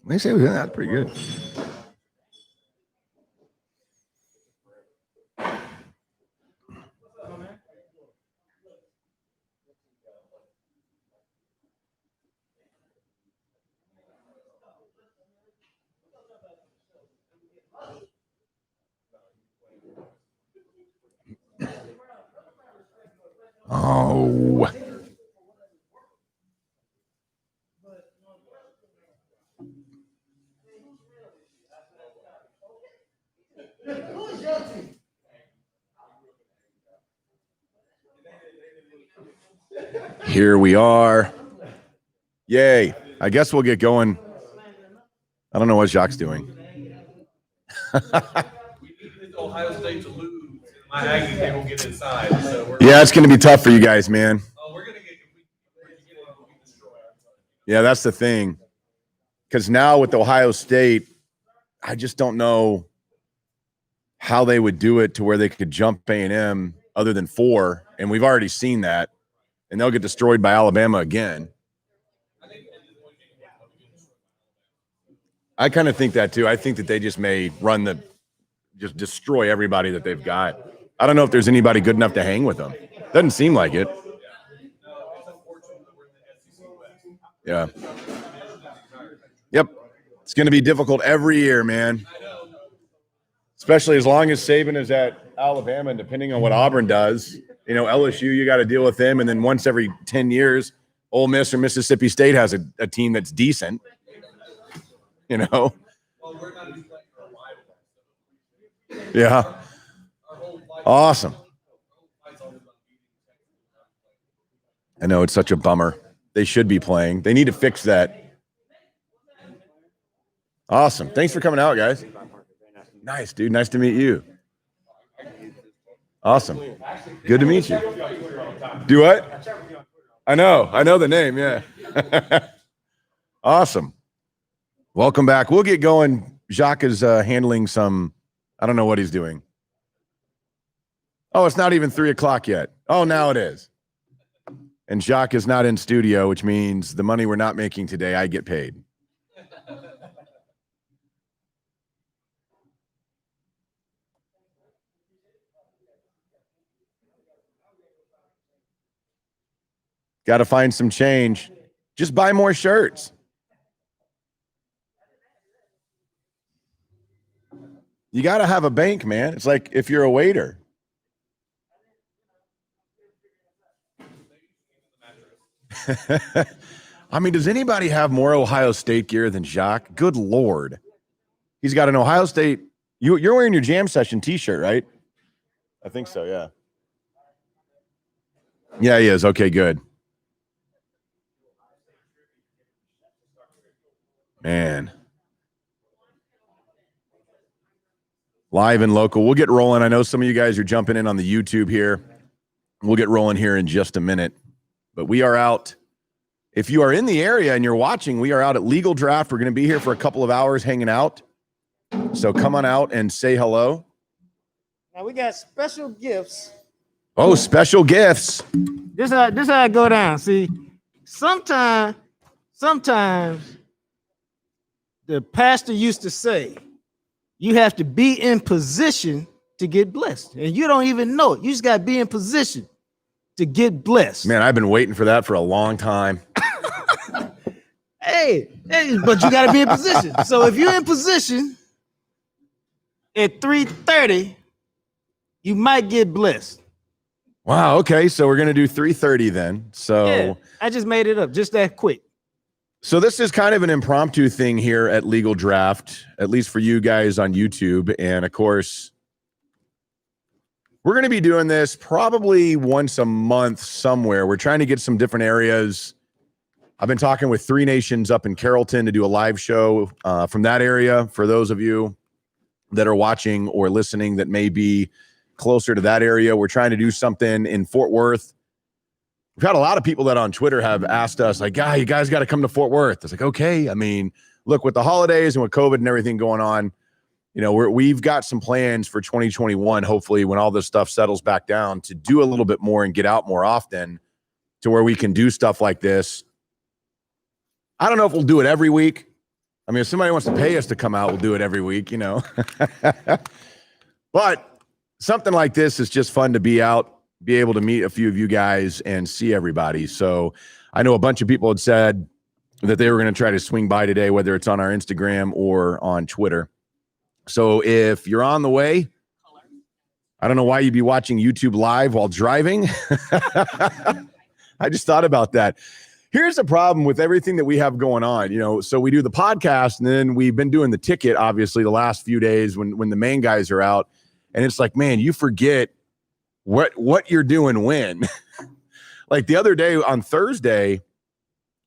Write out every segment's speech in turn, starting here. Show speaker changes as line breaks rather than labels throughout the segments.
They say that's pretty good. Oh. Here we are. Yay. I guess we'll get going. I don't know what Jacques doing.
We need Ohio State to lose. My Aggies, they will get inside. So
yeah, it's going to be tough for you guys, man.
We're going to get destroyed.
Yeah, that's the thing. Because now with Ohio State, I just don't know how they would do it to where they could jump A&M other than 4, and we've already seen that, and they'll get destroyed by Alabama again. I kind of think that too. I think that they just may just destroy everybody that they've got. I don't know if there's anybody good enough to hang with them. Doesn't seem like it. Yeah. Yep. It's going to be difficult every year, man. Especially as long as Saban is at Alabama, and depending on what Auburn does, LSU, you got to deal with them. And then once every 10 years, Ole Miss or Mississippi State has a team that's decent. Yeah. Awesome. I know, it's such a bummer. They should be playing. They need to fix that. Awesome. Thanks for coming out, guys. Nice, dude. Nice to meet you. Awesome. Good to meet you. Do what? I know the name, yeah. Awesome. Welcome back. We'll get going. Jacques is handling some, I don't know what he's doing. Oh, it's not even 3:00 yet. Oh, now it is. And Jacques is not in studio, which means the money we're not making today, I get paid. Got to find some change. Just buy more shirts. You got to have a bank, man. It's like if you're a waiter. I mean, does anybody have more Ohio State gear than Jacques? Good Lord. He's got an Ohio State. You're wearing your Jam Session t-shirt, right? I think so, yeah. Yeah, he is. Okay, good. Man. Live and local. We'll get rolling. I know some of you guys are jumping in on the YouTube here. We'll get rolling here in just a minute. But we are out. If you are in the area and you're watching, we are out at Legal Draft. We're going to be here for a couple of hours hanging out. So come on out and say hello.
Now we got special gifts.
Oh, special gifts.
This how it go down. See, sometimes the pastor used to say, you have to be in position to get blessed. And you don't even know it. You just got to be in position to get blessed.
Man, I've been waiting for that for a long time.
Hey, but you got to be in position. So if you're in position at 3:30, you might get blessed.
Wow, okay. So we're going to do 3:30 then. So
yeah, I just made it up just that quick.
So this is kind of an impromptu thing here at Legal Draft, at least for you guys on YouTube. And of course, we're going to be doing this probably once a month somewhere. We're trying to get some different areas. I've been talking with Three Nations up in Carrollton to do a live show from that area. For those of you that are watching or listening that may be closer to that area, we're trying to do something in Fort Worth. We've had a lot of people that on Twitter have asked us, like, you guys got to come to Fort Worth. It's like, okay. I mean, look, with the holidays and with COVID and everything going on, we've got some plans for 2021, hopefully, when all this stuff settles back down, to do a little bit more and get out more often to where we can do stuff like this. I don't know if we'll do it every week. I mean, if somebody wants to pay us to come out, we'll do it every week, you know. But something like this is just fun to be out, be able to meet a few of you guys and see everybody. So I know a bunch of people had said that they were going to try to swing by today, whether it's on our Instagram or on Twitter. So if you're on the way, I don't know why you'd be watching YouTube live while driving. I just thought about that. Here's the problem with everything that we have going on, you know. So we do the podcast, and then we've been doing the ticket, obviously, the last few days when the main guys are out. And it's like, man, you forget what you're doing when. Like the other day on Thursday,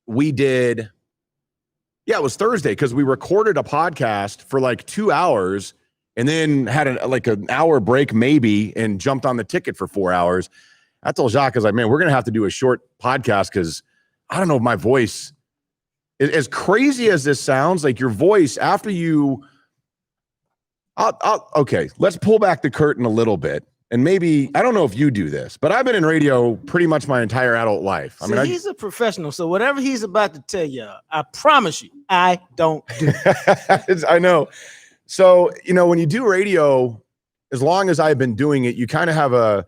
we did, it was Thursday, because we recorded a podcast for like 2 hours and then had an hour break maybe and jumped on the ticket for 4 hours. I told Jacques, I was like, man, we're going to have to do a short podcast because I don't know if my voice, as crazy as this sounds, like your voice after you, okay, let's pull back the curtain a little bit. And maybe, I don't know if you do this, but I've been in radio pretty much my entire adult life.
He's a professional. So whatever he's about to tell you, I promise you, I don't do it.
I know. So, you know, when you do radio, as long as I've been doing it, you kind of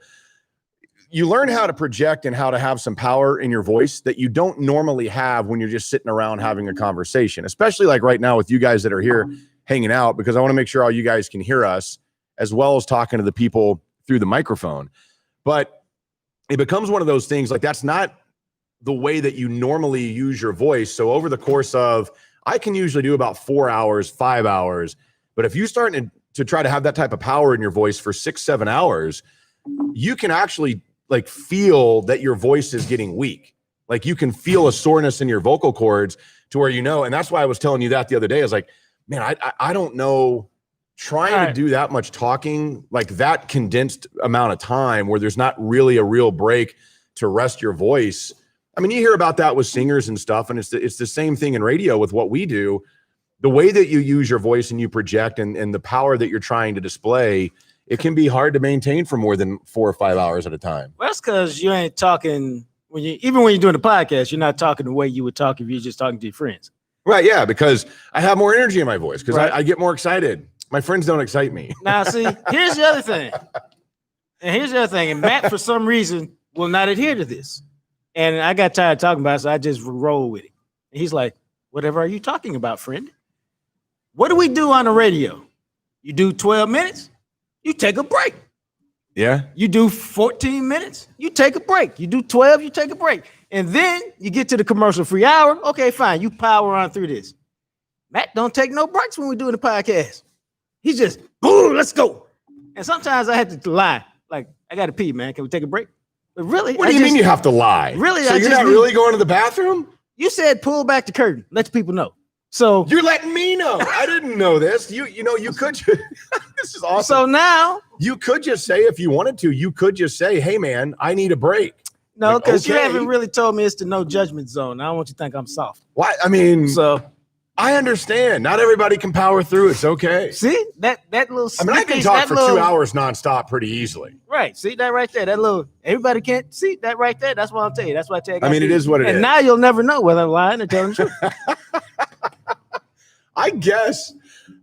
you learn how to project and how to have some power in your voice that you don't normally have when you're just sitting around having a conversation, especially like right now with you guys that are here hanging out, because I want to make sure all you guys can hear us as well as talking to the people through the microphone. But it becomes one of those things, like that's not the way that you normally use your voice. So over the course of, I can usually do about 4 hours, 5 hours, but if you start to try to have that type of power in your voice for 6-7 hours, you can actually like feel that your voice is getting weak. Like you can feel a soreness in your vocal cords to where, you know, and that's why I was telling you that the other day. I was like, man, I don't know, trying to do that much talking, like that condensed amount of time where there's not really a real break to rest your voice. I mean, you hear about that with singers and stuff, and it's the same thing in radio with what we do. The way that you use your voice and you project and the power that you're trying to display, it can be hard to maintain for more than 4 or 5 hours at a time.
Well, that's because you ain't talking even when you're doing the podcast, you're not talking the way you would talk if you're just talking to your friends.
Right. Yeah. Because I have more energy in my voice because I get more excited. My friends don't excite me.
Now, see, here's the other thing. And Matt, for some reason, will not adhere to this. And I got tired of talking about it, so I just roll with it. And he's like, whatever are you talking about, friend? What do we do on the radio? You do 12 minutes, you take a break.
Yeah.
You do 14 minutes, you take a break. You do 12, you take a break. And then you get to the commercial-free hour. Okay, fine. You power on through this. Matt don't take no breaks when we're doing the podcast. He's just, boom, let's go. And sometimes I have to lie. Like, I got to pee, man. Can we take a break? But really,
what do you mean you have to lie?
Really,
so you're not really going to the bathroom?
You said pull back the curtain. Let the people know. So
you're letting me know. I didn't know this. You know, you could. This is awesome.
So now
you could just say, if you wanted to, you could just say, hey, man, I need a break.
No, because you haven't really told me it's the no judgment zone. I don't want you to think I'm soft.
Why? I mean,
so
I understand. Not everybody can power through. It's okay.
See that little.
I mean, I can talk for 2 hours nonstop pretty easily.
Right. See that right there. That little. Everybody can't see that right there. That's what I'll tell you. That's why I tell you.
I mean, it is what it is.
And now you'll never know whether I'm lying or telling the truth.
I guess.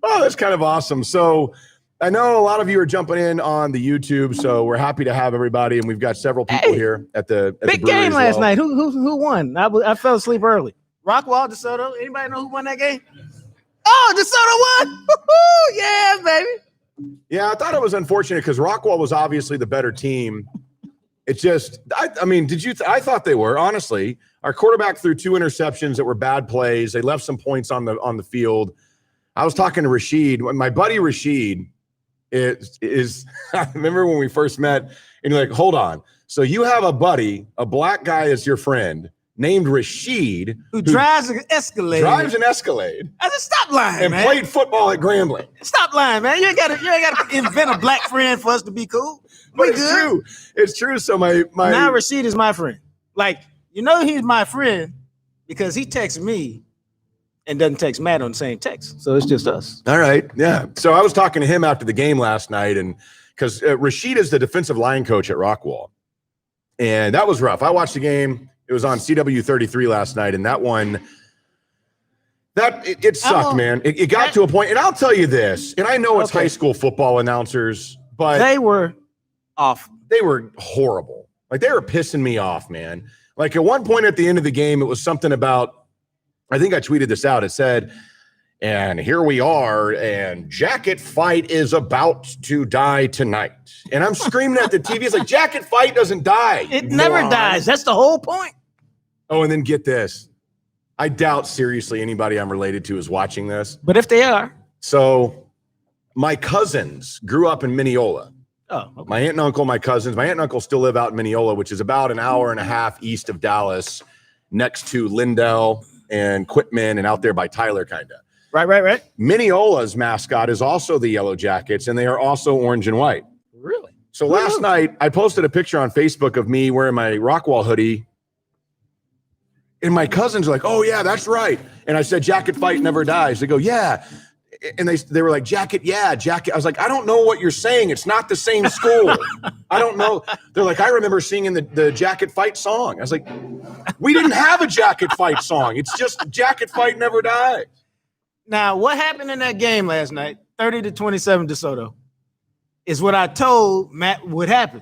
Oh, that's kind of awesome. So I know a lot of you are jumping in on the YouTube, so we're happy to have everybody, and we've got several people here at the
big
brewery
game last night. Who won? I fell asleep early. Rockwall, DeSoto. Anybody know who won that game? Oh, DeSoto won! Woo-hoo! Yeah, baby.
Yeah, I thought it was unfortunate because Rockwall was obviously the better team. It's just, I mean, I thought they were, honestly. Our quarterback threw 2 interceptions that were bad plays. They left some points on the field. I was talking to Rashid. My buddy Rashid is I remember when we first met, and you're like, hold on. So you have a buddy, a black guy as your friend, named Rashid,
who drives an Escalade.
I
said, stop lying,
and
man.
played football at Grambling.
Stop lying, man. You ain't gotta invent a black friend for us to be cool.
But it's true. It's true. So my
now Rashid is my friend. Like, you know, he's my friend because he texts me and doesn't text Matt on the same text. So it's just us.
All right. Yeah. So I was talking to him after the game last night, and because Rashid is the defensive line coach at Rockwall, and that was rough. I watched the game. It was on CW 33 last night, and that one, It sucked, man. It got to a point, and I'll tell you this, and I know it's high school football announcers, but
they were awful.
They were horrible. Like, they were pissing me off, man. Like, at one point at the end of the game, it was something about, I think I tweeted this out. It said, and here we are, and Jacket Fight is about to die tonight. And I'm screaming at the TV. It's like, Jacket Fight doesn't die.
It never dies. That's the whole point.
Oh, and then get this. I doubt seriously anybody I'm related to is watching this.
But if they are.
So my cousins grew up in Mineola.
Oh, okay.
My aunt and uncle, my cousins, my aunt and uncle still live out in Mineola, which is about an hour and a half east of Dallas, next to Lindell and Quitman and out there by Tyler, kind of.
Right.
Mineola's mascot is also the Yellow Jackets, and they are also orange and white.
Really?
So last night, I posted a picture on Facebook of me wearing my Rockwall hoodie, and my cousins are like, oh, yeah, that's right. And I said, Jacket Fight never dies. They go, yeah. And they were like, Jacket. I was like, I don't know what you're saying. It's not the same school. I don't know. They're like, I remember singing the Jacket Fight song. I was like, we didn't have a Jacket Fight song. It's just Jacket Fight never dies.
Now, what happened in that game last night, 30-27 DeSoto, is what I told Matt would happen.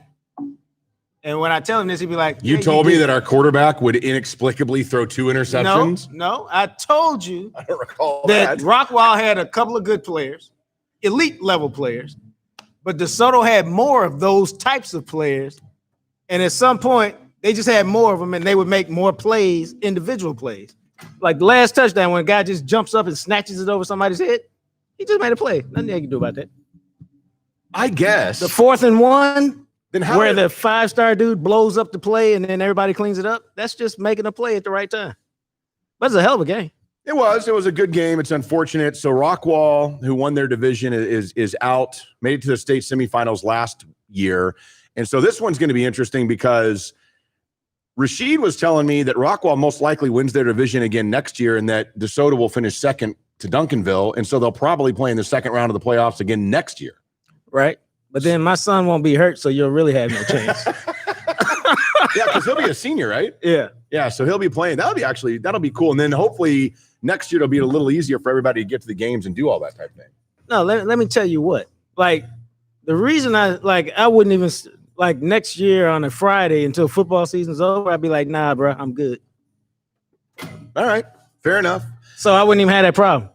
And when I tell him this, he'd be like,
you told me that our quarterback would inexplicably throw 2 interceptions?
No, I told you
I don't recall
that
that.
Rockwall had a couple of good players, elite level players, but DeSoto had more of those types of players. And at some point, they just had more of them, and they would make more plays, individual plays. Like the last touchdown, when a guy just jumps up and snatches it over somebody's head, he just made a play. Nothing they can do about that.
I guess.
The 4th and 1,
then how
where the 5-star dude blows up the play and then everybody cleans it up, that's just making a play at the right time. But it's a hell of a game.
It was a good game. It's unfortunate. So Rockwall, who won their division, is out, made it to the state semifinals last year. And so this one's going to be interesting because Rashid was telling me that Rockwall most likely wins their division again next year and that DeSoto will finish second to Duncanville. And so they'll probably play in the second round of the playoffs again next year.
Right. But then my son won't be hurt, so you'll really have no chance.
Yeah, because he'll be a senior, right?
Yeah.
Yeah, so he'll be playing. That'll be cool. And then hopefully next year it'll be a little easier for everybody to get to the games and do all that type of thing.
No, let me tell you what. Like, the reason I wouldn't even like next year on a Friday until football season's over, I'd be like, nah, bro, I'm good.
All right. Fair enough.
So I wouldn't even have that problem.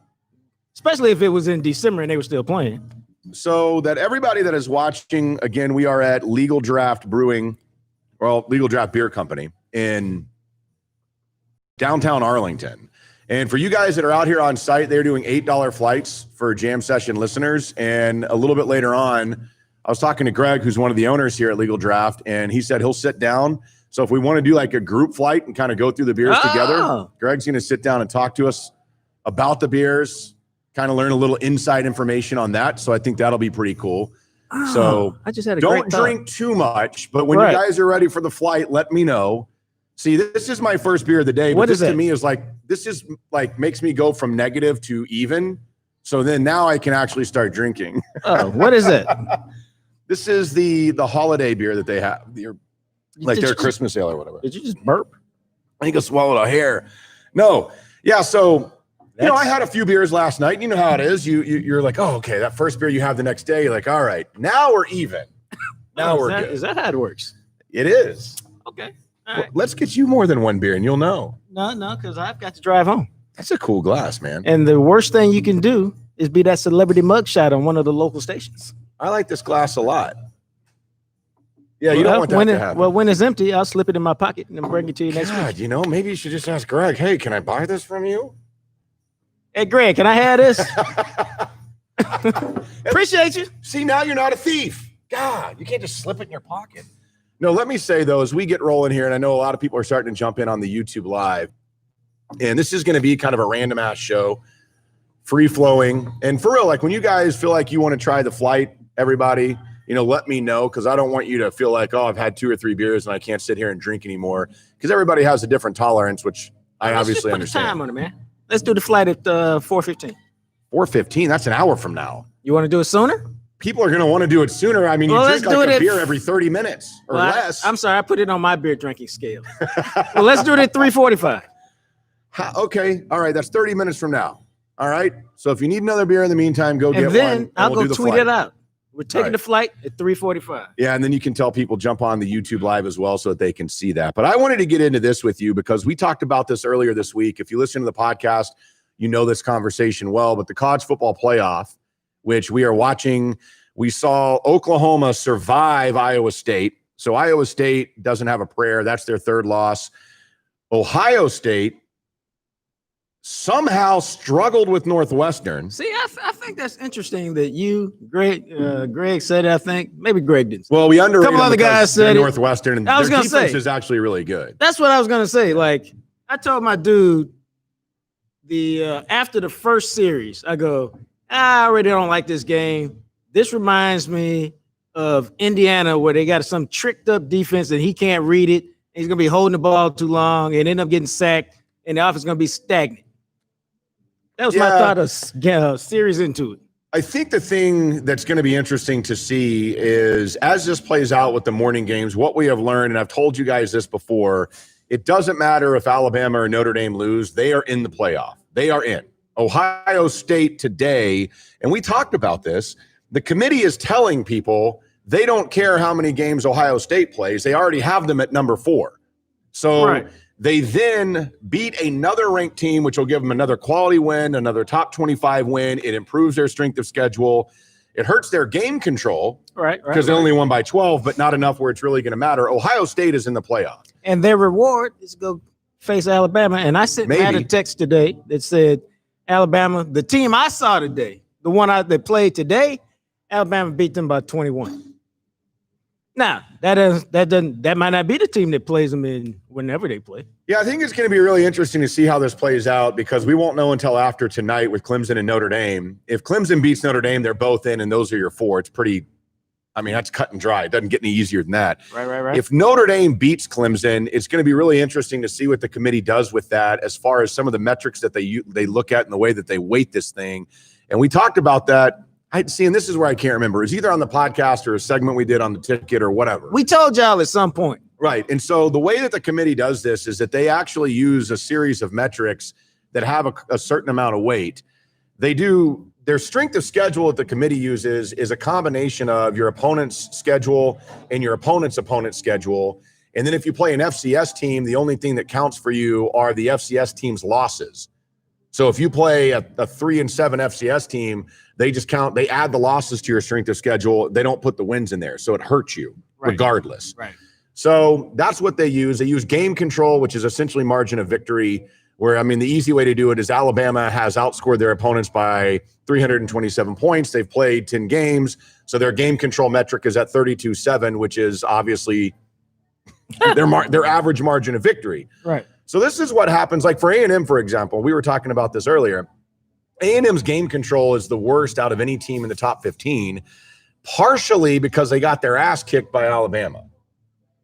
Especially if it was in December and they were still playing.
So that everybody that is watching, again, we are at Legal Draft Brewing, Legal Draft Beer Company in downtown Arlington. And for you guys that are out here on site, they're doing $8 flights for Jam Session listeners. And a little bit later on, I was talking to Greg, who's one of the owners here at Legal Draft, and he said he'll sit down. So if we want to do like a group flight and kind of go through the beers together, Greg's going to sit down and talk to us about the beers, kind of learn a little inside information on that. So I think that'll be pretty cool. So
I just had a
don't drink too much, but when you guys are ready for the flight, let me know. See, this is my first beer of the day, but this to me is like, makes me go from negative to even. So then now I can actually start drinking.
Oh, what is it?
This is the holiday beer that they have. Their Christmas ale or whatever.
Did you just burp?
I think I swallowed a hair. No. Yeah, so I had a few beers last night. You know how it is. You're like, oh, okay, that first beer you have the next day, you're like, all right, now we're even. Now we're good.
Is that how it works?
It is.
Okay.
All right. Let's get you more than one beer and you'll know.
No, because I've got to drive home.
That's a cool glass, man.
And the worst thing you can do is be that celebrity mugshot on one of the local stations.
I like this glass a lot. Yeah, you don't want that to happen.
Well, when it's empty, I'll slip it in my pocket and then bring it to you next week.
Maybe you should just ask Greg, hey, can I buy this from you?
Hey, Greg, can I have this? Appreciate you.
See, now you're not a thief. God, you can't just slip it in your pocket. No, let me say, though, as we get rolling here, and I know a lot of people are starting to jump in on the YouTube Live, and this is going to be kind of a random-ass show, free-flowing. And for real, like when you guys feel like you want to try the flight, everybody, let me know, because I don't want you to feel like, oh, I've had 2 or 3 beers and I can't sit here and drink anymore, because everybody has a different tolerance, which I obviously understand.
Let's just put the time on it, man. Let's do the flight at 4:15.
4:15? That's an hour from now.
You want to do it sooner?
People are going to want to do it sooner. I mean, you drink like a beer every 30 minutes or less.
I'm sorry, I put it on my beer drinking scale. Well, let's do it at 3:45.
Okay. All right. That's 30 minutes from now. All right. So if you need another beer in the meantime, go get
And
one.
then
And
I'll
we'll
go
do the
tweet
flight.
it out. We're taking
Right.
the flight at 3:45.
Yeah, and then you can tell people jump on the YouTube live as well so that they can see that. But I wanted to get into this with you because we talked about this earlier this week. If you listen to the podcast, you know this conversation well. But the college football playoff, which we are watching, we saw Oklahoma survive Iowa State. So Iowa State doesn't have a prayer. That's their third loss. Ohio State somehow struggled with Northwestern.
See, I think that's interesting that Greg said it, I think. Maybe Greg didn't.
Well, we underrated
couple
them
other
because
guys
they're
said it.
Northwestern, and
I was
their
gonna
defense
say.
is actually really good.
That's what I was going to say. Like, I told my dude after the first series, I go, I already don't like this game. This reminds me of Indiana where they got some tricked up defense and he can't read it. He's going to be holding the ball too long and end up getting sacked, and the offense is going to be stagnant. That was my thought of series into it.
I think the thing that's going to be interesting to see is as this plays out with the morning games, what we have learned, and I've told you guys this before, it doesn't matter if Alabama or Notre Dame lose, they are in the playoff. They are in. Ohio State today, and we talked about this, the committee is telling people they don't care how many games Ohio State plays. They already have them at number 4. So
Right.
They then beat another ranked team, which will give them another quality win, another top 25 win. It improves their strength of schedule. It hurts their game control because they only won by 12, but not enough where it's really going to matter. Ohio State is in the playoff.
And their reward is to go face Alabama. And I sent Matt a text today that said, Alabama, the team I saw today, the one that played today, Alabama beat them by 21. Now, that might not be the team that plays them in whenever they play.
Yeah, I think it's going to be really interesting to see how this plays out because we won't know until after tonight with Clemson and Notre Dame. If Clemson beats Notre Dame, they're both in, and those are your 4. It's pretty, that's cut and dry. It doesn't get any easier than that.
Right.
If Notre Dame beats Clemson, it's going to be really interesting to see what the committee does with that as far as some of the metrics that they look at and the way that they weight this thing. And we talked about that. And this is where I can't remember. It was either on the podcast or a segment we did on the ticket or whatever.
We told y'all at some point.
Right. And so the way that the committee does this is that they actually use a series of metrics that have a certain amount of weight. They do their strength of schedule that the committee uses is a combination of your opponent's schedule and your opponent's schedule. And then if you play an FCS team, the only thing that counts for you are the FCS team's losses. So if you play a 3-7 FCS team, they add the losses to your strength of schedule. They don't put the wins in there. So it hurts you regardless.
Right.
So that's what they use. They use game control, which is essentially margin of victory, where, the easy way to do it is Alabama has outscored their opponents by 327 points. They've played 10 games. So their game control metric is at 32.7, which is obviously their average margin of victory.
Right.
So this is what happens. Like for A&M, for example, we were talking about this earlier. A&M's game control is the worst out of any team in the top 15, partially because they got their ass kicked by Alabama.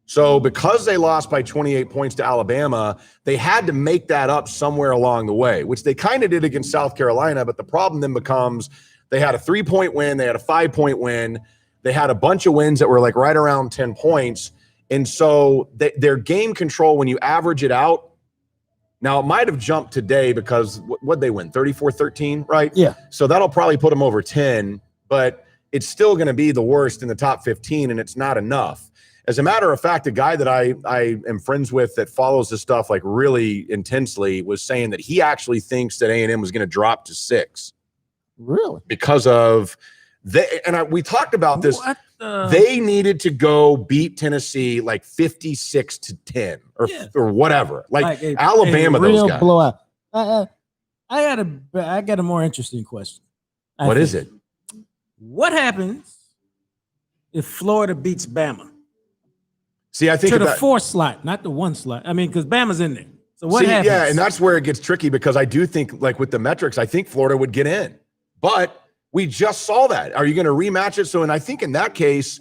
So because they lost by 28 points to Alabama, they had to make that up somewhere along the way, which they kind of did against South Carolina. But the problem then becomes they had a 3-point win. They had a 5-point win. They had a bunch of wins that were like right around 10 points. And so their game control, when you average it out, now, it might have jumped today because what'd they win? 34-13, right?
Yeah.
So that'll probably put them over 10, but it's still going to be the worst in the top 15, and it's not enough. As a matter of fact, a guy that I am friends with that follows this stuff like really intensely was saying that he actually thinks that A&M was going to drop to 6.
Really?
Because of we talked about this. They needed to go beat Tennessee like 56-10 or whatever. Like Alabama, those guys.
Blowout. I got a more interesting question.
What is it?
What happens if Florida beats Bama?
See, I think
to the 4th slot, not the 1 slot. because Bama's in there. So what happens?
Yeah, and that's where it gets tricky because I do think, like with the metrics, I think Florida would get in. But we just saw that. Are you going to rematch it? So, and I think in that case,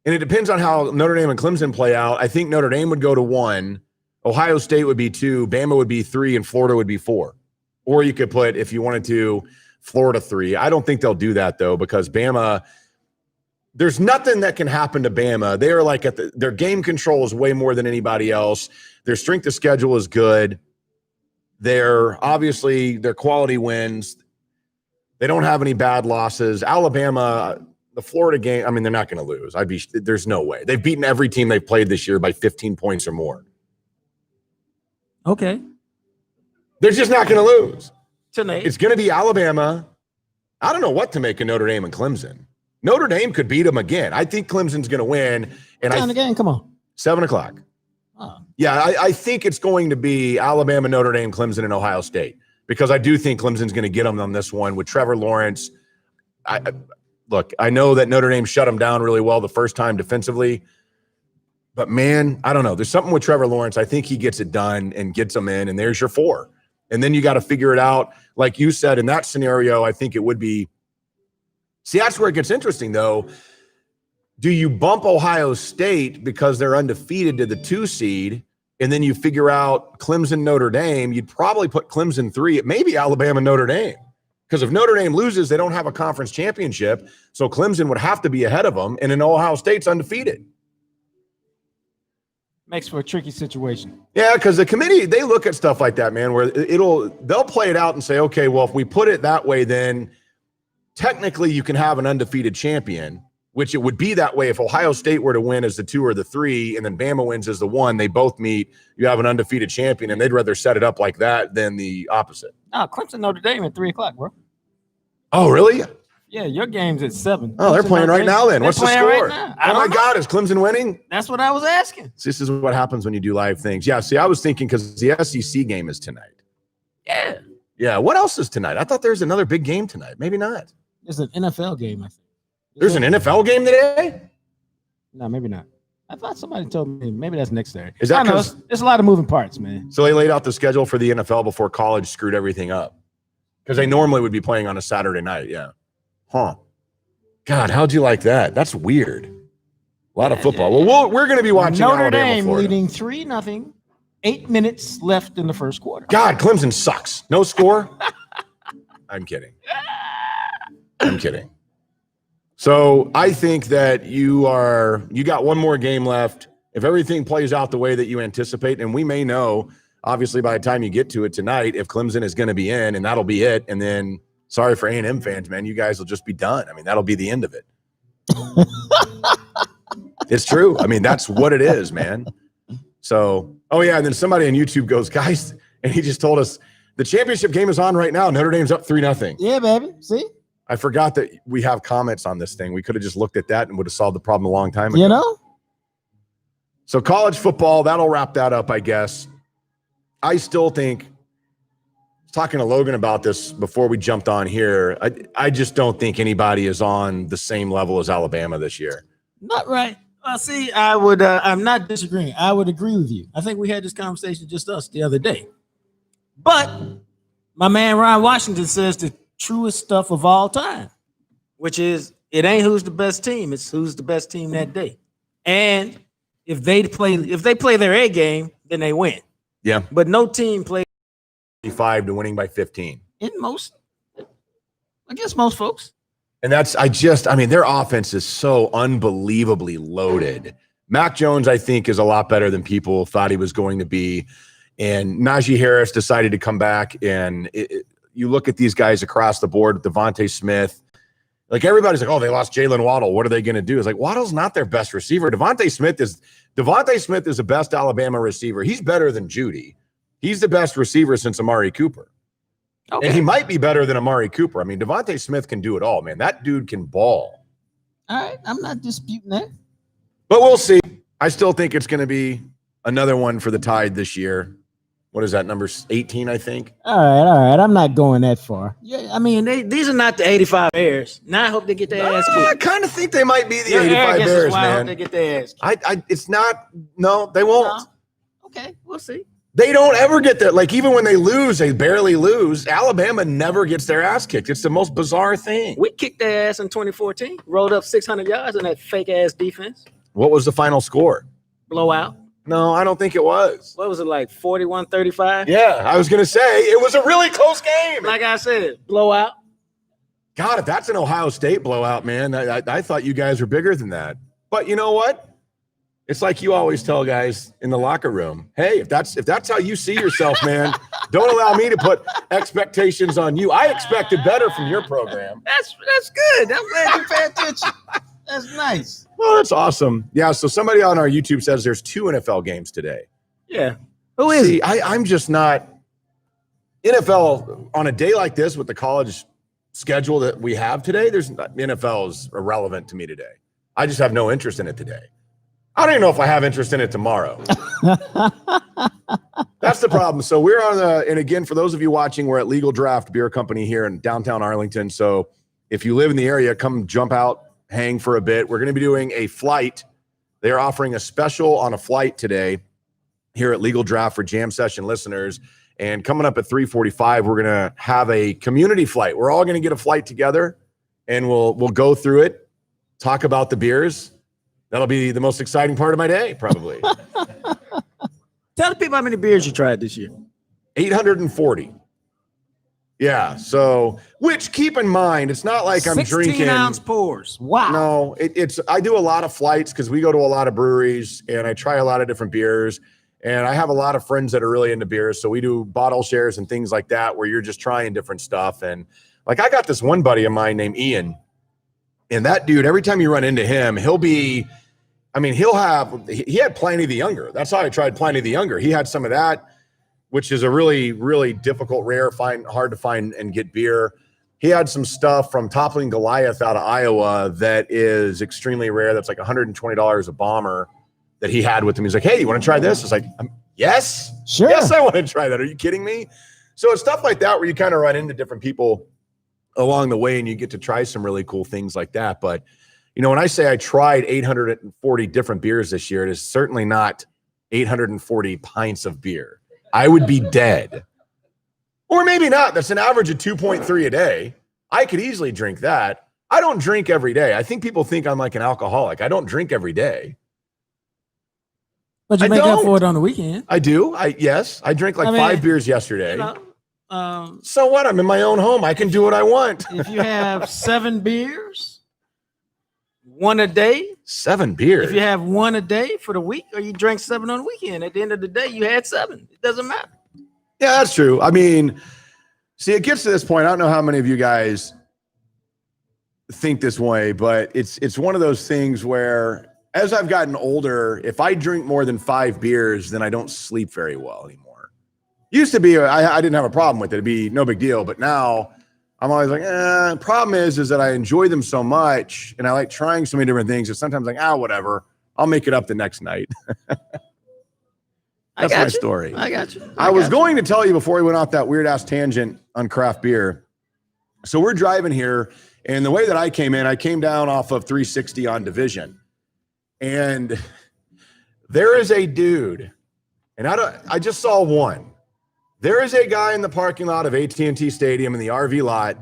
and it depends on how Notre Dame and Clemson play out, I think Notre Dame would go to 1, Ohio State would be 2, Bama would be 3, and Florida would be 4. Or you could put, if you wanted to, Florida 3. I don't think they'll do that, though, because Bama, there's nothing that can happen to Bama. They are like their game control is way more than anybody else. Their strength of schedule is good. They're obviously their quality wins. They don't have any bad losses. Alabama, the Florida game, I mean, they're not going to lose. There's no way. They've beaten every team they've played this year by 15 points or more.
Okay.
They're just not going to lose.
Tonight.
It's going to be Alabama. I don't know what to make of Notre Dame and Clemson. Notre Dame could beat them again. I think Clemson's going to win. And
Time again, come on.
7:00.
Oh.
Yeah, I think it's going to be Alabama, Notre Dame, Clemson, and Ohio State because I do think Clemson's going to get them on this one with Trevor Lawrence. Look, I know that Notre Dame shut them down really well the first time defensively, but man, I don't know. There's something with Trevor Lawrence. I think he gets it done and gets them in, and there's your 4. And then you got to figure it out. Like you said, in that scenario, I think it would be. See, that's where it gets interesting, though. Do you bump Ohio State because they're undefeated to the 2 seed, and then you figure out Clemson, Notre Dame? You'd probably put Clemson 3, maybe Alabama, Notre Dame. Because if Notre Dame loses, they don't have a conference championship, so Clemson would have to be ahead of them, and then Ohio State's undefeated.
Makes for a tricky situation.
Yeah, because the committee, they look at stuff like that, man, where they'll play it out and say, okay, well, if we put it that way, then technically you can have an undefeated champion, which it would be that way if Ohio State were to win as the 2 or the 3, and then Bama wins as the 1, they both meet, you have an undefeated champion, and they'd rather set it up like that than the opposite.
No, Clemson Notre Dame at 3:00, bro.
Oh, really?
Yeah, your game's at 7.
Oh, they're playing right now then. What's the score?
Right
Oh, my God, is Clemson winning?
That's what I was asking.
This is what happens when you do live things. Yeah, see, I was thinking because the SEC game is tonight.
Yeah.
Yeah, what else is tonight? I thought there was another big game tonight. Maybe not.
There's an NFL game, I think.
There's an NFL game today?
No, maybe not. I thought somebody told me maybe that's next Saturday.
Is that
because there's a lot of moving parts, man?
So they laid out the schedule for the NFL before college screwed everything up? Because they normally would be playing on a Saturday night, yeah. Huh. God, how'd you like that? That's weird. A lot of football. Well, we're going to be watching
Notre
Alabama,
Dame
Florida.
leading 3-0. 8 minutes left in the first quarter.
God, Clemson sucks. No score? I'm kidding. So I think that you got one more game left. If everything plays out the way that you anticipate, and we may know, obviously, by the time you get to it tonight, if Clemson is going to be in, and that'll be it. And then, sorry for A&M fans, man, you guys will just be done. I mean, that'll be the end of it. It's true. I mean, that's what it is, man. So, oh yeah, and then somebody on YouTube goes, guys, and he just told us the championship game is on right now. Notre Dame's up 3-0.
Yeah, baby. See?
I forgot that we have comments on this thing. We could have just looked at that and would have solved the problem a long time ago.
You know?
So college football, that'll wrap that up, I guess. I still think, talking to Logan about this before we jumped on here, I just don't think anybody is on the same level as Alabama this year.
Not right. Well, see, I'm not disagreeing. I would agree with you. I think we had this conversation just us the other day. But my man Ryan Washington says the truest stuff of all time, which is it ain't who's the best team, it's who's the best team that day. And if they play their A game, then they win.
Yeah.
But no team plays
5 to winning by 15.
I guess most folks.
And their offense is so unbelievably loaded. Mac Jones, I think, is a lot better than people thought he was going to be. And Najee Harris decided to come back. And you look at these guys across the board, Devontae Smith. Like, everybody's like, oh, they lost Jalen Waddle. What are they going to do? It's like, Waddle's not their best receiver. Devontae Smith is the best Alabama receiver. He's better than Judy. He's the best receiver since Amari Cooper. Okay. And he might be better than Amari Cooper. I mean, Devontae Smith can do it all, man. That dude can ball.
All right. I'm not disputing that.
But we'll see. I still think it's going to be another one for the Tide this year. What is that, number 18, I think?
All right. I'm not going that far. Yeah, I mean, these are not the 85 Bears. Now I hope they get their ass kicked.
I kind of think they might be the 85 Bears, man.
I hope they get their ass kicked.
It's not. No, they won't.
No. Okay, we'll see.
They don't ever get that. Like, even when they lose, they barely lose. Alabama never gets their ass kicked. It's the most bizarre thing.
We kicked their ass in 2014, rolled up 600 yards in that fake-ass defense.
What was the final score?
Blowout.
No, I don't think it was.
What was it, like 41-35?
Yeah, I was going to say, it was a really close game.
Like I said, blowout.
God, if that's an Ohio State blowout, man, I thought you guys were bigger than that. But you know what? It's like you always tell guys in the locker room, hey, if that's how you see yourself, man, Don't allow me to put expectations on you. I expected better from your program.
That's good. I'm glad you pay attention. That's nice.
Well, that's awesome. Yeah. So somebody on our YouTube says there's 2 NFL games today.
Yeah. Who is
See,
it?
I'm just not NFL on a day like this with the college schedule that we have today. NFL is irrelevant to me today. I just have no interest in it today. I don't even know if I have interest in it tomorrow. That's the problem. So we're and again, for those of you watching, we're at Legal Draft Beer Company here in downtown Arlington. So if you live in the area, come jump out, hang for a bit. We're going to be doing a flight. They are offering a special on a flight today here at Legal Draft for Jam Session listeners. And coming up at 3:45, we're going to have a community flight. We're all going to get a flight together and we'll go through it, talk about the beers. That'll be the most exciting part of my day, probably.
Tell the people how many beers you tried this year.
840. Yeah. So, which keep in mind, it's not like I'm
16
drinking.
ounce pours. Wow.
No, it's I do a lot of flights because we go to a lot of breweries and I try a lot of different beers. And I have a lot of friends that are really into beers. So we do bottle shares and things like that where you're just trying different stuff. And like I got this one buddy of mine named Ian. And that dude, every time you run into him, he had Pliny the Younger. That's how I tried Pliny the Younger. He had some of that, which is a really, really difficult, hard to find and get beer. He had some stuff from Toppling Goliath out of Iowa that is extremely rare. That's like $120 a bomber that he had with him. He's like, hey, you want to try this? It's like, yes,
Sure.
Yes, I want to try that. Are you kidding me? So it's stuff like that where you kind of run into different people along the way and you get to try some really cool things like that. But when I say I tried 840 different beers this year, it is certainly not 840 pints of beer. I would be dead. Or maybe not. That's an average of 2.3 a day. I could easily drink that. I don't drink every day. I think people think I'm like an alcoholic. I don't drink every day.
But you make up for it on the weekend.
I do. Yes. I drank 5 beers yesterday.
So
what? I'm in my own home. I can do what I want.
if you have 7 beers, 1 a day.
7 beers.
If you have 1 a day for the week, or you drank 7 on the weekend, at the end of the day, you had 7. It doesn't matter.
Yeah, that's true. I mean, see, it gets to this point. I don't know how many of you guys think this way, but it's one of those things where as I've gotten older, if I drink more than 5 beers, then I don't sleep very well anymore. Used to be, I didn't have a problem with it. It'd be no big deal. But now I'm always like, problem is that I enjoy them so much and I like trying so many different things that sometimes like, whatever, I'll make it up the next night. That's my story.
I got you.
I was going to tell you before we went off that weird ass tangent on craft beer. So we're driving here, and the way that I came down off of 360 on Division. And there is a dude, and I just saw one. There is a guy in the parking lot of AT&T Stadium in the RV lot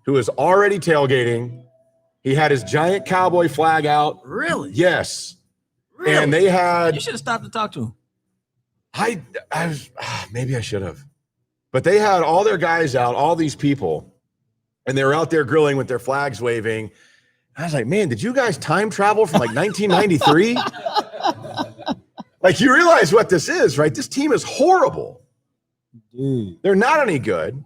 who is already tailgating. He had his giant cowboy flag out.
Really?
Yes.
Really?
And they had.
You should have stopped to talk to him.
Maybe I should have. But they had all their guys out, all these people, and they were out there grilling with their flags waving. I was like, man, did you guys time travel from like 1993? Like, you realize what this is, right? This team is horrible.
Dude.
They're not any good.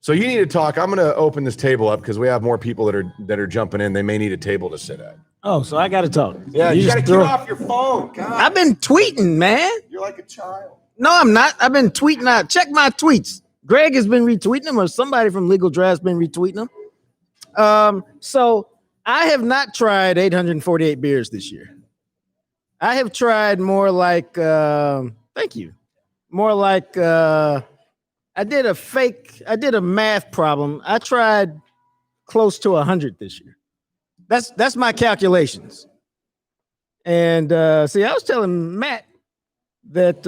So you need to talk. I'm going to open this table up because we have more people that are jumping in. They may need a table to sit at.
Oh, so I got to talk.
Yeah, you got to
just
get off your phone. God,
I've been tweeting, man.
you're like a child.
No, I'm not. I've been tweeting out. Check my tweets. Greg has been retweeting them, or somebody from Legal Draft's been retweeting them. So I have not tried 848 beers this year. I have tried more like, thank you, more like, I did a math problem. I tried close to 100 this year. That's my calculations. And see, I was telling Matt that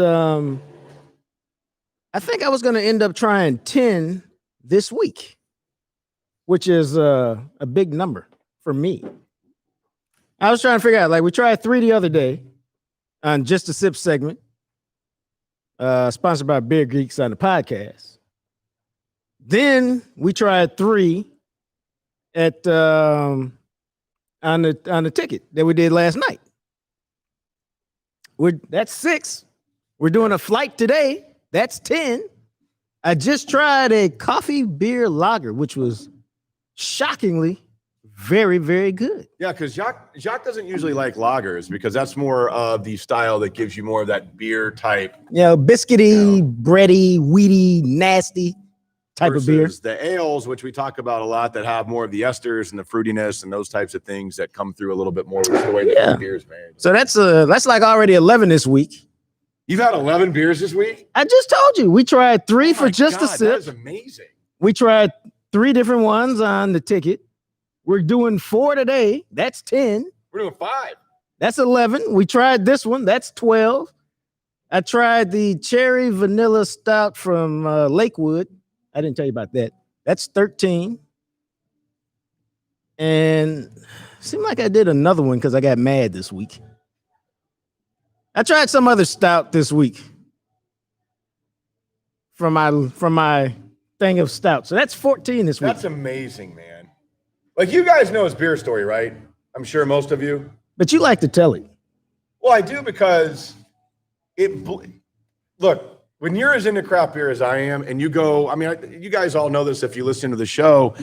I think I was going to end up trying 10 this week, which is a big number for me. I was trying to figure out, like, we tried 3 the other day on Just a Sip segment, sponsored by Beer Geeks on the podcast. Then we tried 3 at on the ticket that we did last night. That's 6. We're doing a flight today. That's 10. I just tried a coffee beer lager, which was shockingly very, very good.
Yeah, because Jacques doesn't usually like lagers because that's more of the style that gives you more of that beer type.
Biscuity, bready, weedy, nasty type of beer.
Versus the ales, which we talk about a lot, that have more of the esters and the fruitiness and those types of things that come through a little bit more with the way that beer's made.
So that's like already 11 this week.
You've had 11 beers this week?
I just told you we tried 3 for just a sip.
That is amazing.
We tried 3 different ones on the ticket. We're doing 4 today. That's 10.
We're doing 5.
That's 11. We tried this one. That's 12. I tried the cherry vanilla stout from Lakewood. I didn't tell you about that. That's 13. And it seemed like I did another one because I got mad this week. I tried some other stout this week from my thing of stout. So that's 14 this week.
That's amazing, man. Like, you guys know his beer story, right? I'm sure most of you.
But you like to tell it.
Well, I do because look, when you're as into craft beer as I am, and you go, I mean, you guys all know this if you listen to the show,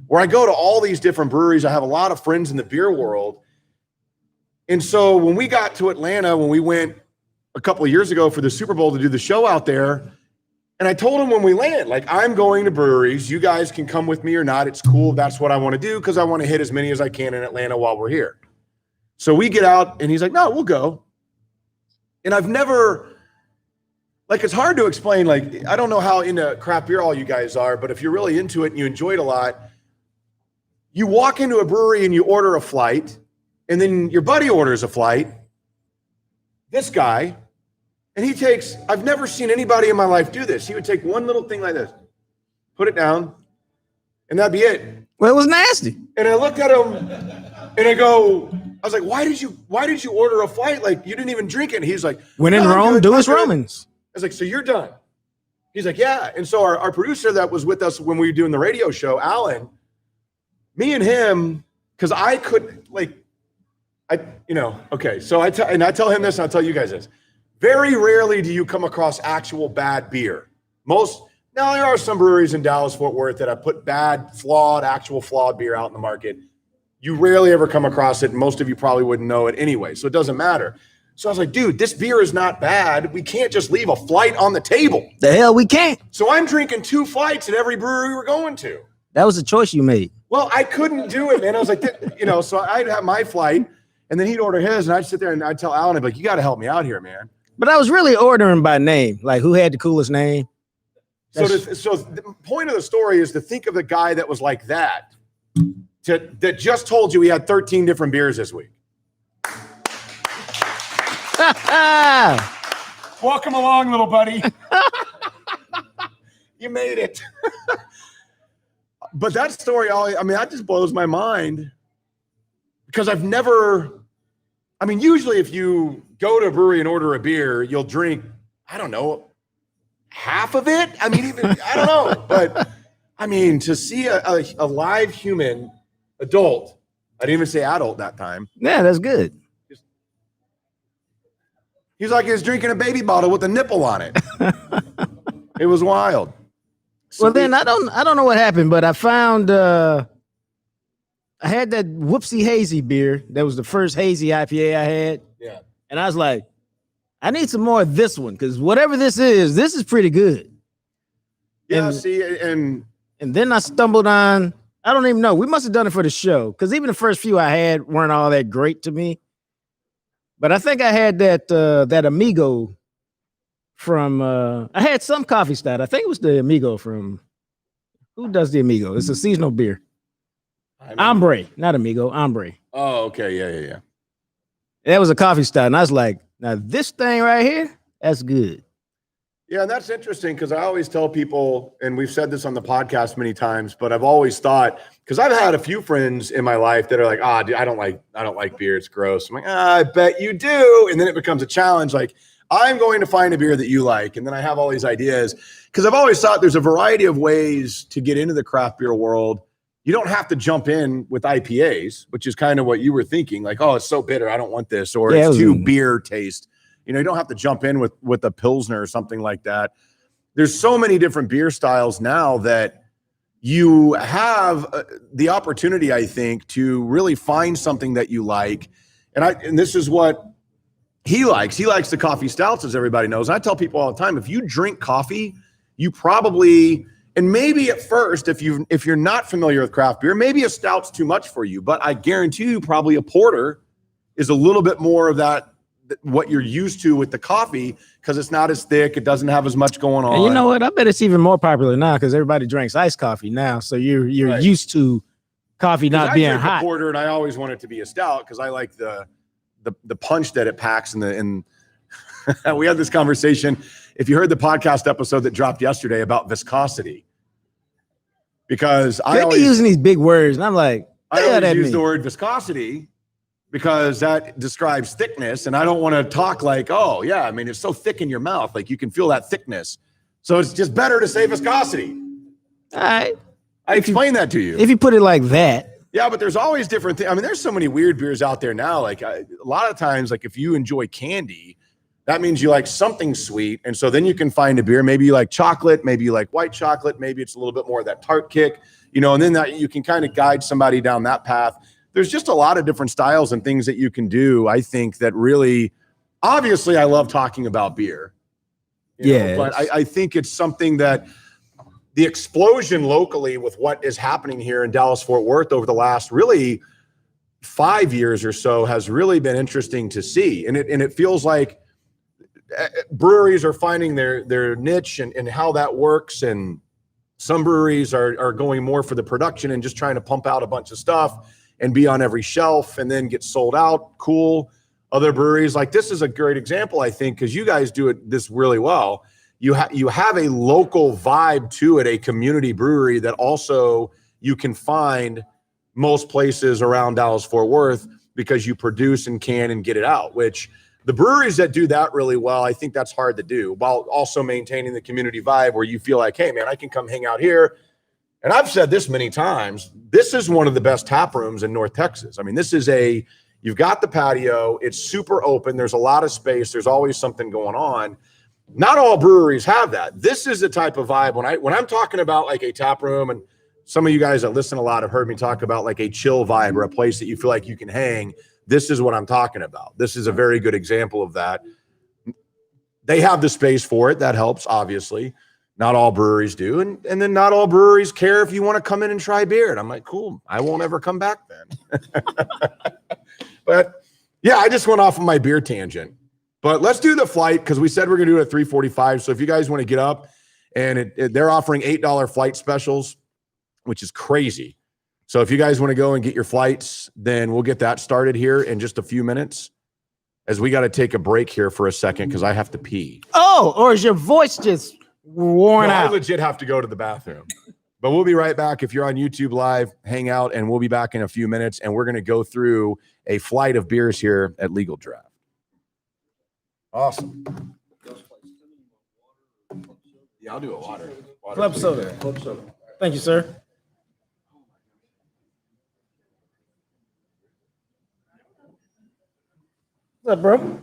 where I go to all these different breweries. I have a lot of friends in the beer world. And so when we got to Atlanta, when we went a couple of years ago for the Super Bowl to do the show out there, and I told him when we land, like, I'm going to breweries. You guys can come with me or not. It's cool. That's what I want to do because I want to hit as many as I can in Atlanta while we're here. So we get out, and he's like, no, we'll go. And I've never, like, it's hard to explain. Like, I don't know how into craft beer all you guys are, but if you're really into it and you enjoy it a lot, you walk into a brewery and you order a flight, and then your buddy orders a flight, this guy, and he takes, I've never seen anybody in my life do this. He would take one little thing like this, put it down, and that'd be it.
Well, it was nasty.
And I looked at him and I was like, why did you order a flight? Like, you didn't even drink it. And he's like,
when in Rome, do as Romans.
I was like, so you're done? He's like, yeah. And so our producer that was with us when we were doing the radio show, Alan, me and him, because I couldn't, like, okay. So I tell him this, and I'll tell you guys this. Very rarely do you come across actual bad beer. Now there are some breweries in Dallas, Fort Worth that have put actual flawed beer out in the market. You rarely ever come across it, and most of you probably wouldn't know it anyway, so it doesn't matter. So I was like, dude, this beer is not bad. We can't just leave a flight on the table.
The hell we can't.
So I'm drinking 2 flights at every brewery we're going to.
That was a choice you made.
Well, I couldn't do it, man. I was like, so I'd have my flight, and then he'd order his, and I'd sit there and I'd tell Alan, I'd be like, you got to help me out here, man.
But I was really ordering by name, like who had the coolest name.
So the point of the story is to think of the guy that was like that, that just told you he had 13 different beers this week. Welcome along, little buddy. You made it. But that story, that just blows my mind because I've never, usually if you go to a brewery and order a beer, you'll drink, I don't know, half of it. I don't know. But to see a live human adult, I didn't even say adult that time.
Yeah, that's good.
He's like he was drinking a baby bottle with a nipple on it. It was wild. So
well, then I don't know what happened, but I found I had that Whoopsie Hazy beer. That was the first hazy IPA I had.
Yeah.
And I was like, I need some more of this one because whatever this is pretty good.
Yeah,
and then I stumbled on, I don't even know. We must have done it for the show because even the first few I had weren't all that great to me. But I think I had that Amigo from I had some coffee stout. I think it was the Amigo from who does the Amigo? It's a seasonal beer. Hombre, not Amigo, Hombre.
Oh, okay. Yeah.
That was a coffee stout. And I was like, now this thing right here, that's good.
Yeah, and that's interesting because I always tell people, and we've said this on the podcast many times, but I've always thought, because I've had a few friends in my life that are like, dude, I don't like beer. It's gross. I'm like, I bet you do. And then it becomes a challenge. Like, I'm going to find a beer that you like. And then I have all these ideas because I've always thought there's a variety of ways to get into the craft beer world. You don't have to jump in with IPAs, which is kind of what you were thinking. Like, oh, it's so bitter. I don't want this. Or it's too beer taste. You don't have to jump in with a Pilsner or something like that. there's so many different beer styles now that you have the opportunity, I think, to really find something that you like. And this is what he likes. He likes the coffee stouts, as everybody knows. And I tell people all the time, if you drink coffee, you probably, and maybe at first, if you're not familiar with craft beer, maybe a stout's too much for you. But I guarantee you, probably a porter is a little bit more of that, what you're used to with the coffee, because it's not as thick. It doesn't have as much going on.
And you know what? I bet it's even more popular now because everybody drinks iced coffee now. So you're
Right.
used to coffee not being
I drink a
hot.
porter, and I always want it to be a stout because I like the punch that it packs. And we had this conversation. If you heard the podcast episode that dropped yesterday about viscosity, because
They be using these big words, and I'm like,
I
yeah,
always
that
use
mean?
the word viscosity because that describes thickness, and I don't want to talk like, oh yeah, I mean it's so thick in your mouth, like you can feel that thickness. So it's just better to say viscosity.
All right.
I explained that to you.
If you put it like that,
Yeah, but there's always different things. I mean, there's so many weird beers out there now. Like a lot of times, like if you enjoy candy, that means you like something sweet. And so then you can find a beer. Maybe you like chocolate, maybe you like white chocolate, maybe it's a little bit more of that tart kick, and then that you can kind of guide somebody down that path. There's just a lot of different styles and things that you can do. I think that really, obviously, I love talking about beer. But I think it's something that the explosion locally with what is happening here in Dallas-Fort Worth over the last really 5 years or so has really been interesting to see. And it feels like breweries are finding their niche and how that works. And some breweries are going more for the production and just trying to pump out a bunch of stuff and be on every shelf and then get sold out. Cool. Other breweries, like this is a great example, I think, because you guys do this really well. You have a local vibe to it, a community brewery that also you can find most places around Dallas-Fort Worth because you produce and can and get it out, which the breweries that do that really well, I think that's hard to do while also maintaining the community vibe where you feel like, hey, man, I can come hang out here. And I've said this many times, this is one of the best tap rooms in North Texas. I mean, you've got the patio, it's super open, there's a lot of space, there's always something going on. Not all breweries have that. This is the type of vibe when I'm talking about like a tap room, and some of you guys that listen a lot have heard me talk about like a chill vibe or a place that you feel like you can hang. This is what I'm talking about. This is a very good example of that. They have the space for it. That helps, obviously. Not all breweries do. And then not all breweries care if you want to come in and try beer. And I'm like, cool, I won't ever come back then. But yeah, I just went off of my beer tangent. But let's do the flight because we said we're going to do it at 3:45. So if you guys want to get up, and they're offering $8 flight specials, which is crazy. So if you guys want to go and get your flights, then we'll get that started here in just a few minutes, as we got to take a break here for a second because I have to pee.
Oh, or is your voice just worn
No, I
out?
legit have to go to the bathroom. But we'll be right back. If you're on YouTube Live, hang out, and we'll be back in a few minutes, and we're going to go through a flight of beers here at Legal Draft. Awesome. Yeah, I'll do a water.
Club soda. Thank you, sir. What's up, bro?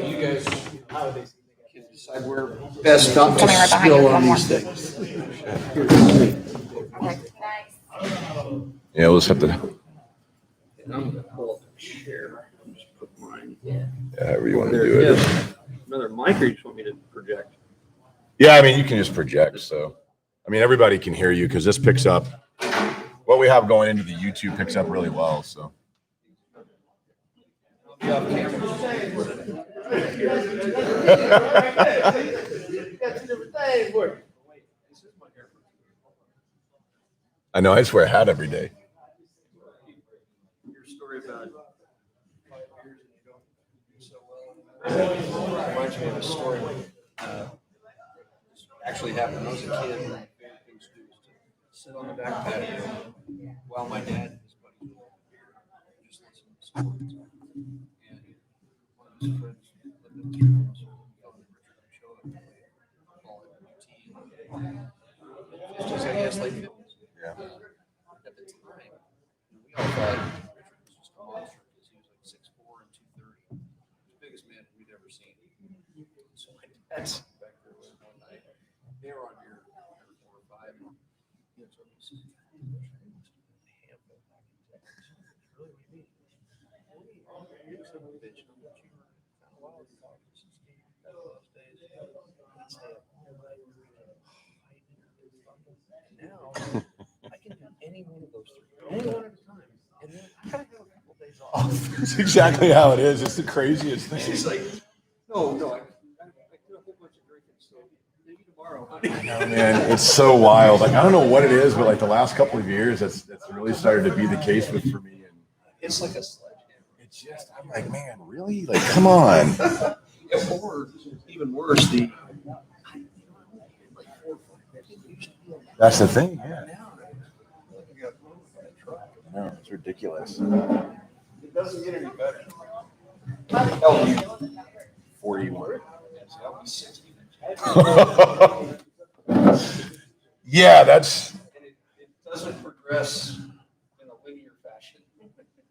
You guys can decide where best not to spill on these things.
Yeah, we'll just have to.
And I'm gonna pull up a chair. Just put mine.
Yeah, however you want to
There
do
it
it.
is. Another mic, or you just want me to project?
Yeah, I mean, you can just project. So, I mean, everybody can hear you because this picks up what we have going into the YouTube picks up really well. So, I know I just wear a hat every day.
Your story about 5 years and you don't do so well reminds me of a story. Actually happened when I was a kid. One of my favorite things to do was to sit on the back patio while my dad and his buddies would have beer and just listen to stories. And one of his friends lived in the house. Showed up call it routine. 50s, I guess, late 50s.
Yeah.
At the time, we all thought Richard was just a monster because he was like 6'4" and 230. The biggest man we'd ever seen. So my dad's back there with him one night. They were on beer 4 or 5. And he was like, now I can do any one of those 3, any one at a time, and then I gotta have a couple days off.
That's exactly how it is. It's the craziest thing.
She's like, no, I do a whole bunch of drinking, so maybe tomorrow.
Oh, man, it's so wild. Like, I don't know what it is, but like the last couple of years, that's really started to be the case for me. And
It's like a sledgehammer.
it's just, I'm like, man, really? Like, come on.
Or even worse, the like 4 or 5 used to be on
That's the thing. Yeah.
now. I got a truck.
No, it's ridiculous.
It doesn't get any better. Hell, you
41.
yes, that was 60.
Yeah, that's.
And it doesn't progress in a linear fashion.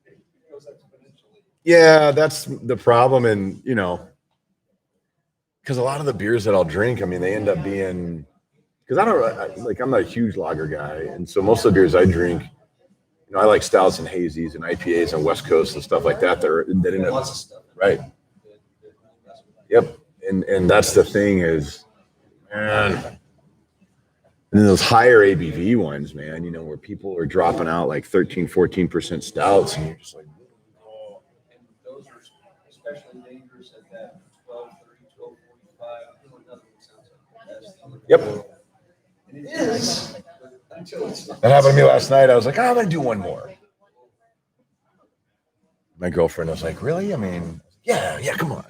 It goes exponentially.
Yeah, that's the problem. And, you know, because a lot of the beers that I'll drink, I mean, they end up being, because I'm not a huge lager guy. And so most of the beers I drink, you know, I like stouts and hazies and IPAs and West Coast and stuff like that. That end up,
Lots of stuff.
right. Yep. And that's the thing is, man. And then those higher ABV ones, man, you know, where people are dropping out like 13, 14% stouts. And you're just like,
And those are especially dangerous at that 12:30, 12:45. Nothing sounds like the best.
yep.
And it is until it's not.
That happened to me last night. I was like, I'm going to do one more. My girlfriend was like, really? I mean, yeah, come on.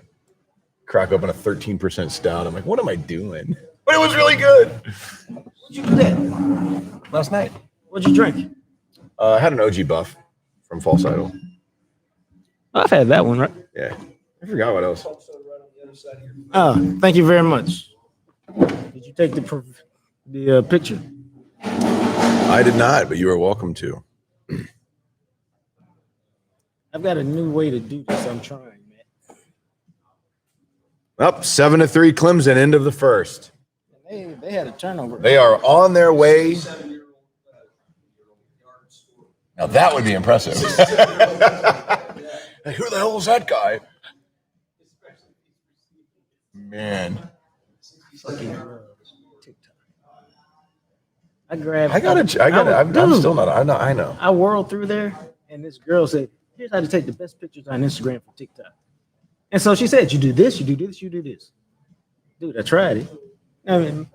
Crack open a 13% stout. I'm like, what am I doing? But it was really good.
What'd you do that
Last night.
What'd you drink?
I had an OG buff from False Idol.
I've had that one, right?
Yeah. I forgot what else.
Also right on the other side of your
Oh, thank you very much. Did you take the The picture.
I did not, but you are welcome to.
I've got a new way to do this. I'm trying, man.
Up 7-3 Clemson, end of the first.
They had a turnover.
They are on their way. Now that would be impressive. Hey, who the hell is that guy? Man.
I grabbed.
I'm still not. I know.
I whirled through there, and this girl said, "Here's how to take the best pictures on Instagram for TikTok." And so she said, "You do this, you do this, you do this." Dude, I tried it. I mean,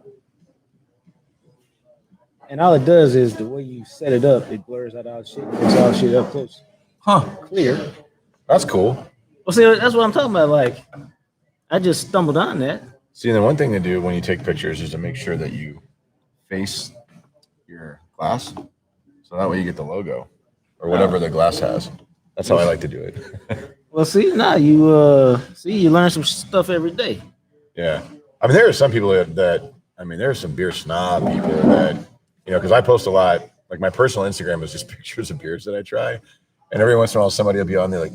and all it does is the way you set it up, it blurs out all shit, makes all shit up close, clear.
That's cool.
Well, see, that's what I'm talking about. Like, I just stumbled on that.
See, the one thing to do when you take pictures is to make sure that you face your glass, so that way you get the logo or whatever the glass has. That's how I like to do it.
Well, see, now you you learn some stuff every day.
Yeah, I mean, there are some people that there are some beer snob people that because I post a lot. Like my personal Instagram is just pictures of beers that I try, and every once in a while somebody will be on there like,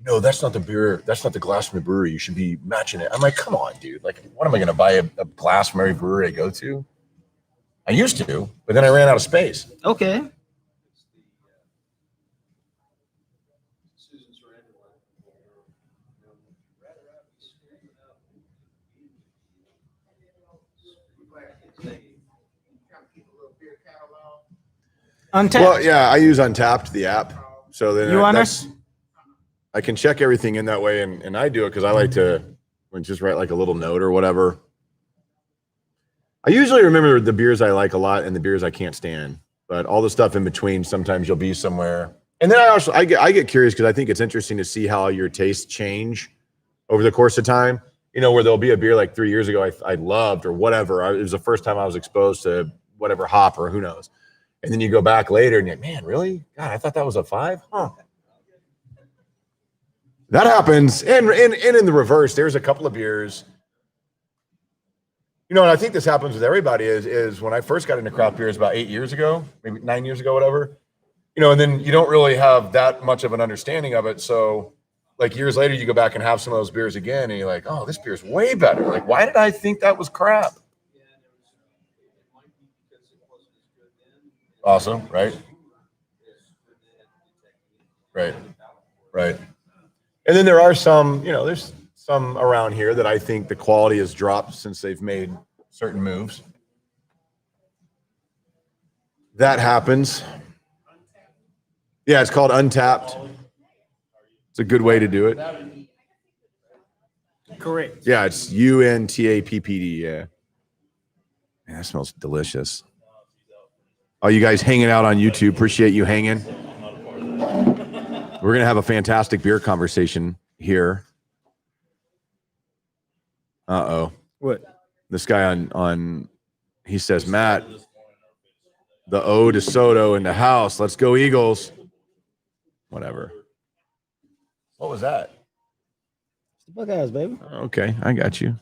no, that's not the beer. That's not the glass from the brewery. You should be matching it. I'm like, come on, dude. Like, what am I going to buy a glass from every brewery I go to? I used to, but then I ran out of space.
Okay. Untapped.
Well, yeah, I use Untapped, the app. So then
You on there?
I can check everything in that way, and I do it because I like to just write like a little note or whatever. I usually remember the beers I like a lot and the beers I can't stand, but all the stuff in between, sometimes you'll be somewhere. And then I get curious because I think it's interesting to see how your tastes change over the course of time. Where there'll be a beer like 3 years ago I loved or whatever. It was the first time I was exposed to whatever hop or who knows. And then you go back later and you're like, man, really? God, I thought that was a 5? Huh. That happens. And in the reverse, there's a couple of beers. And I think this happens with everybody is when I first got into craft beers about 8 years ago, maybe 9 years ago, whatever, and then you don't really have that much of an understanding of it. So like years later, you go back and have some of those beers again and you're like, oh, this beer's way better. Like, why did I think that was crap? Awesome. Right. And then there are some, there's some around here that I think the quality has dropped since they've made certain moves. That happens. Yeah, it's called Untapped. It's a good way to do it.
Correct.
Yeah, it's UNTAPPD. Yeah. Man, that smells delicious. Oh, you guys hanging out on YouTube. Appreciate you hanging. We're going to have a fantastic beer conversation here. Uh-oh.
What?
This guy on he says, Matt, the O to Soto in the house. Let's go Eagles. Whatever. What was that?
It's the Buckeyes, baby.
Okay, I got you.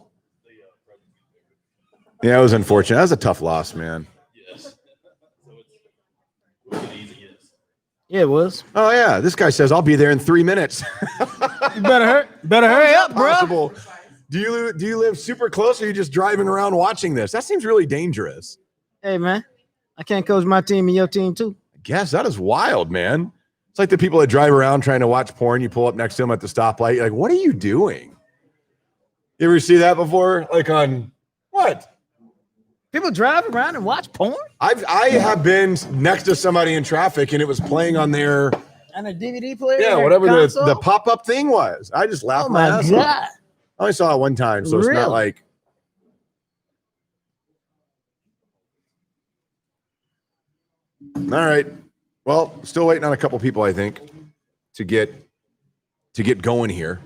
Yeah, it was unfortunate. That was a tough loss, man.
Yeah, it was.
Oh yeah, this guy says I'll be there in 3 minutes.
You better hurry up, bro.
Possible. Do you live super close, or are you just driving around watching this? That seems really dangerous.
Hey, man, I can't coach my team and your team too.
I guess that is wild, man. It's like the people that drive around trying to watch porn. You pull up next to them at the stoplight. You're like, what are you doing? You ever see that before? Like on what?
People drive around and watch porn
I have been next to somebody in traffic and it was playing on their
on a DVD player.
yeah, whatever the pop-up thing was. I just laughed
Oh my
ass
god!
off. I only saw it one time, so it's
Really?
not like. All right. Well, still waiting on a couple people, I think, to get going here,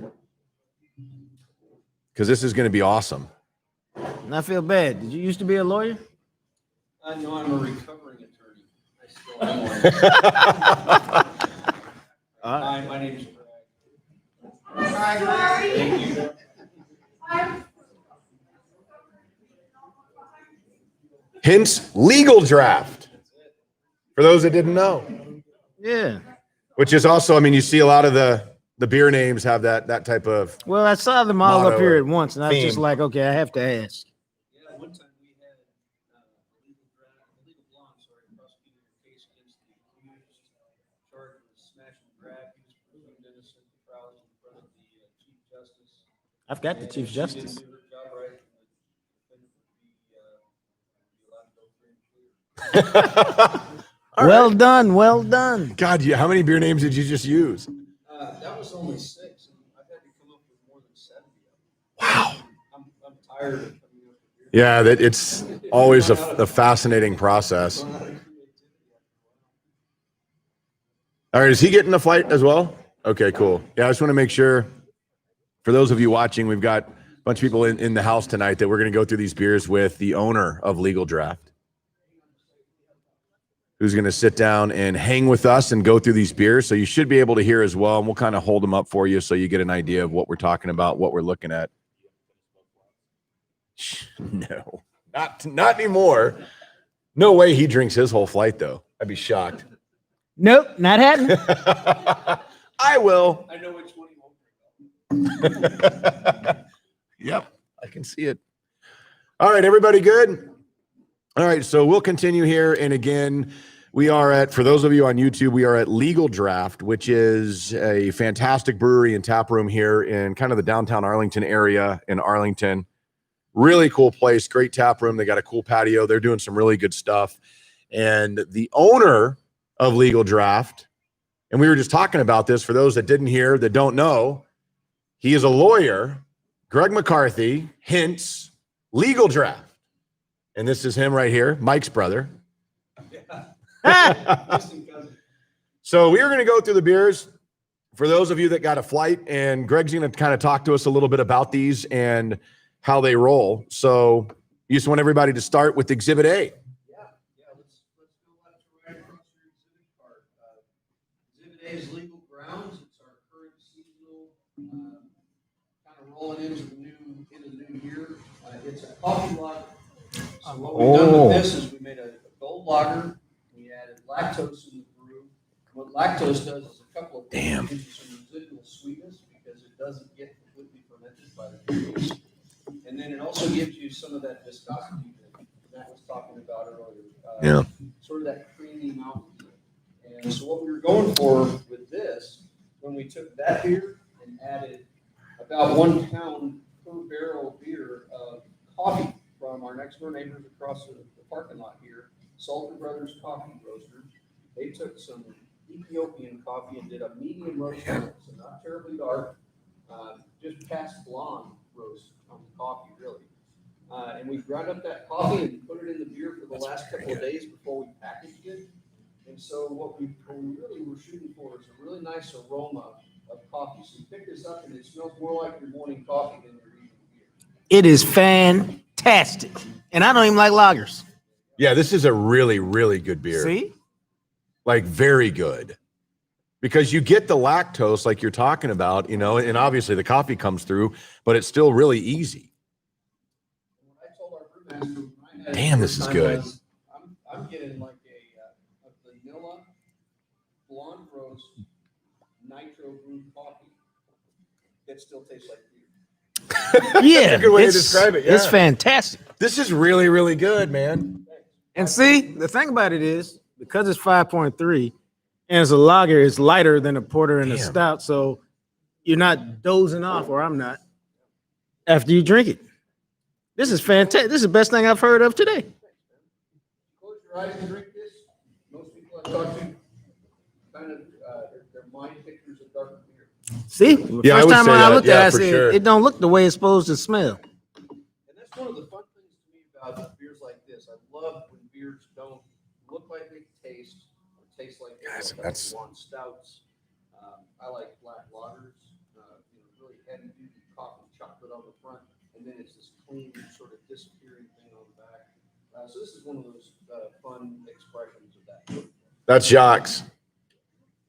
because this is going to be awesome.
And I feel bad. Did you used to be a lawyer?
No, I'm a recovering attorney. I still am one. Hi, my name is Brad. Thank you.
Hence, legal draft. For those that didn't know.
Yeah.
Which is also, I mean, you see a lot of the beer names have that type of.
Well, I saw them all
Motto
up here
or
at once, and I was just
theme.
like, okay, I have to ask.
Yeah, one time we had legal blonde, sorry, prosecuting a case against the accused, charged with smash and grab. He was presumed innocent. The trial was in front of the Chief Justice.
I've got the Chief
She
Justice.
didn't do her job right, and the defendant would be allowed to go free and clear.
Well done, well done.
God, how many beer names did you just use?
That was only 6, and I've had to come up with more than 70 of them.
Wow.
I'm tired of coming up with beer.
Yeah, it's always a fascinating process. All right, is he getting the flight as well? Okay, cool. Yeah, I just want to make sure, for those of you watching, we've got a bunch of people in the house tonight that we're going to go through these beers with the owner of Legal Draft, who's going to sit down and hang with us and go through these beers. So you should be able to hear as well, and we'll kind of hold them up for you so you get an idea of what we're talking about, what we're looking at. No, not anymore. No way he drinks his whole flight, though. I'd be shocked.
Nope, not happening.
I will.
I know which one he won't drink.
Yep, I can see it. All right, everybody good? All right, so we'll continue here. And again, we are at, for those of you on YouTube, we are at Legal Draft, which is a fantastic brewery and tap room here in kind of the downtown Arlington area in Arlington. Really cool place, great tap room. They got a cool patio. They're doing some really good stuff. And the owner of Legal Draft, and we were just talking about this for those that didn't hear, that don't know, he is a lawyer, Greg McCarthy, hence Legal Draft. And this is him right here, Mike's brother. So we are going to go through the beers for those of you that got a flight, and Greg's going to kind of talk to us a little bit about these and how they roll. So you just want everybody to start with Exhibit A.
Let's go left to right across your exhibit card. Exhibit A is Legal Grounds. It's our current seasonal, kind of rolling into the new year. It's a coffee lager. So what we've done with this is we made a gold lager. We added lactose in the brew. What lactose does is a couple of things. It gives you some residual sweetness because it doesn't get completely fermented by the yeast. And then it also gives you some of that viscosity that Matt was talking about earlier. Sort of that creamy mouthfeel. And so what we were going for with this, when we took that beer and added about 1 pound per barrel beer of coffee from our next door neighbors across the parking lot here, Salter Brothers Coffee Roasters. They took some Ethiopian coffee and did a medium roast on it, so not terribly dark, just past blonde roast on the coffee, really. And we ground up that coffee and put it in the beer for the last couple of days before we packaged it. And so what we really were shooting for is a really nice aroma of coffee. So you pick this up and it smells more like your morning coffee than your evening beer.
It is fantastic. And I don't even like lagers.
Yeah, this is a really, really good beer.
See?
Like very good. Because you get the lactose like you're talking about, you know, and obviously the coffee comes through, but it's still really easy.
What I told our brewmaster when I had
Damn,
it
this
the
is
first
good.
time was, I'm getting like a vanilla blonde roast nitro brewed coffee that still tastes like beer.
Yeah.
That's a good way to
it's-
describe it,
It's
yeah.
fantastic.
This is really, really good, man.
And see, the thing about it is, because it's 5.3 and it's a lager, it's lighter than a porter and a
Damn.
stout. So you're not dozing off, or I'm not, after you drink it. This is fantastic. This is the best thing I've heard of today.
Close your eyes and drink this. Most people I talk to kind of their mind pictures of dark beer.
See, the
Yeah, I
first
would
time
say
I
that.
looked
Yeah,
at it, I
for
said,
sure.
it don't look the way it's supposed to smell.
And that's one of the fun things to me about beers like this. I love when beers don't look like they taste or taste like they
Guys,
look like
that's-
they want stouts. I like black lagers, really heavy duty coffee chocolate on the front, and then it's this clean sort of disappearing thing on the back. So this is one of those fun expressions of that.
That's Jacques.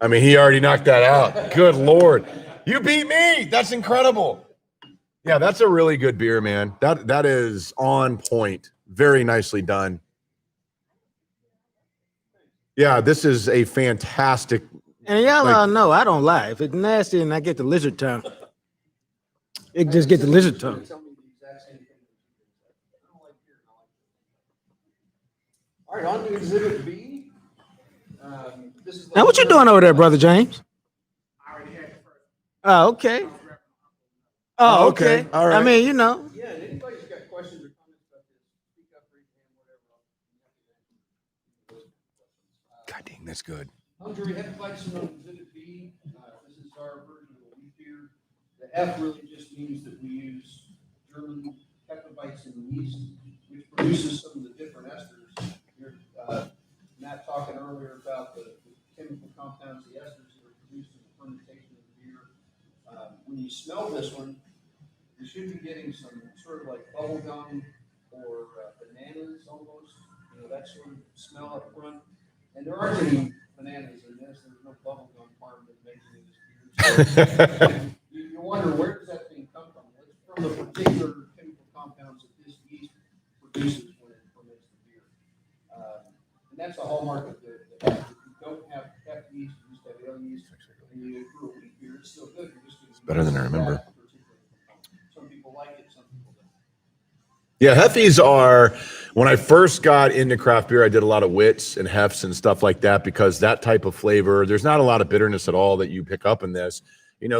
I mean, he already knocked that out. Good Lord. You beat me. That's incredible. Yeah, that's a really good beer, man. That is on point. Very nicely done. Yeah, this is a fantastic.
And y'all
Like-
all know I don't lie. If it's nasty and I get the lizard tongue, it just get the lizard tongue.
Tell me the exact same thing. I don't like beer. All right, on to Exhibit B. This is
Now, what you doing over there, Brother James? Oh, okay. Oh, okay.
All right.
I mean, you know,
Yeah, and anybody's got questions or comments about this, speak up, raise your hand, whatever.
God dang, that's good.
Hungary Hefeweizen on Exhibit B. This is our version of a wheat beer. The F really just means that we use German Hefeweizen yeast, which produces some of the different esters. Here, Matt talking earlier about the chemical compounds, the esters that are produced in the fermentation of the beer. When you smell this one, you should be getting some sort of like bubble gum or bananas almost, that sort of smell up front. And there aren't any bananas in this. There's no bubble gum part that makes any of this beer. So you wonder, where does that thing come from? It's from the particular chemical compounds that this yeast produces when it ferments the beer. And that's a hallmark of the hef. If you don't have hef yeast, you just have ale yeast, and you brew a wheat beer, it's still good. You're just gonna
better than I remember.
that particular component. Some people like it, some people don't.
Yeah, Heffies are, when I first got into craft beer, I did a lot of wits and hefts and stuff like that because that type of flavor, there's not a lot of bitterness at all that you pick up in this,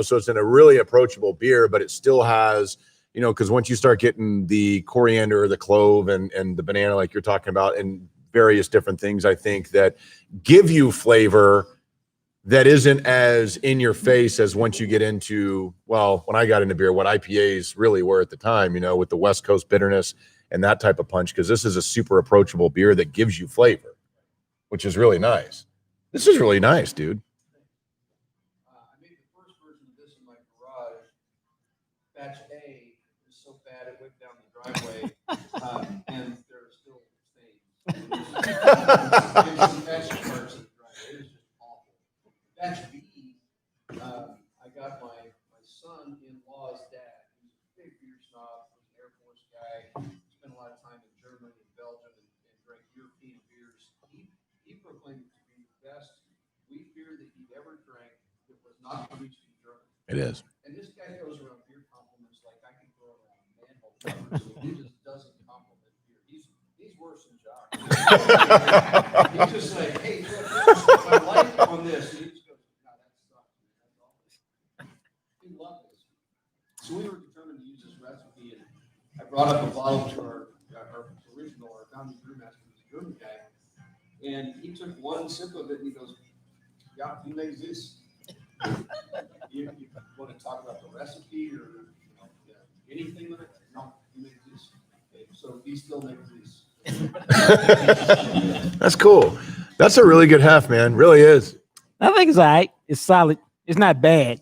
so it's in a really approachable beer, but it still has, because once you start getting the coriander, the clove, and the banana like you're talking about, and various different things, I think that give you flavor that isn't as in your face as once you get into, well, when I got into beer, what IPAs really were at the time, with the West Coast bitterness and that type of punch, because this is a super approachable beer that gives you flavor, which is really nice. This is really nice, dude.
I made the first version of this in my garage. Batch A was so bad it went down the driveway, and there are still stains. There's some extra parts of the driveway. It was just awful. Batch B, I got my son-in-law's dad. He's a big beer snob, was an Air Force guy, spent a lot of time in Germany and Belgium and drank European beers. He proclaimed it to be the best wheat beer that he'd ever drank that was not produced in Germany.
It is.
And this guy goes around beer compliments like I can go around manhole covers. He just doesn't compliment beer. He's worse than Jock. He's just like, hey, I like on this. And he just goes, no, that sucks. That's awful. He loved this. So we were determined to use this recipe, and I brought up a bottle to our original, our founding brewmaster, who's a German guy, and he took one sip of it and he goes, yeah, you made this. You want to talk about the recipe or anything with it? No, you made this. Okay, so he still makes this.
That's cool. That's a really good hef, man. Really is.
I think it's all right. It's solid. It's not bad.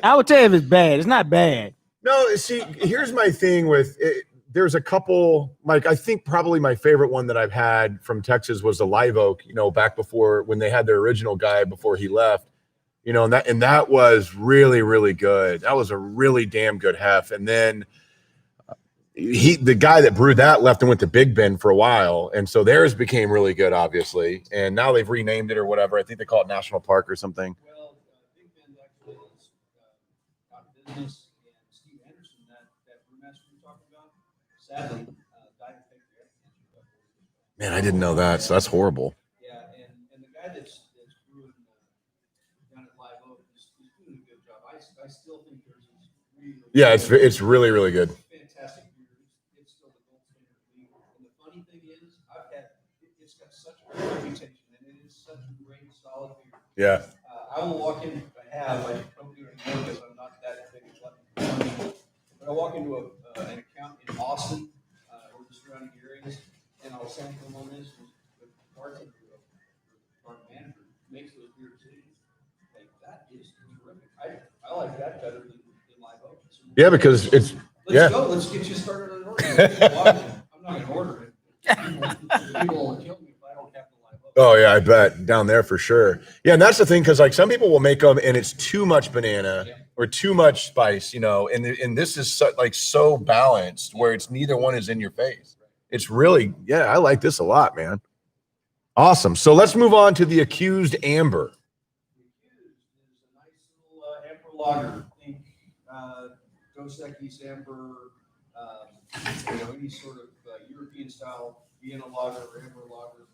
I would tell you if it's bad. It's not bad.
No, see, here's my thing with it. There's a couple, like, I think probably my favorite one that I've had from Texas was the Live Oak, back before when they had their original guy before he left, and that was really, really good. That was a really damn good hef. And then the guy that brewed that left and went to Big Ben for a while. And so theirs became really good, obviously. And now they've renamed it or whatever. I think they call it National Park or something.
Well, Big Ben actually is out of business, and Steve Anderson, that brewmaster we talked about, sadly died of pancreatic cancer.
Man, I didn't know that. So that's horrible.
Yeah, and the guy that's brewing down at Live Oak is doing a good job. I still think there's this really
Yeah, it's really, really good.
fantastic beer. It's still the gold standard of beer. And the funny thing is, it's got such a great reputation, and it is such a great solid beer.
Yeah.
I will walk in, if I don't do it anymore because I'm not that big of a but I walk into an account in Austin or the surrounding areas, and I'll send them on this. The bartender or bar manager makes those beer decisions. Like, that is terrific. I like that better than Live Oak.
Yeah, because it's
Let's go. Let's get you started on an order. I'm not going to order it. People will kill me if I don't have the Live Oak.
Oh yeah, I bet down there for sure. Yeah, and that's the thing because like some people will make them and it's too much banana or too much spice, and this is so balanced where it's neither one is in your face. It's really I like this a lot, man. Awesome. So let's move on to the Accused Amber.
There's a nice little amber lager. Think Dos Equis amber, any sort of European style Vienna lager or amber lager.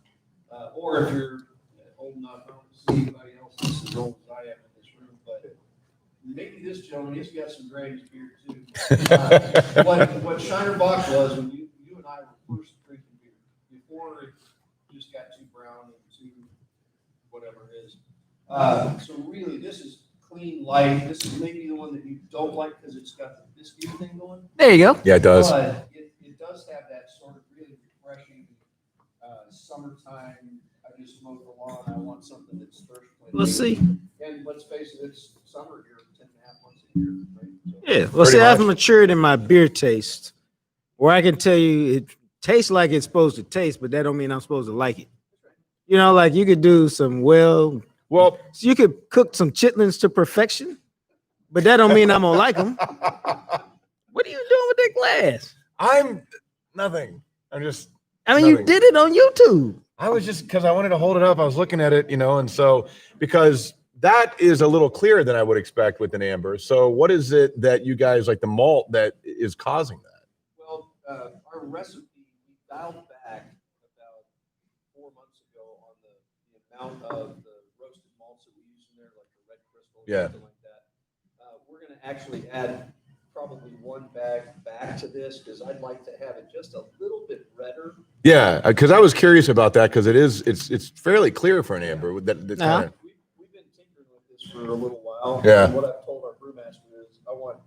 Or if you're old enough, I don't see anybody else that's as old as I am in this room, but maybe this gentleman, he's got some Granny's beer too. What Shiner Bock was when you and I were first drinking beer, before it just got too brown and too whatever it is. So really, this is clean, light. This is maybe the one that you don't like because it's got the biscuit thing going.
There you go.
Yeah, it does.
But it does have that sort of really refreshing summertime. I just mowed the lawn. I want something that's thirst quenching.
We'll see.
And let's face it, it's summer here, 10.5 months a year, right? So,
Yeah. Well,
Pretty
see, I've
much.
matured in my beer taste, where I can tell you it tastes like it's supposed to taste, but that don't mean I'm supposed to like it. You know, like you could do some
Well,
so you could cook some chitlins to perfection, but that don't mean I'm gonna like them. What are you doing with that glass?
I'm nothing. I'm just,
I mean, you
Nothing.
did it on YouTube.
I was just, because I wanted to hold it up. I was looking at it, and so because that is a little clearer than I would expect with an amber. So what is it that you guys like the malt that is causing that?
well, our recipe, we dialed back about 4 months ago on the amount of the roasted malts that we use in there, like the red crystal,
Yeah.
something like that. We're going to actually add probably one bag back to this because I'd like to have it just a little bit redder.
Yeah, because I was curious about that because it's fairly clear for an amber. That's
Uh-huh.
kind of,
We've been tinkering with this for a little while.
Yeah.
And what I've told our brewmaster is I want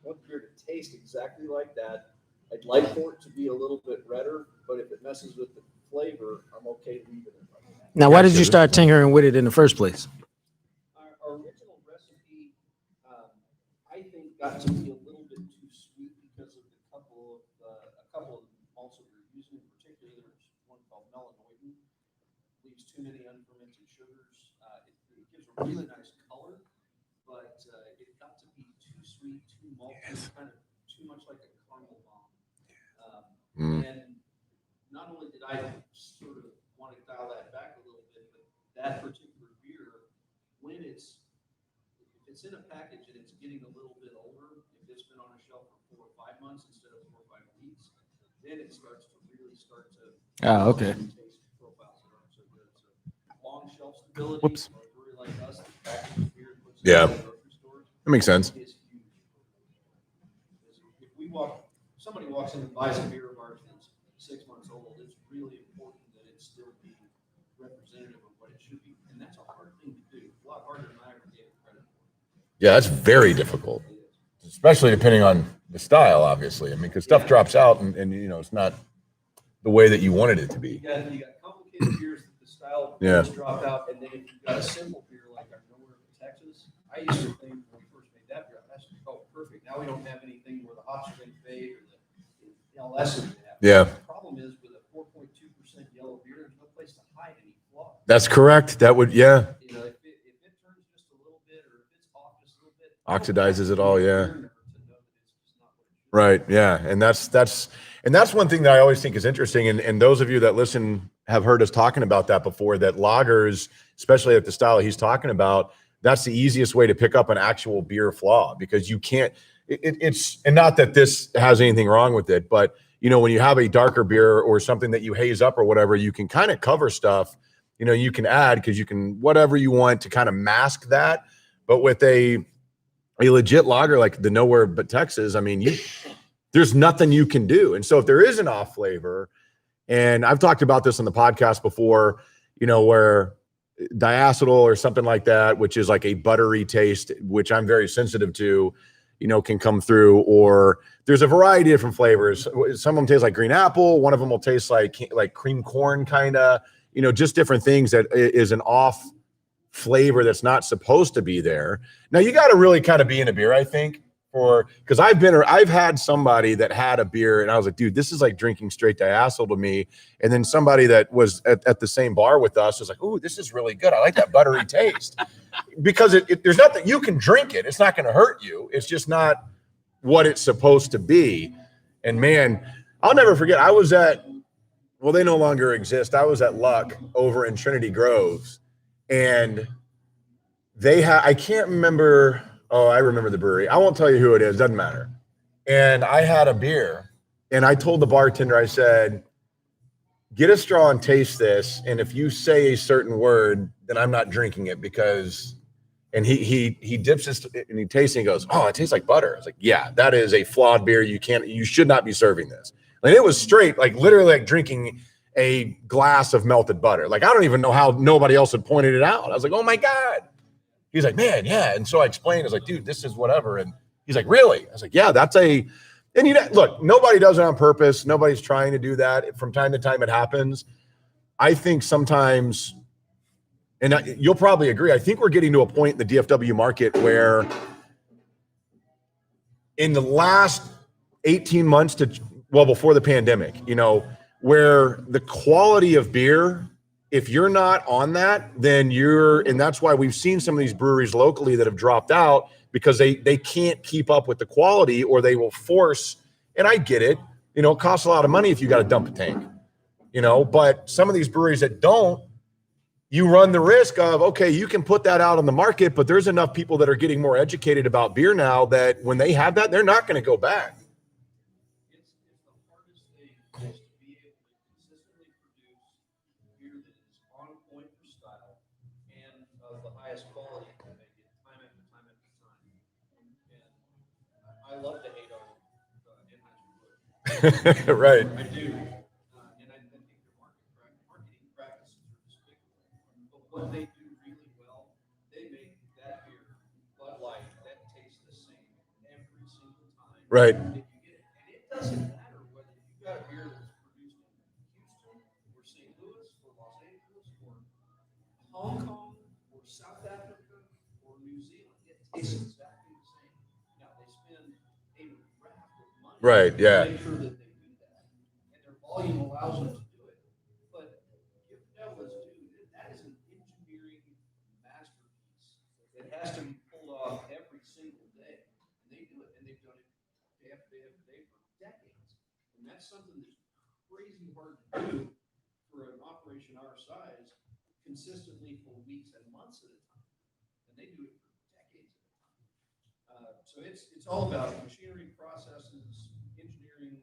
the beer to taste exactly like that. I'd like for it to be a little bit redder, but if it messes with the flavor, I'm okay leaving it like that.
Now, why did you start tinkering with it in the first place?
Our original recipe, I think, got to be a little bit too sweet because of a couple of malts that we're using. In particular, there's one called Melanoidin, leaves too many unfermented sugars. It gives a really nice color, but it got to be too sweet, too malty, kind of too much like a caramel bomb. And not only did I sort of want to dial that back a little bit, but that particular beer, when if it's in a package and it's getting a little bit older, if it's been on a shelf for 4 or 5 months instead of 4 or 5 weeks, then it starts to really start to.
Oh, okay.
Taste profiles that aren't so good. So long shelf stability.
Whoops.
For a brewery like us, that packages beer and puts it
Yeah.
in the grocery stores
that makes sense.
is huge. If somebody walks in and buys a beer of ours that's 6 months old, it's really important that it still be representative of what it should be. And that's a hard thing to do. A lot harder than I ever gave it credit for.
Yeah, that's very difficult, especially depending on the style, obviously. I mean, because stuff drops out and it's not the way that you wanted it to
You
be.
got complicated beers that the style
Yeah.
just drop out, and then if you've got a simple beer like our Nowhere in Texas, I used to think when we first made that beer, that's perfect. Now we don't have anything where the hops are going to fade or the LS is going to happen.
Yeah.
The problem is with a 4.2% yellow beer, there's no place to hide any flaw.
That's correct. That would, yeah.
If it turns just a little bit or if it's off just a little bit,
Oxidizes it all, yeah.
to know that it's just not what it should be.
Right. Yeah. And that's one thing that I always think is interesting. And those of you that listen have heard us talking about that before, that lagers, especially at the style he's talking about, that's the easiest way to pick up an actual beer flaw because you can't, it's, and not that this has anything wrong with it, but when you have a darker beer or something that you haze up or whatever, you can kind of cover stuff, you can add, because you can, whatever you want to kind of mask that. But with a legit lager like the Nowhere But Texas, I mean, there's nothing you can do. And so if there is an off flavor, and I've talked about this on the podcast before, where diacetyl or something like that, which is like a buttery taste, which I'm very sensitive to, can come through, or there's a variety of different flavors. Some of them taste like green apple. One of them will taste like cream corn, kind of, just different things that is an off flavor that's not supposed to be there. Now you got to really kind of be in a beer, I think, because I've had somebody that had a beer and I was like, dude, this is like drinking straight diacetyl to me. And then somebody that was at the same bar with us was like, ooh, this is really good. I like that buttery taste. Because there's nothing, you can drink it. It's not going to hurt you. It's just not what it's supposed to be. And man, I'll never forget. I was at Well, they no longer exist. I was at Luck over in Trinity Groves, and they had, I can't remember. Oh, I remember the brewery. I won't tell you who it is. Doesn't matter. And I had a beer, and I told the bartender, I said, get a straw and taste this. And if you say a certain word, then I'm not drinking it because, and he dips his, and he tastes it and he goes, oh, it tastes like butter. I was like, yeah, that is a flawed beer. You should not be serving this. Like it was straight, like literally like drinking a glass of melted butter. Like, I don't even know how nobody else had pointed it out. I was like, oh my God. He's like, man, yeah. And so I explained, I was like, dude, this is whatever. And he's like, really? I was like, yeah, that's a, and you know, look, nobody does it on purpose. Nobody's trying to do that. From time to time, it happens. I think sometimes, and you'll probably agree, I think we're getting to a point in the DFW market where in the last 18 months to, well, before the pandemic, you know, where the quality of beer, if you're not on that, then and that's why we've seen some of these breweries locally that have dropped out because they can't keep up with the quality, or they will force, and I get it, you know, it costs a lot of money if you got to dump a tank, you know, but some of these breweries that don't, you run the risk of, okay, you can put that out on the market, but there's enough people that are getting more educated about beer now that when they have that, they're not going to go back.
It's the hardest thing is to be able to consistently produce beer that is on point for style and of the highest quality to make it time after time after time. And I love to hate on Anheuser-Busch.
Right.
I do. And I think their marketing practices are despicable. But what they do really well, they make that beer, Bud Light, that tastes the same every single time.
Right.
That you get it. And it doesn't matter whether you got a beer that's produced in Houston or St. Louis or Los Angeles or Hong Kong or South Africa or New Zealand. It tastes exactly the same. Now they spend a raft of money
Right, yeah.
to make sure that they do that. And their volume allows them to do it. But give the devil his due. That is an engineering masterpiece that has to be pulled off every single day. And they do it, and they've done it day after day after day for decades. And that's something that's crazy hard to do for an operation our size consistently for weeks and months at a time. And they do it for decades at a time. So it's all about machinery, processes, engineering,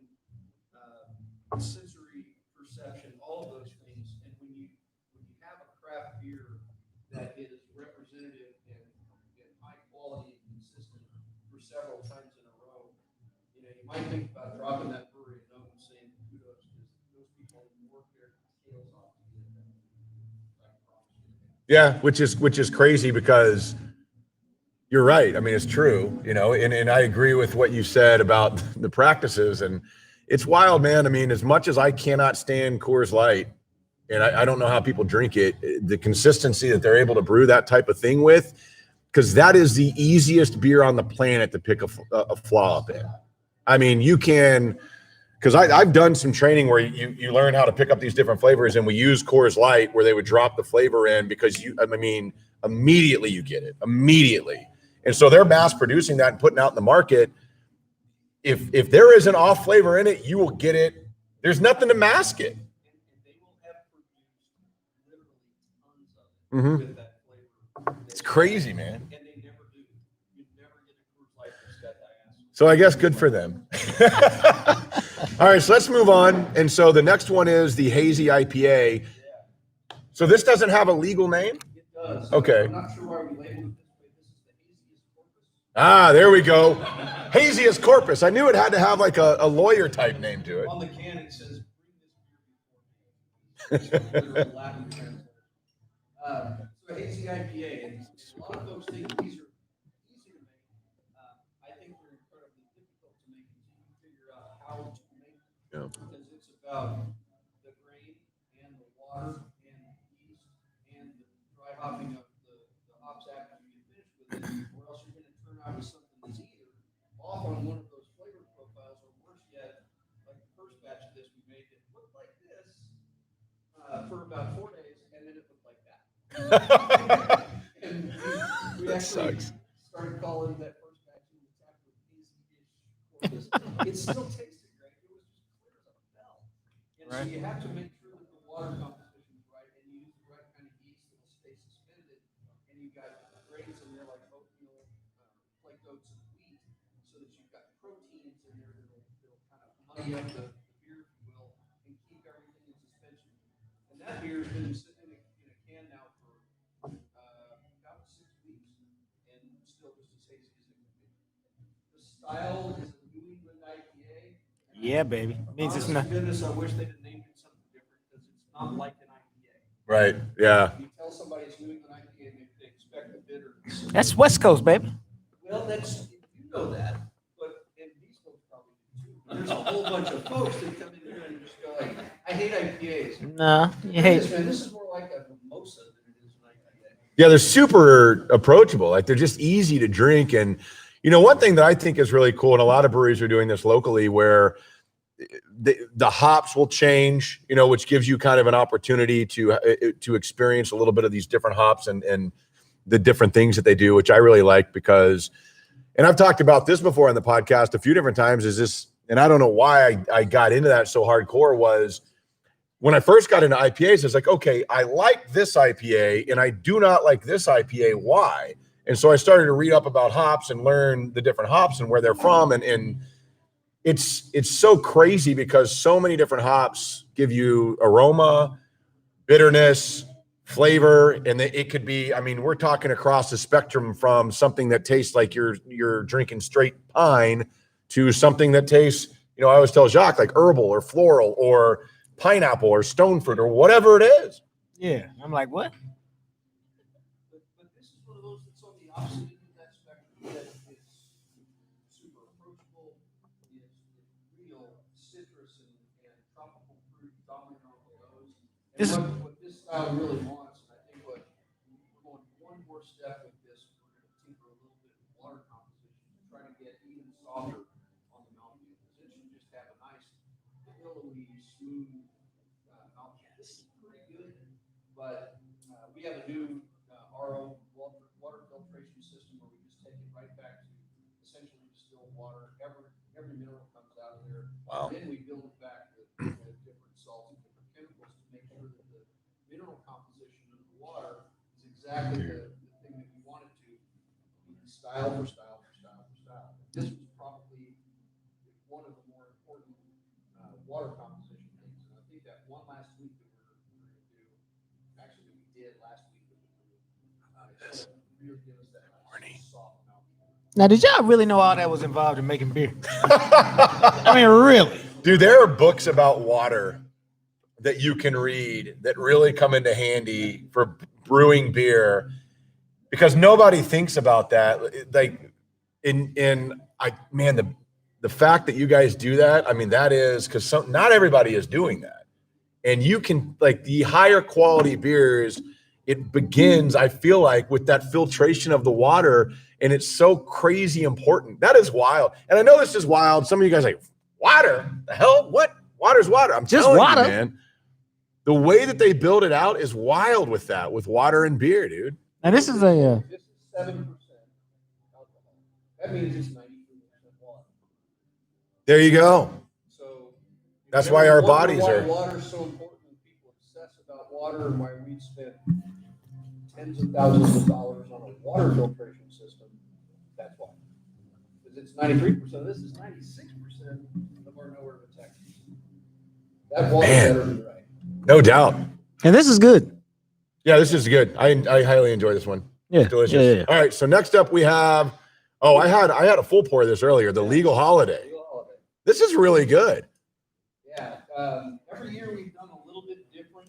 sensory perception, all of those things. And when you have a craft beer that is representative and high quality and consistent for several times in a row, you know, you might think about dropping that brewery and no one saying kudos because those people work their tails off to get it done. I promise you.
Yeah, which is crazy because you're right. I mean, it's true, you know, and I agree with what you said about the practices, and it's wild, man. I mean, as much as I cannot stand Coors Light, and I don't know how people drink it, the consistency that they're able to brew that type of thing with, because that is the easiest beer on the planet to pick a flaw up in. I mean, you can, because I've done some training where you learn how to pick up these different flavors, and we use Coors Light where they would drop the flavor in because immediately you get it, immediately. And so they're mass producing that and putting out in the market. If there is an off flavor in it, you will get it. There's nothing to mask it.
And they will have produced literally tons of it with that flavor.
It's crazy, man.
And they never do. You never get a Coors Light that's got diacetyl.
So I guess good for them. All right, so let's move on. And so the next one is the Hazy IPA. So this doesn't have a legal name?
It does.
Okay.
I'm not sure why we labeled it this way. This is the haziest corpus.
Ah, there we go. Haziest corpus. I knew it had to have like a lawyer type name to it.
On the can it says, bring this beer before me. There's a Latin translation. So hazy IPA, and a lot of folks think these are easy to make. I think they're incredibly difficult to make until you figure out how to make them.
Yeah.
Because it's about the grain and the water and the yeast and the dry hopping of the hops after you get finished with it, or else you're going to turn out with something that's either off on one of those flavor profiles, or worse yet, like the first batch of this we made, it looked like this for about 4 days, and then it looked like that. And we actually started calling that first batch in the tap with hazy-ish corpus. It still tasted great. It was just clear as a bell. And so you have to make water composition is right, and you use the right kind of yeast that'll stay suspended, and you've got grains in there like oatmeal, flake oats, and wheat, so that you've got proteins in there that'll kind of muddy up the beer, if you will, and keep everything in suspension. And that beer has been sitting in a can now for about 6 weeks, and still just as hazy as it can be. The style is a New England IPA.
Yeah, baby. Means it's not.
Goodness, I wish they'd have named it something different because it's not like an IPA.
Right. Yeah.
You tell somebody it's New England IPA, they expect the bitterness.
That's West Coast, baby.
Well, you know that, but and these folks probably do too. There's a whole bunch of folks that come in here and just go like, I hate IPAs.
Nah, you hate.
This, man, this is more like a mimosa than it is an IPA.
Yeah, they're super approachable. Like they're just easy to drink. And one thing that I think is really cool, and a lot of breweries are doing this locally, where the hops will change, which gives you kind of an opportunity to experience a little bit of these different hops and the different things that they do, which I really like because, and I've talked about this before on the podcast a few different times, and I don't know why I got into that so hardcore, was when I first got into IPAs, it's like, okay, I like this IPA and I do not like this IPA. Why? And so I started to read up about hops and learn the different hops and where they're from. And it's so crazy because so many different hops give you aroma, bitterness, flavor, and it could be, we're talking across the spectrum from something that tastes like you're drinking straight pine to something that tastes, I always tell Jacques, like herbal or floral or pineapple or stone fruit or whatever it is.
Yeah, I'm like, what?
But this is one of those that's on the opposite end of that spectrum that is super approachable. It's real citrus and tropical fruit dominant on the nose. And what this style really wants, and I think what we're going one more step with this, we're going to tinker a little bit with water composition to try to get even softer on the mouthfeel. Because it should just have a nice, pillowy, smooth mouthfeel. This is pretty good, but we have a new RO water filtration system where we just take it right back to essentially distilled water. Every mineral comes out of there.
Wow.
Then we build it back with different salts and different chemicals to make sure that the mineral composition of the water is exactly the thing that we want it to be, style for style for style for style. This was probably one of the more important water composition things. And I think that one last week that we're going to do, actually we did last week with the brew, really give us that nice soft mouth.
Now, did y'all really know all that was involved in making beer? Really?
Dude, there are books about water that you can read that really come into handy for brewing beer because nobody thinks about that. Like, the fact that you guys do that, that is because not everybody is doing that. And you can, like, the higher quality beers, it begins, I feel like, with that filtration of the water. And it's so crazy important. That is wild. And I know this is wild. Some of you guys are like, water? The hell? What? Water's water. I'm
just
telling
water,
you, man. The way that they build it out is wild with water and beer, dude.
Now, this is a.
This is 7% alcohol. That means it's 93% water.
There you go.
So
That's why our
why
bodies are.
Water is so important. People obsess about water and why we spend tens of thousands of dollars on a water filtration system. That's why. Because it's 93%. This is 96% of our nowhere to Texas. That water
Man.
better be right.
No doubt.
And this is good.
Yeah, this is good. I highly enjoy this one.
Yeah.
It's delicious.
Yeah.
All right. So next up we have. Oh, I had a full pour of this earlier. The Legal Holiday.
Real holiday.
This is really good.
Yeah. Every year we've done a little bit different.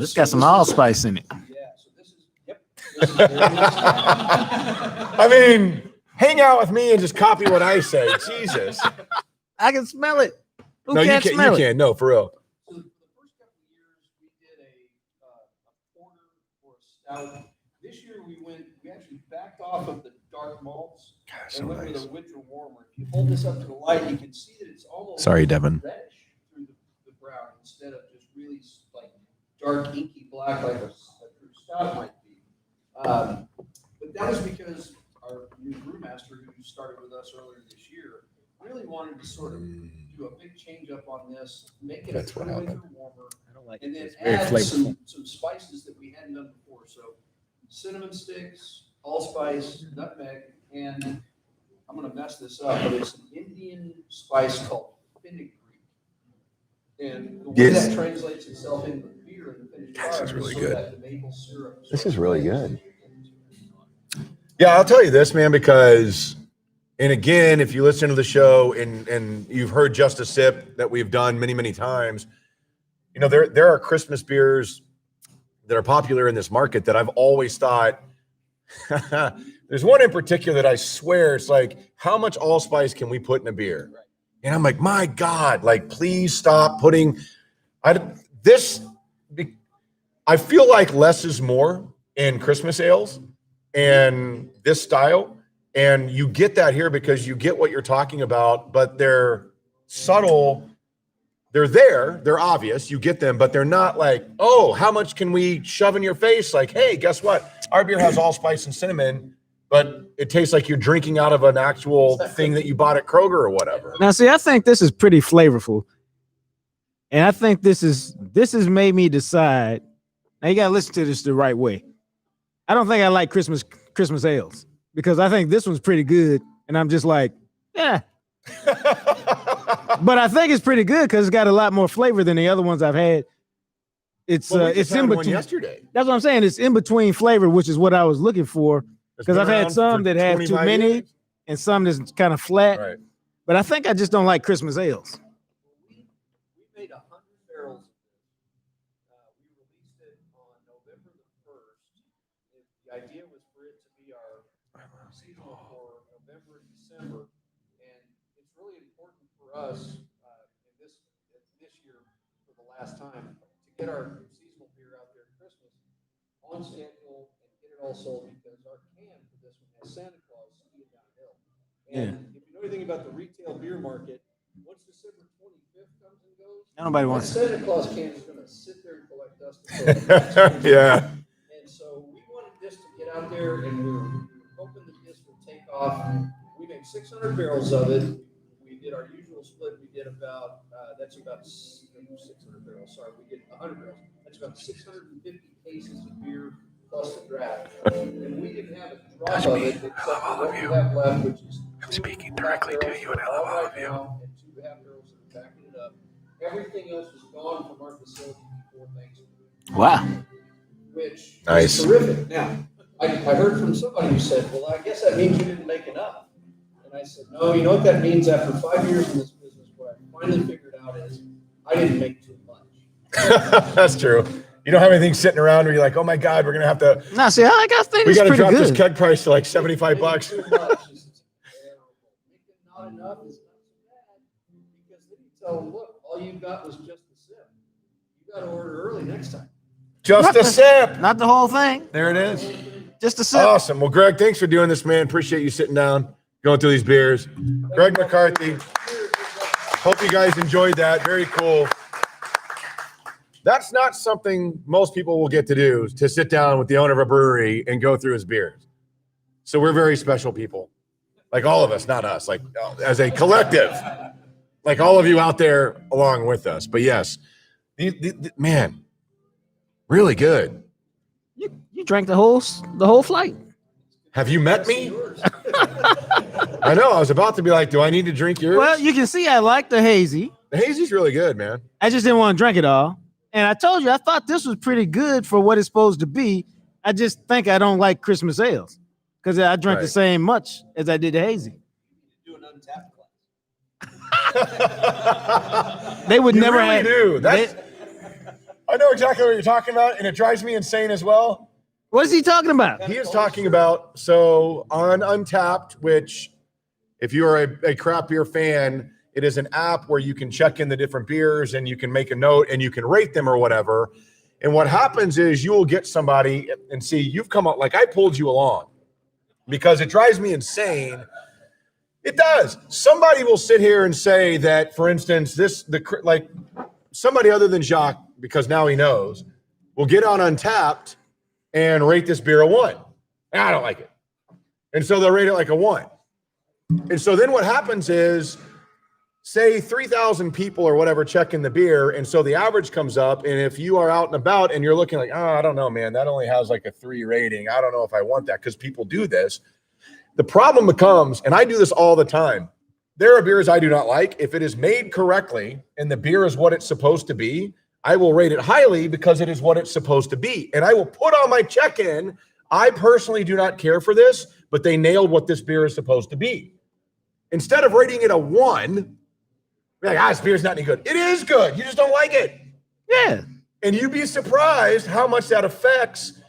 This got some allspice in it.
Yeah. So this is. Yep. This is very
Hang out with me and just copy what I say. Jesus.
I can smell it. Who
No, you
can't
can't.
smell
You
it?
can't. No, for real.
So the first couple of years, we did a porter or a stout. This year, we actually backed off of the dark malts and went with a winter warmer. If you hold this up to the light, you can see that it's almost
Sorry, Devin.
reddish through the brown instead of just really like dark inky black like a true stout might be. But that was because our new brewmaster who started with us earlier this year really wanted to sort of do do a big change up on this, make it
That's
a
what
little
happened.
warmer,
I don't like
and then
It's very
add
flavorful.
some spices that we hadn't done before. So cinnamon sticks, allspice, nutmeg, and I'm gonna mess this up, but it's an Indian spice called fenugreek. And the way
Yes.
that translates itself into beer in the finished product
is really
so
good.
that the maple syrup.
This is really good.
Into it.
Yeah, I'll tell you this, man, because, and again, if you listen to the show and you've heard Just a Sip that we've done many, many times, you know, there are Christmas beers that are popular in this market that I've always thought, there's one in particular that I swear it's like, how much allspice can we put in a beer? And I'm like, my God, like, please stop putting, this, I feel like less is more in Christmas ales and this style. And you get that here because you get what you're talking about, but they're subtle. They're there, they're obvious, you get them, but they're not like, oh, how much can we shove in your face? Like, hey, guess what? Our beer has allspice and cinnamon, but it tastes like you're drinking out of an actual thing that you bought at Kroger or whatever.
Now, see, I think this is pretty flavorful, and I think this has made me decide. Now you gotta listen to this the right way. I don't think I like Christmas ales because I think this one's pretty good, and I'm just like, yeah. But I think it's pretty good because it's got a lot more flavor than the other ones I've had. It's
Well, we just
it's in
had one
between.
yesterday.
That's what I'm saying. It's in between flavor, which is what I was looking for.
It's
'Cause
been
I've had
around
some
for
that have too
25
many.
years.
And some that's kind of flat.
Right.
But I think I just don't like Christmas ales.
We made 100 barrels of this. We released it on November the 1st. The idea was for it to be our seasonal for November and December. And it's really important for us in this year for the last time to get our seasonal beer out there at Christmas on schedule and get it all sold because our can for this one has Santa Claus skiing downhill. And if you know anything about the retail beer market, once December 25th comes and goes,
Nobody
that
wants
Santa Claus can is gonna sit there and collect dust. until the next Christmas.
Yeah.
And so we wanted this to get out there and we were hoping that this would take off. We made 600 barrels of it. We did our usual split. We did about, that's about 600 barrels. Sorry, we did 100 barrels. That's about 650 cases of beer plus the draft. And we didn't have a drop of it except for what we have left, which is I'm speaking directly to you and I love all of you. And 2 half barrels that are backing it up. Everything else was gone from our facility before Thanksgiving.
Wow.
Which
Nice.
is terrific. Now, I heard from somebody who said, well, I guess that means you didn't make enough. And I said, no, you know what that means after 5 years in this business, what I finally figured out is I didn't make too much.
That's true. You don't have anything sitting around where you're like, oh my God, we're gonna have to.
Now, see, I think
We
it's
got to
pretty
drop this
good.
keg price to like $75.
Too much is terrible. Making not enough is not so bad because then you tell them, look, all you got was just the sip. You got to order early next time.
Just a sip.
Not the whole thing.
There it is.
Just a sip.
Awesome. Well, Greg, thanks for doing this, man. Appreciate you sitting down, going through these beers. Greg McCarthy. Hope you guys enjoyed that. Very cool. That's not something most people will get to do, to sit down with the owner of a brewery and go through his beers. So we're very special people. Like all of us, not us, like as a collective, like all of you out there along with us. But yes, man, really good.
You drank the whole flight.
Have you met me? I know. I was about to be like, do I need to drink yours?
Well, you can see I like the hazy.
The hazy's really good, man.
I just didn't want to drink it all. And I told you, I thought this was pretty good for what it's supposed to be. I just think I don't like Christmas ales because I drank the
Right.
same much as I did the hazy.
Do an untapped class.
They would
You
never
really
have.
do. That's, I know exactly what you're talking about, and it drives me insane as well.
What is he talking about?
He is talking about, so on Untapped, which if you are a craft beer fan, it is an app where you can check in the different beers and you can make a note and you can rate them or whatever. And what happens is you will get somebody and see, you've come up, like I pulled you along because it drives me insane. It does. Somebody will sit here and say that, for instance, like somebody other than Jacques, because now he knows, will get on Untapped and rate this beer a 1. I don't like it. And so they'll rate it like a 1. And so then what happens is say 3,000 people or whatever checking the beer. And so the average comes up. And if you are out and about and you're looking like, oh, I don't know, man, that only has like a 3 rating. I don't know if I want that, because people do this. The problem becomes, and I do this all the time, there are beers I do not like. If it is made correctly and the beer is what it's supposed to be, I will rate it highly because it is what it's supposed to be. And I will put on my check-in, I personally do not care for this, but they nailed what this beer is supposed to be. Instead of rating it a 1, you're like, this beer's not any good. It is good. You just don't like it.
Yeah.
And you'd be surprised how much that affects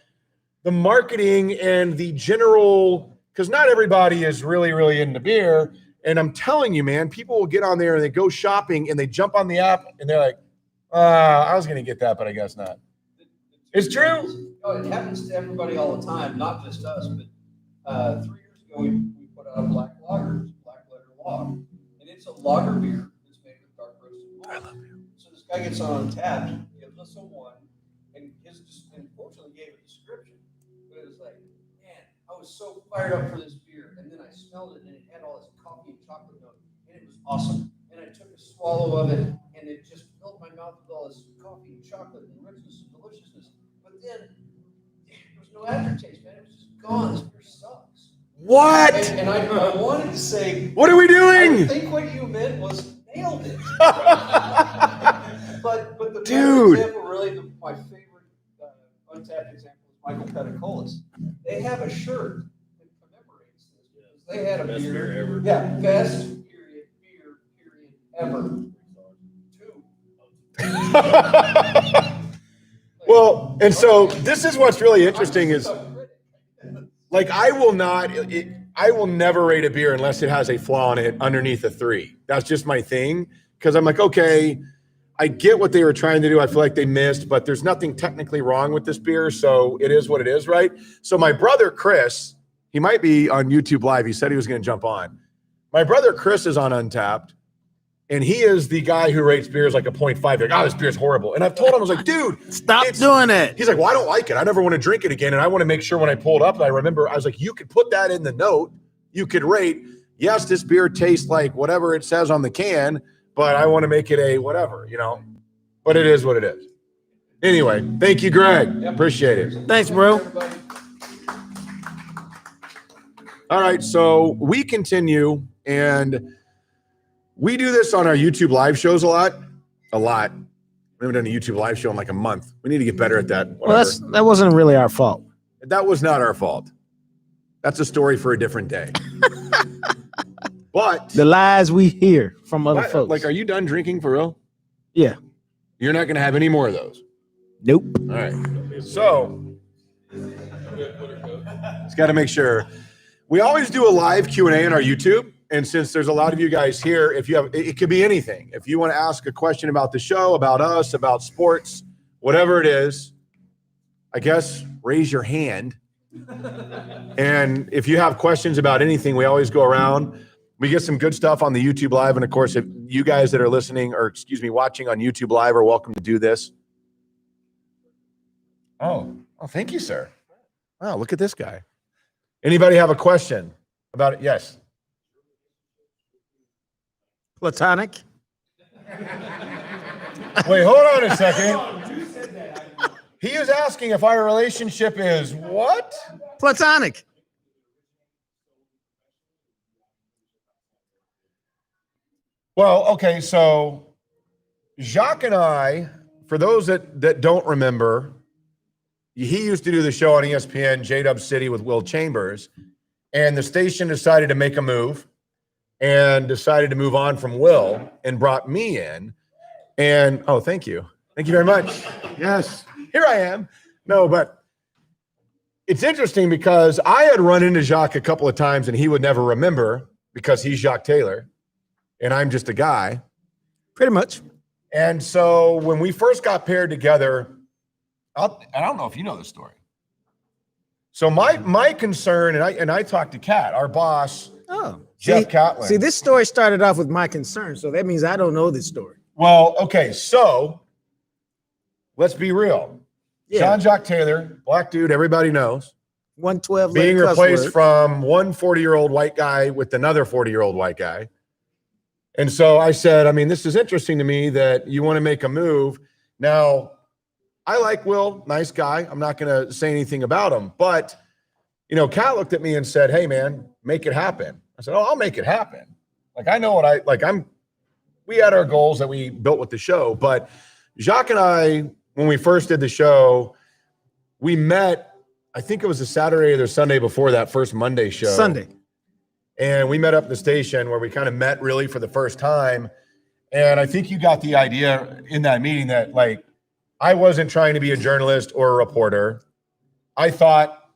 the marketing and the general, because not everybody is really, really into beer. And I'm telling you, man, people will get on there and they go shopping and they jump on the app and they're like, I was going to get that, but I guess not. It's true.
Oh, it happens to everybody all the time, not just us. But 3 years ago, we put out a black lager, black letter log, and it's a lager beer that's made with dark roasted malt. I love you. So this guy gets on Untapped, gives us a 1, and unfortunately gave a description. But it was like, man, I was so fired up for this beer, and then I smelled it, and it had all this coffee and chocolate note, and it was awesome. And I took a swallow of it, and it just filled my mouth with all this coffee and chocolate and richness and deliciousness. But then there was no aftertaste, man. It was just gone. This beer sucks.
What?
And I wanted to say,
What are we
I
doing?
think what you meant was nailed it. but the
Dude.
example, really, my favorite Untapped example is Michael Peticolas. They have a shirt that commemorates this because they had a
Best
beer.
beer ever.
Yeah, best beer ever. 2.
Well, and so this is what's really interesting is, like, I will never rate a beer unless it has a flaw in it underneath a 3. That's just my thing. Because I'm like, okay, I get what they were trying to do. I feel like they missed, but there's nothing technically wrong with this beer. So it is what it is, right? So my brother, Chris, he might be on YouTube Live. He said he was going to jump on. My brother, Chris, is on Untapped. And he is the guy who rates beers like a 0.5. Like, this beer's horrible. And I've told him, I was like, dude,
Stop doing that.
He's like, well, I don't like it. I never want to drink it again. And I want to make sure when I pull it up, I remember, I was like, you could put that in the note. You could rate, yes, this beer tastes like whatever it says on the can, but I want to make it a whatever, But it is what it is. Anyway, thank you, Greg. Appreciate it.
Thanks, bro.
All right, so we continue, and we do this on our YouTube live shows a lot. We haven't done a YouTube live show in like a month. We need to get better at that.
Well, that wasn't really our fault.
That was not our fault. That's a story for a different day. But
The lies we hear from other folks.
like, are you done drinking for real?
Yeah.
You're not going to have any more of those.
Nope.
All right. So, it's got to make sure. We always do a live Q&A on our YouTube. And since there's a lot of you guys here, if you have, it could be anything. If you want to ask a question about the show, about us, about sports, whatever it is, I guess raise your hand. And if you have questions about anything, we always go around. We get some good stuff on the YouTube Live. And of course, if you guys that are listening or watching on YouTube Live are welcome to do this. Oh, thank you, sir. Wow, look at this guy. Anybody have a question about it? Yes.
Platonic.
Wait, hold on a second. He is asking if our relationship is what?
Platonic.
Well, okay, so Jacques and I, for those that don't remember, he used to do the show on ESPN, J-Dub City with Will Chambers, and the station decided to make a move and decided to move on from Will and brought me in. And, thank you. Thank you very much. Yes, here I am. No, but it's interesting because I had run into Jacques a couple of times and he would never remember because he's Jacques Taylor and I'm just a guy.
Pretty much.
And so when we first got paired together, I don't know if you know this story. So my concern, and I talked to Kat, our boss, Jeff Catlin.
See, this story started off with my concern, so that means I don't know this story.
Well, okay, so let's be real.
Yeah.
Jacques Taylor, black dude, everybody knows.
112
Being
cuss
replaced
word.
from one 40-year-old white guy with another 40-year-old white guy. And so I said, I mean, this is interesting to me that you want to make a move. Now, I like Will, nice guy. I'm not going to say anything about him, but Kat looked at me and said, hey man, make it happen. I said, oh, I'll make it happen. Like, I know what we had our goals that we built with the show, but Jacques and I, when we first did the show, we met, I think it was the Saturday or the Sunday before that first Monday show.
Sunday.
And we met up at the station where we kind of met really for the first time. And I think you got the idea in that meeting that like, I wasn't trying to be a journalist or a reporter. I thought,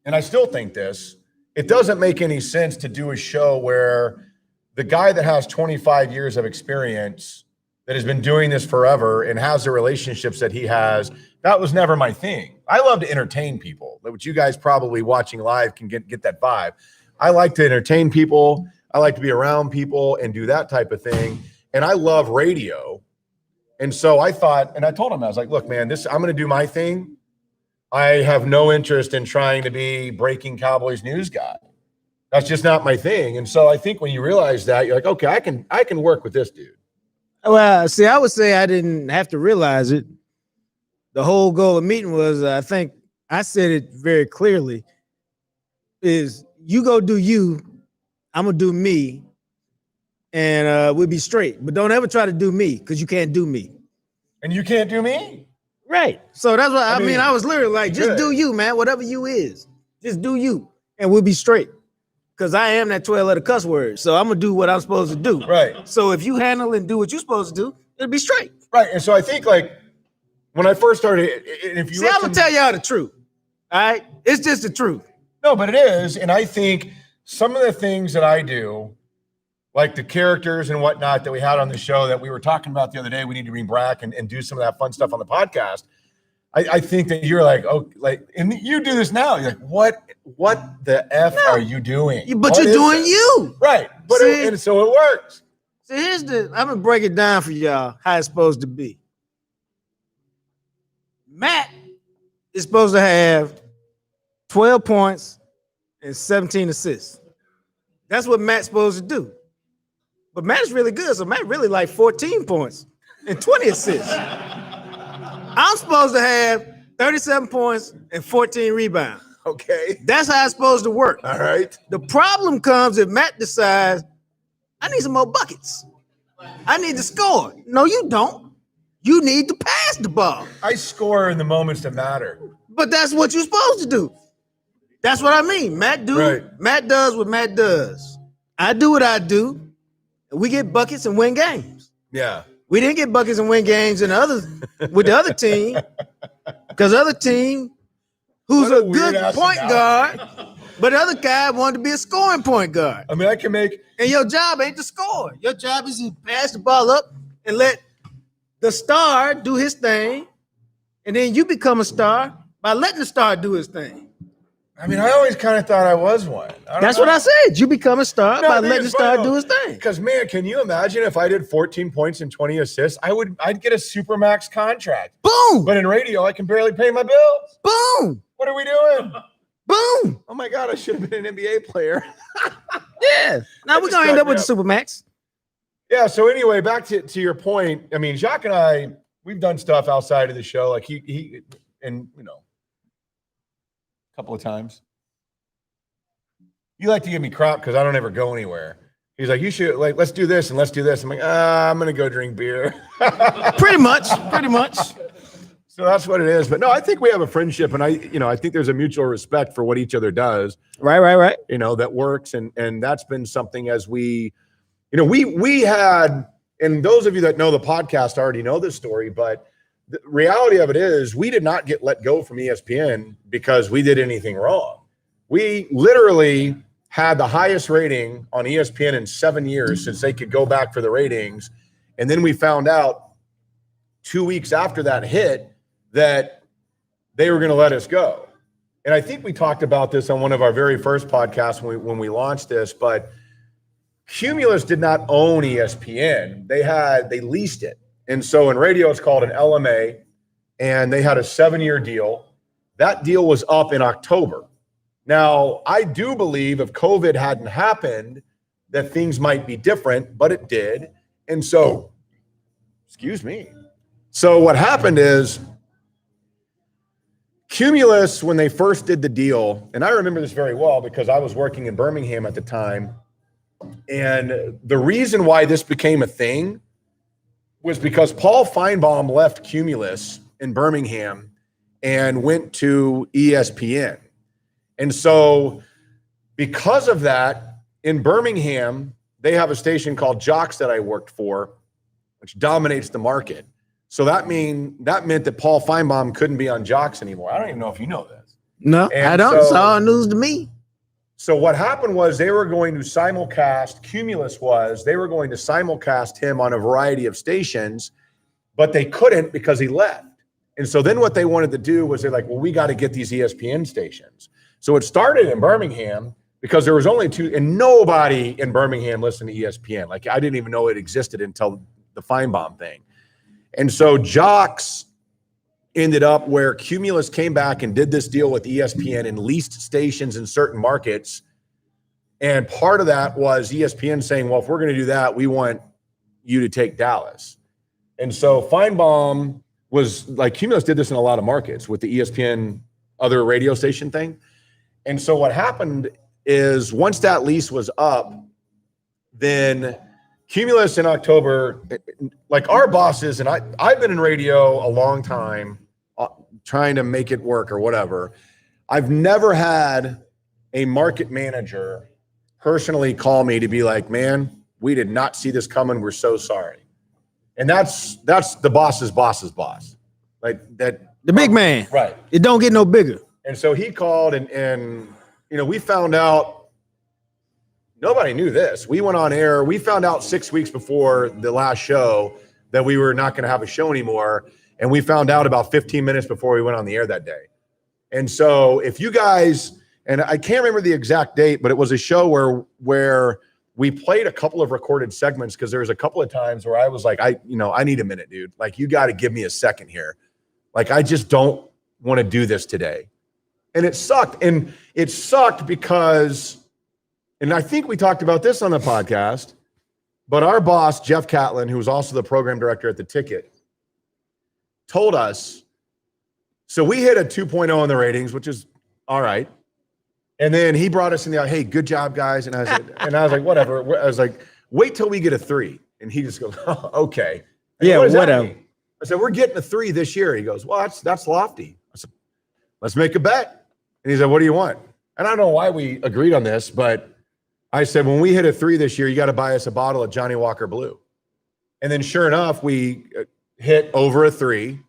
and I still think this, it doesn't make any sense to do a show where the guy that has 25 years of experience, that has been doing this forever and has the relationships that he has, that was never my thing. I love to entertain people, which you guys probably watching live can get that vibe. I like to entertain people. I like to be around people and do that type of thing. And I love radio. And so I thought, and I told him, I was like, look, man, I'm going to do my thing. I have no interest in trying to be breaking Cowboys news guy. That's just not my thing. And so I think when you realize that, you're like, okay, I can work with this dude.
Well, see, I would say I didn't have to realize it. The whole goal of meeting was, I think I said it very clearly, is you go do you, I'm going to do me, and we'll be straight. But don't ever try to do me, because you can't do me.
And you can't do me.
Right. So that's what I mean. I was literally like, just do you, man. Whatever you is, just do you, and we'll be straight. Because I am that 12-letter cuss word. So I'm going to do what I'm supposed to do.
Right.
So if you handle and do what you're supposed to do, it'll be straight.
Right. And so I think like when I first started, if you
I'm going to tell y'all the truth. All right. It's just the truth.
No, but it is. And I think some of the things that I do, like the characters and whatnot that we had on the show that we were talking about the other day, we need to bring back and do some of that fun stuff on the podcast. I think that you're like, oh, like, and you do this now. You're like, what the F are you doing?
But
what
you're doing you.
Right. But and so it works.
So I'm going to break it down for y'all how it's supposed to be. Matt is supposed to have 12 points and 17 assists. That's what Matt's supposed to do. But Matt's really good. So Matt really like 14 points and 20 assists. I'm supposed to have 37 points and 14 rebounds.
Okay.
That's how it's supposed to work.
All right.
The problem comes if Matt decides, I need some more buckets. I need to score. No, you don't. You need to pass the ball.
I score in the moments that matter.
But that's what you're supposed to do. That's what I mean. Matt does what Matt does. I do what I do. And we get buckets and win games.
Yeah.
We didn't get buckets and win games with the other team, because the other team, who's a good point guard, but the other guy wanted to be a scoring point guard.
I mean, I can make.
And your job ain't to score. Your job is to pass the ball up and let the star do his thing, and then you become a star by letting the star do his thing.
I mean, I always kind of thought I was one.
That's what I said. You become a star by letting the star do his thing.
Because, man, can you imagine if I did 14 points and 20 assists? I'd get a supermax contract.
Boom.
But in radio, I can barely pay my bills.
Boom.
What are we doing?
Boom.
Oh, my God, I should have been an NBA player.
Yeah. Now we're going to end up with the supermax.
Yeah, so anyway, back to your point. I mean, Jacques and I, we've done stuff outside of the show. Like he and, couple of times. You like to give me crap because I don't ever go anywhere. He's like, you should let's do this and let's do this. I'm like, I'm gonna go drink beer.
Pretty much.
So that's what it is. But no, I think we have a friendship, and I think there's a mutual respect for what each other does.
Right.
That works, and that's been something as we had, and those of you that know the podcast already know this story, but the reality of it is we did not get let go from ESPN because we did anything wrong. We literally had the highest rating on ESPN in 7 years since they could go back for the ratings. And then we found out 2 weeks after that hit that they were going to let us go. And I think we talked about this on one of our very first podcasts when we launched this, but Cumulus did not own ESPN. They leased it. And so in radio, it's called an LMA, and they had a 7-year deal. That deal was up in October. Now, I do believe if COVID hadn't happened, that things might be different, but it did. And so, excuse me. So what happened is Cumulus, when they first did the deal, and I remember this very well because I was working in Birmingham at the time. And the reason why this became a thing was because Paul Feinbaum left Cumulus in Birmingham and went to ESPN. And so because of that, in Birmingham, they have a station called Jocks that I worked for, which dominates the market. So that meant that Paul Feinbaum couldn't be on Jocks anymore. I don't even know if you know this.
No,
And
I don't.
so-
It's all news to me.
So what happened was they were going to simulcast, they were going to simulcast him on a variety of stations, but they couldn't because he left. And so then what they wanted to do was they're like, well, we got to get these ESPN stations. So it started in Birmingham because there was only 2, and nobody in Birmingham listened to ESPN. Like I didn't even know it existed until the Feinbaum thing. And so Jocks ended up where Cumulus came back and did this deal with ESPN and leased stations in certain markets. And part of that was ESPN saying, well, if we're going to do that, we want you to take Dallas. And so Feinbaum was like, Cumulus did this in a lot of markets with the ESPN other radio station thing. And so what happened is once that lease was up, then Cumulus in October, like our bosses, and I've been in radio a long time, trying to make it work or whatever. I've never had a market manager personally call me to be like, man, we did not see this coming. We're so sorry. And that's the boss's boss. Like that.
The big man.
Right.
It don't get no bigger.
And so he called and you know, we found out nobody knew this. We went on air. We found out 6 weeks before the last show that we were not going to have a show anymore. And we found out about 15 minutes before we went on the air that day. And so if you guys, and I can't remember the exact date, but it was a show where we played a couple of recorded segments because there was a couple of times where I was like, I need a minute, dude. Like, you got to give me a second here. Like, I just don't want to do this today. And it sucked. And it sucked because, and I think we talked about this on the podcast, but our boss, Jeff Catlin, who was also the program director at The Ticket, told us, so we hit a 2.0 in the ratings, which is all right. And then he brought us in the, hey, good job, guys. And I was like, whatever. I was like, wait till we get a 3. And he just goes, oh, okay.
Yeah,
what does that
whatever.
mean? I said, we're getting a 3 this year. He goes, well, that's lofty. I said, let's make a bet. And he said, what do you want? And I don't know why we agreed on this, but I said, when we hit a 3 this year, you got to buy us a bottle of Johnny Walker Blue. And then sure enough, we hit over a 3,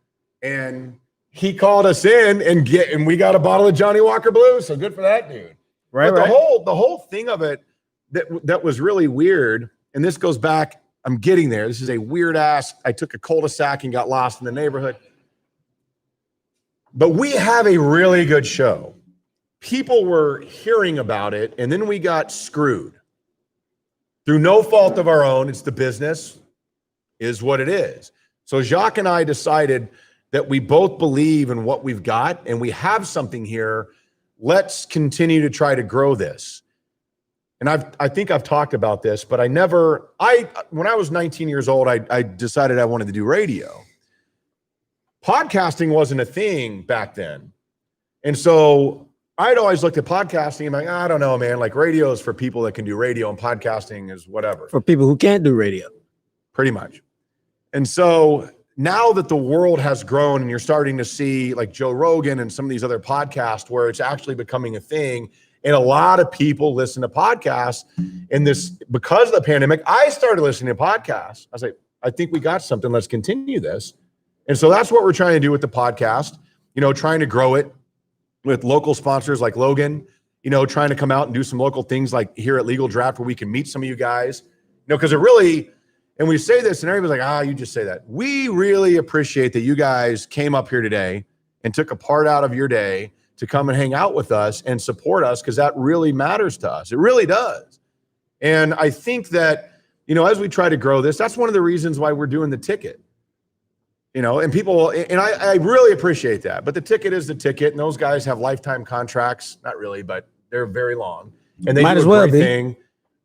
and he called us in and we got a bottle of Johnny Walker Blue. So good for that dude.
Right,
But
right.
the whole thing of it that was really weird. And this goes back, I'm getting there. This is a weird ass. I took a cul-de-sac and got lost in the neighborhood. But we have a really good show. People were hearing about it, and then we got screwed. Through no fault of our own, it's the business, is what it is. So Jacques and I decided that we both believe in what we've got, and we have something here. Let's continue to try to grow this. And I think I've talked about this, but when I was 19 years old, I decided I wanted to do radio. Podcasting wasn't a thing back then. And so I'd always looked at podcasting and I'm like, I don't know, man, like radio is for people that can do radio and podcasting is whatever.
For people who can't do radio.
Pretty much. And so now that the world has grown and you're starting to see like Joe Rogan and some of these other podcasts where it's actually becoming a thing, and a lot of people listen to podcasts, and this, because of the pandemic, I started listening to podcasts. I was like, I think we got something. Let's continue this. And so that's what we're trying to do with the podcast, trying to grow it with local sponsors like Logan, trying to come out and do some local things like here at Legal Draft where we can meet some of you guys, because it really, and we say this and everybody's like, you just say that. We really appreciate that you guys came up here today and took a part out of your day to come and hang out with us and support us, because that really matters to us. It really does. And I think that, as we try to grow this, that's one of the reasons why we're doing The Ticket. And people, and I really appreciate that. But The Ticket is The Ticket, and those guys have lifetime contracts. Not really, but they're very long. And they
Might
do
as
a
well
great
be.
thing.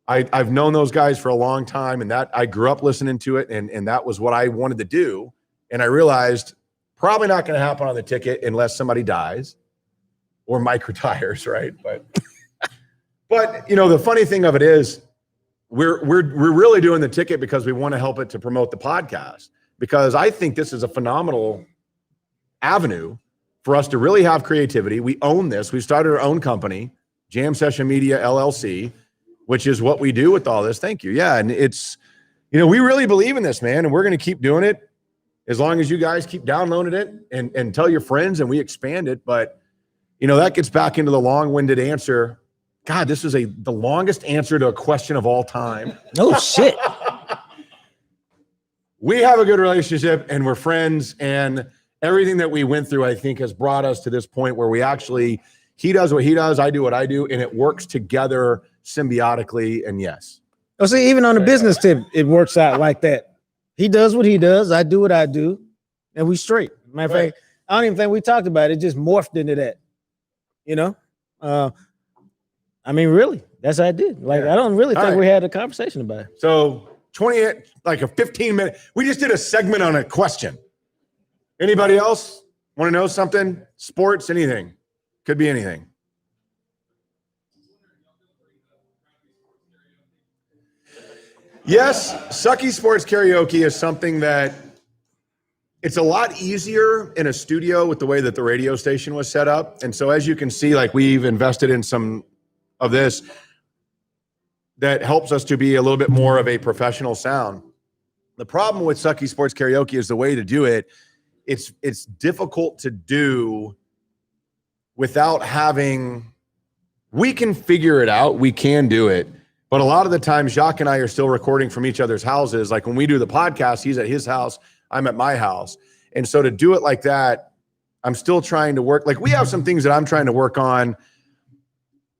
I've known those guys for a long time, and that I grew up listening to it, and that was what I wanted to do. And I realized probably not going to happen on the ticket unless somebody dies or Mike retires, right? But you know, the funny thing of it is, we're really doing the ticket because we want to help it to promote the podcast, because I think this is a phenomenal avenue for us to really have creativity. We own this. We started our own company, JaM Session Media LLC, which is what we do with all this. Thank you. Yeah. And it's, you know, we really believe in this, man. And we're going to keep doing it as long as you guys keep downloading it and tell your friends and we expand it. But, you know, that gets back into the long-winded answer. God, this is the longest answer to a question of all time.
No shit.
We have a good relationship and we're friends, and everything that we went through, I think, has brought us to this point where we actually, he does what he does, I do what I do, and it works together symbiotically. And yes.
Oh, see, even on the business tip, it works out like that. He does what he does, I do what I do, and we straight. Matter of fact, I don't even think we talked about it. It just morphed into that. You know? I mean, really, that's how I did. Like, I don't really think we had a conversation about it.
So 28, like a 15-minute, we just did a segment on a question. Anybody else want to know something? Sports, anything. Could be anything. Yes, Sucky Sports Karaoke is something that it's a lot easier in a studio with the way that the radio station was set up. And so as you can see, like, we've invested in some of this that helps us to be a little bit more of a professional sound. The problem with Sucky Sports Karaoke is the way to do it. It's difficult to do without having, we can figure it out. We can do it. But a lot of the time, Jacques and I are still recording from each other's houses. Like when we do the podcast, he's at his house, I'm at my house. And so to do it like that, I'm still trying to work. Like, we have some things that I'm trying to work on.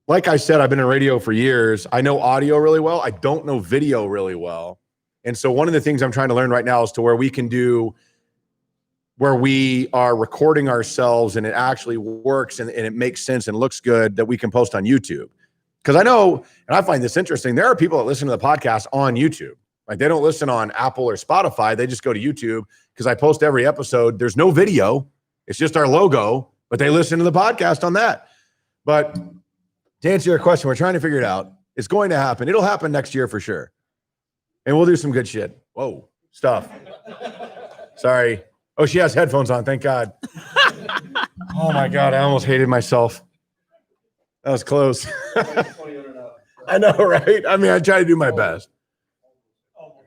Like I said, I've been in radio for years. I know audio really well. I don't know video really well. And so one of the things I'm trying to learn right now is to where we can do, where we are recording ourselves and it actually works and it makes sense and looks good, that we can post on YouTube. Because I know, and I find this interesting, there are people that listen to the podcast on YouTube. Like, they don't listen on Apple or Spotify. They just go to YouTube because I post every episode. There's no video. It's just our logo, but they listen to the podcast on that. But to answer your question, we're trying to figure it out. It's going to happen. It'll happen next year for sure. And we'll do some good shit. Whoa, stuff. Sorry. Oh, she has headphones on. Thank God. Oh my God. I almost hated myself. That was close. I know, right? I mean, I try to do my best.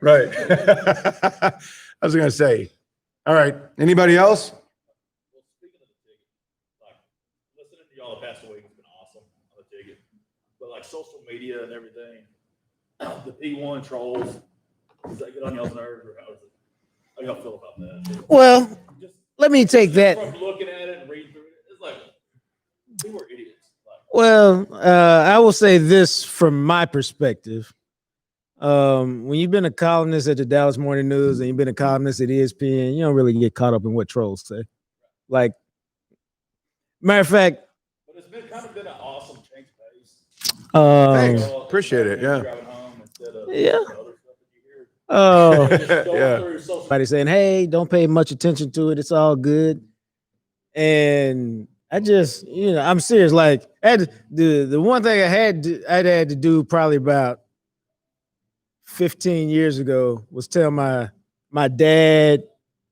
Right. I was going to say, all right. Anybody else?
Well, speaking of the ticket, like, listening to y'all the past week has been awesome on the ticket. But like social media and everything, the P1 trolls, does that get on y'all's nerves, or how do y'all feel about that?
Well,
Just
let me take that.
from looking at it and reading through it, it's like, we were idiots. Like,
Well, I will say this from my perspective. When you've been a columnist at the Dallas Morning News and you've been a columnist at ESPN, you don't really get caught up in what trolls say. Like, matter of fact,
but it's been kind of been an awesome change of pace.
Thanks. Appreciate it. Yeah.
Driving home instead of
Yeah.
the other stuff that you hear.
oh,
Just going
Yeah.
through social
somebody saying, "Hey, don't pay much attention to it. It's all good." And I just, I'm serious. Like, the one thing I'd had to do probably about 15 years ago was tell my dad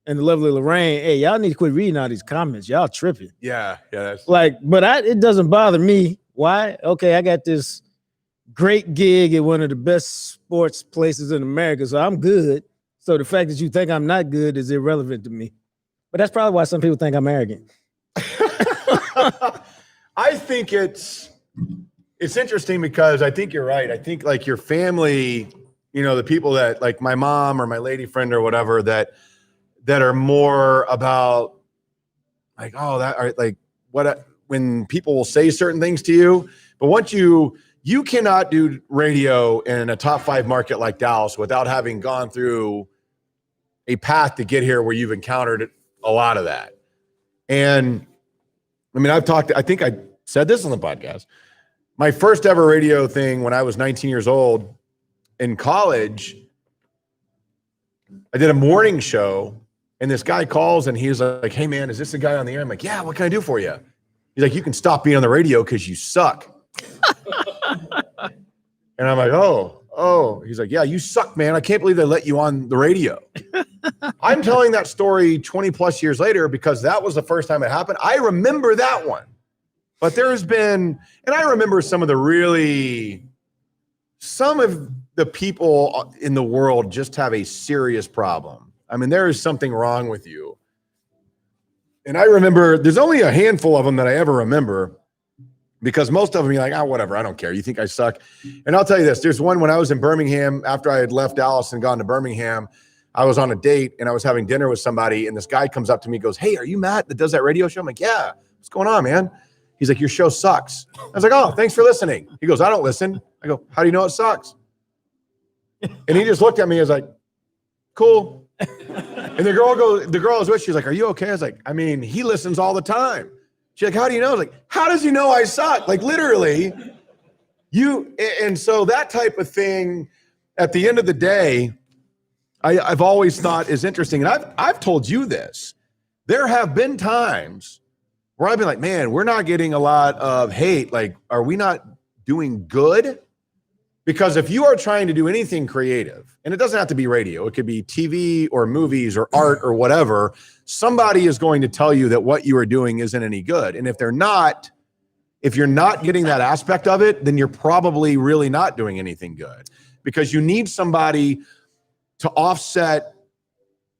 and the lovely Lorraine, "Hey, y'all need to quit reading all these comments. Y'all tripping."
Yeah. That's
Like, but it doesn't bother me. Why? Okay, I got this great gig at one of the best sports places in America, so I'm good. So the fact that you think I'm not good is irrelevant to me. But that's probably why some people think I'm arrogant.
I think it's interesting because I think you're right. I think like your family, the people that like my mom or my lady friend or whatever that are more about like, oh, that are like what when people will say certain things to you. But once you cannot do radio in a top 5 market like Dallas without having gone through a path to get here where you've encountered a lot of that. And I mean, I think I said this on the podcast. my first ever radio thing when I was 19 years old in college, I did a morning show and this guy calls and he's like, hey man, is this the guy on the air? I'm like, yeah, what can I do for you? He's like, you can stop being on the radio because you suck. And I'm like, oh. He's like, yeah, you suck, man. I can't believe they let you on the radio. I'm telling that story 20 plus years later because that was the first time it happened. I remember that one. But there's been, and I remember some of the people in the world just have a serious problem. I mean, there is something wrong with you. And I remember there's only a handful of them that I ever remember because most of them you're like, oh, whatever, I don't care. You think I suck? And I'll tell you this, there's one when I was in Birmingham, after I had left Dallas and gone to Birmingham, I was on a date and I was having dinner with somebody and this guy comes up to me and goes, hey, are you Matt that does that radio show? I'm like, yeah, what's going on, man? He's like, your show sucks. I was like, oh, thanks for listening. He goes, I don't listen. I go, how do you know it sucks? And he just looked at me and was like, cool. And the girl I was with, she's like, are you okay? I was like, I mean, he listens all the time. She's like, how do you know? I was like, how does he know I suck? Like literally and so that type of thing at the end of the day, I've always thought is interesting. And I've told you this. There have been times where I've been like, man, we're not getting a lot of hate. Like, are we not doing good? Because if you are trying to do anything creative, and it doesn't have to be radio, it could be TV or movies or art or whatever, somebody is going to tell you that what you are doing isn't any good. And if you're not getting that aspect of it, then you're probably really not doing anything good because you need somebody to offset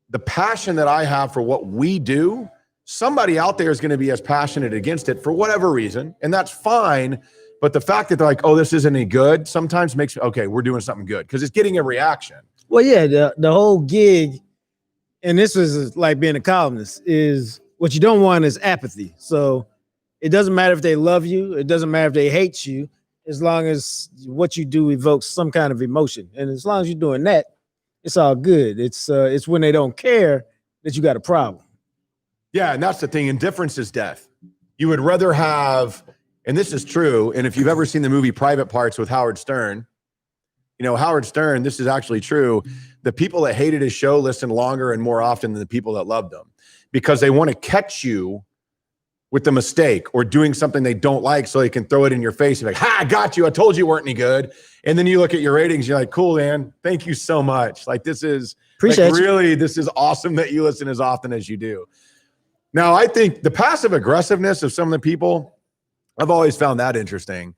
the passion that I have for what we do. Somebody out there is going to be as passionate against it for whatever reason, and that's fine. But the fact that they're like, oh, this isn't any good, sometimes makes me, okay, we're doing something good because it's getting a reaction.
Well, yeah, the whole gig, and this is like being a columnist, is what you don't want is apathy. So it doesn't matter if they love you, it doesn't matter if they hate you, as long as what you do evokes some kind of emotion. And as long as you're doing that, it's all good. It's when they don't care that you got a problem.
Yeah, and that's the thing. Indifference is death. You would rather have, and this is true, and if you've ever seen the movie Private Parts with Howard Stern, you know, Howard Stern, this is actually true. The people that hated his show listened longer and more often than the people that loved him because they want to catch you with the mistake or doing something they don't like so they can throw it in your face and be like, ha, I got you. I told you weren't any good. And then you look at your ratings, you're like, cool, man. Thank you so much. Like this is this is awesome that you listen as often as you do. Now, I think the passive aggressiveness of some of the people, I've always found that interesting.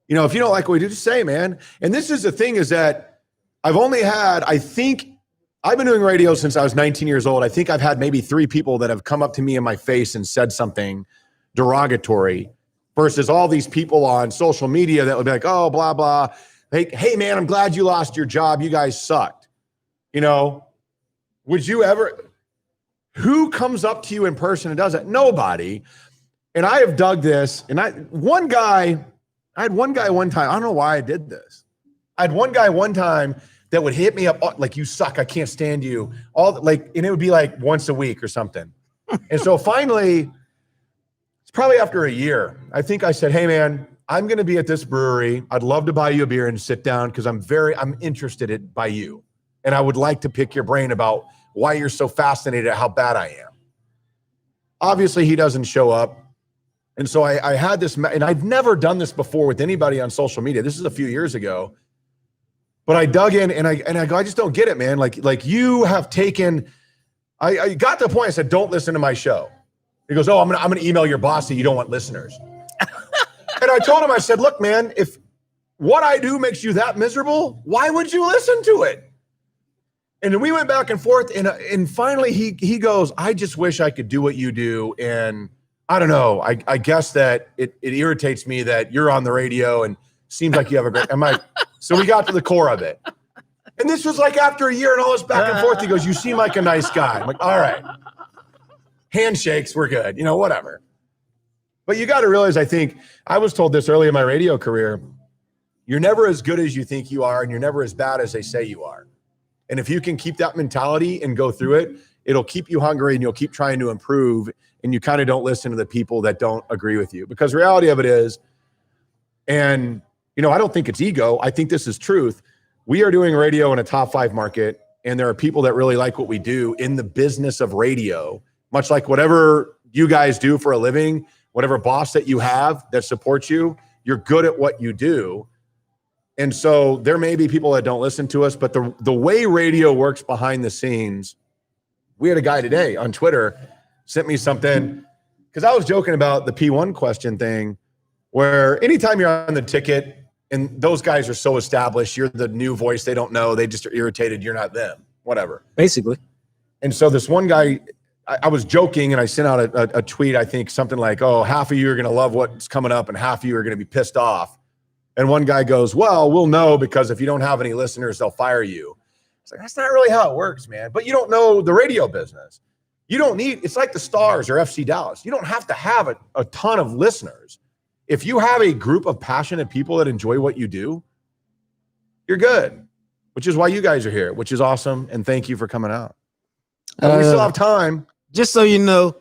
You know, if you don't like what we do, just say, man. And this is the thing is that I've only had, I think, I've been doing radio since I was 19 years old. I think I've had maybe 3 people that have come up to me in my face and said something derogatory versus all these people on social media that would be like, oh, blah, blah. Hey, man, I'm glad you lost your job. You guys sucked. You know, would you ever, who comes up to you in person and does that? Nobody. And I have dug this. And I had one guy one time, I don't know why I did this. I had one guy one time that would hit me up like, you suck, I can't stand you. And it would be like once a week or something. And so finally, it's probably after a year, I think I said, hey man, I'm going to be at this brewery. I'd love to buy you a beer and sit down because I'm interested by you. And I would like to pick your brain about why you're so fascinated at how bad I am. Obviously he doesn't show up. And so I had this, and I've never done this before with anybody on social media. This is a few years ago. But I dug in and I go, I just don't get it, man. Like you have taken, I got to the point I said, don't listen to my show. He goes, oh, I'm gonna email your boss that you don't want listeners. And I told him, I said, look, man, if what I do makes you that miserable, why would you listen to it? And then we went back and forth and finally he goes, I just wish I could do what you do. And I don't know, I guess that it irritates me that you're on the radio and seems like you have a great, so we got to the core of it. And this was like after a year and all this back and forth, he goes, you seem like a nice guy. I'm like, all right. Handshakes, we're good, whatever. But you got to realize, I think, I was told this early in my radio career, you're never as good as you think you are, and you're never as bad as they say you are. And if you can keep that mentality and go through it, it'll keep you hungry and you'll keep trying to improve, and you kind of don't listen to the people that don't agree with you. Because the reality of it is, And, I don't think it's ego. I think this is truth. We are doing radio in a top 5 market, and there are people that really like what we do in the business of radio, much like whatever you guys do for a living, whatever boss that you have that supports you, you're good at what you do. And so there may be people that don't listen to us, but the way radio works behind the scenes, we had a guy today on Twitter sent me something because I was joking about the P1 question thing, where anytime you're on the ticket and those guys are so established, you're the new voice they don't know, they just are irritated, you're not them, whatever.
Basically.
And so this one guy, I was joking and I sent out a tweet, I think something like, oh, half of you are going to love what's coming up and half of you are going to be pissed off. And one guy goes, well, we'll know because if you don't have any listeners, they'll fire you. It's like, that's not really how it works, man. But you don't know the radio business. You don't need, it's like the Stars or FC Dallas. You don't have to have a ton of listeners. If you have a group of passionate people that enjoy what you do, you're good, which is why you guys are here, which is awesome. And thank you for coming out. And we still have time.
Just so you know,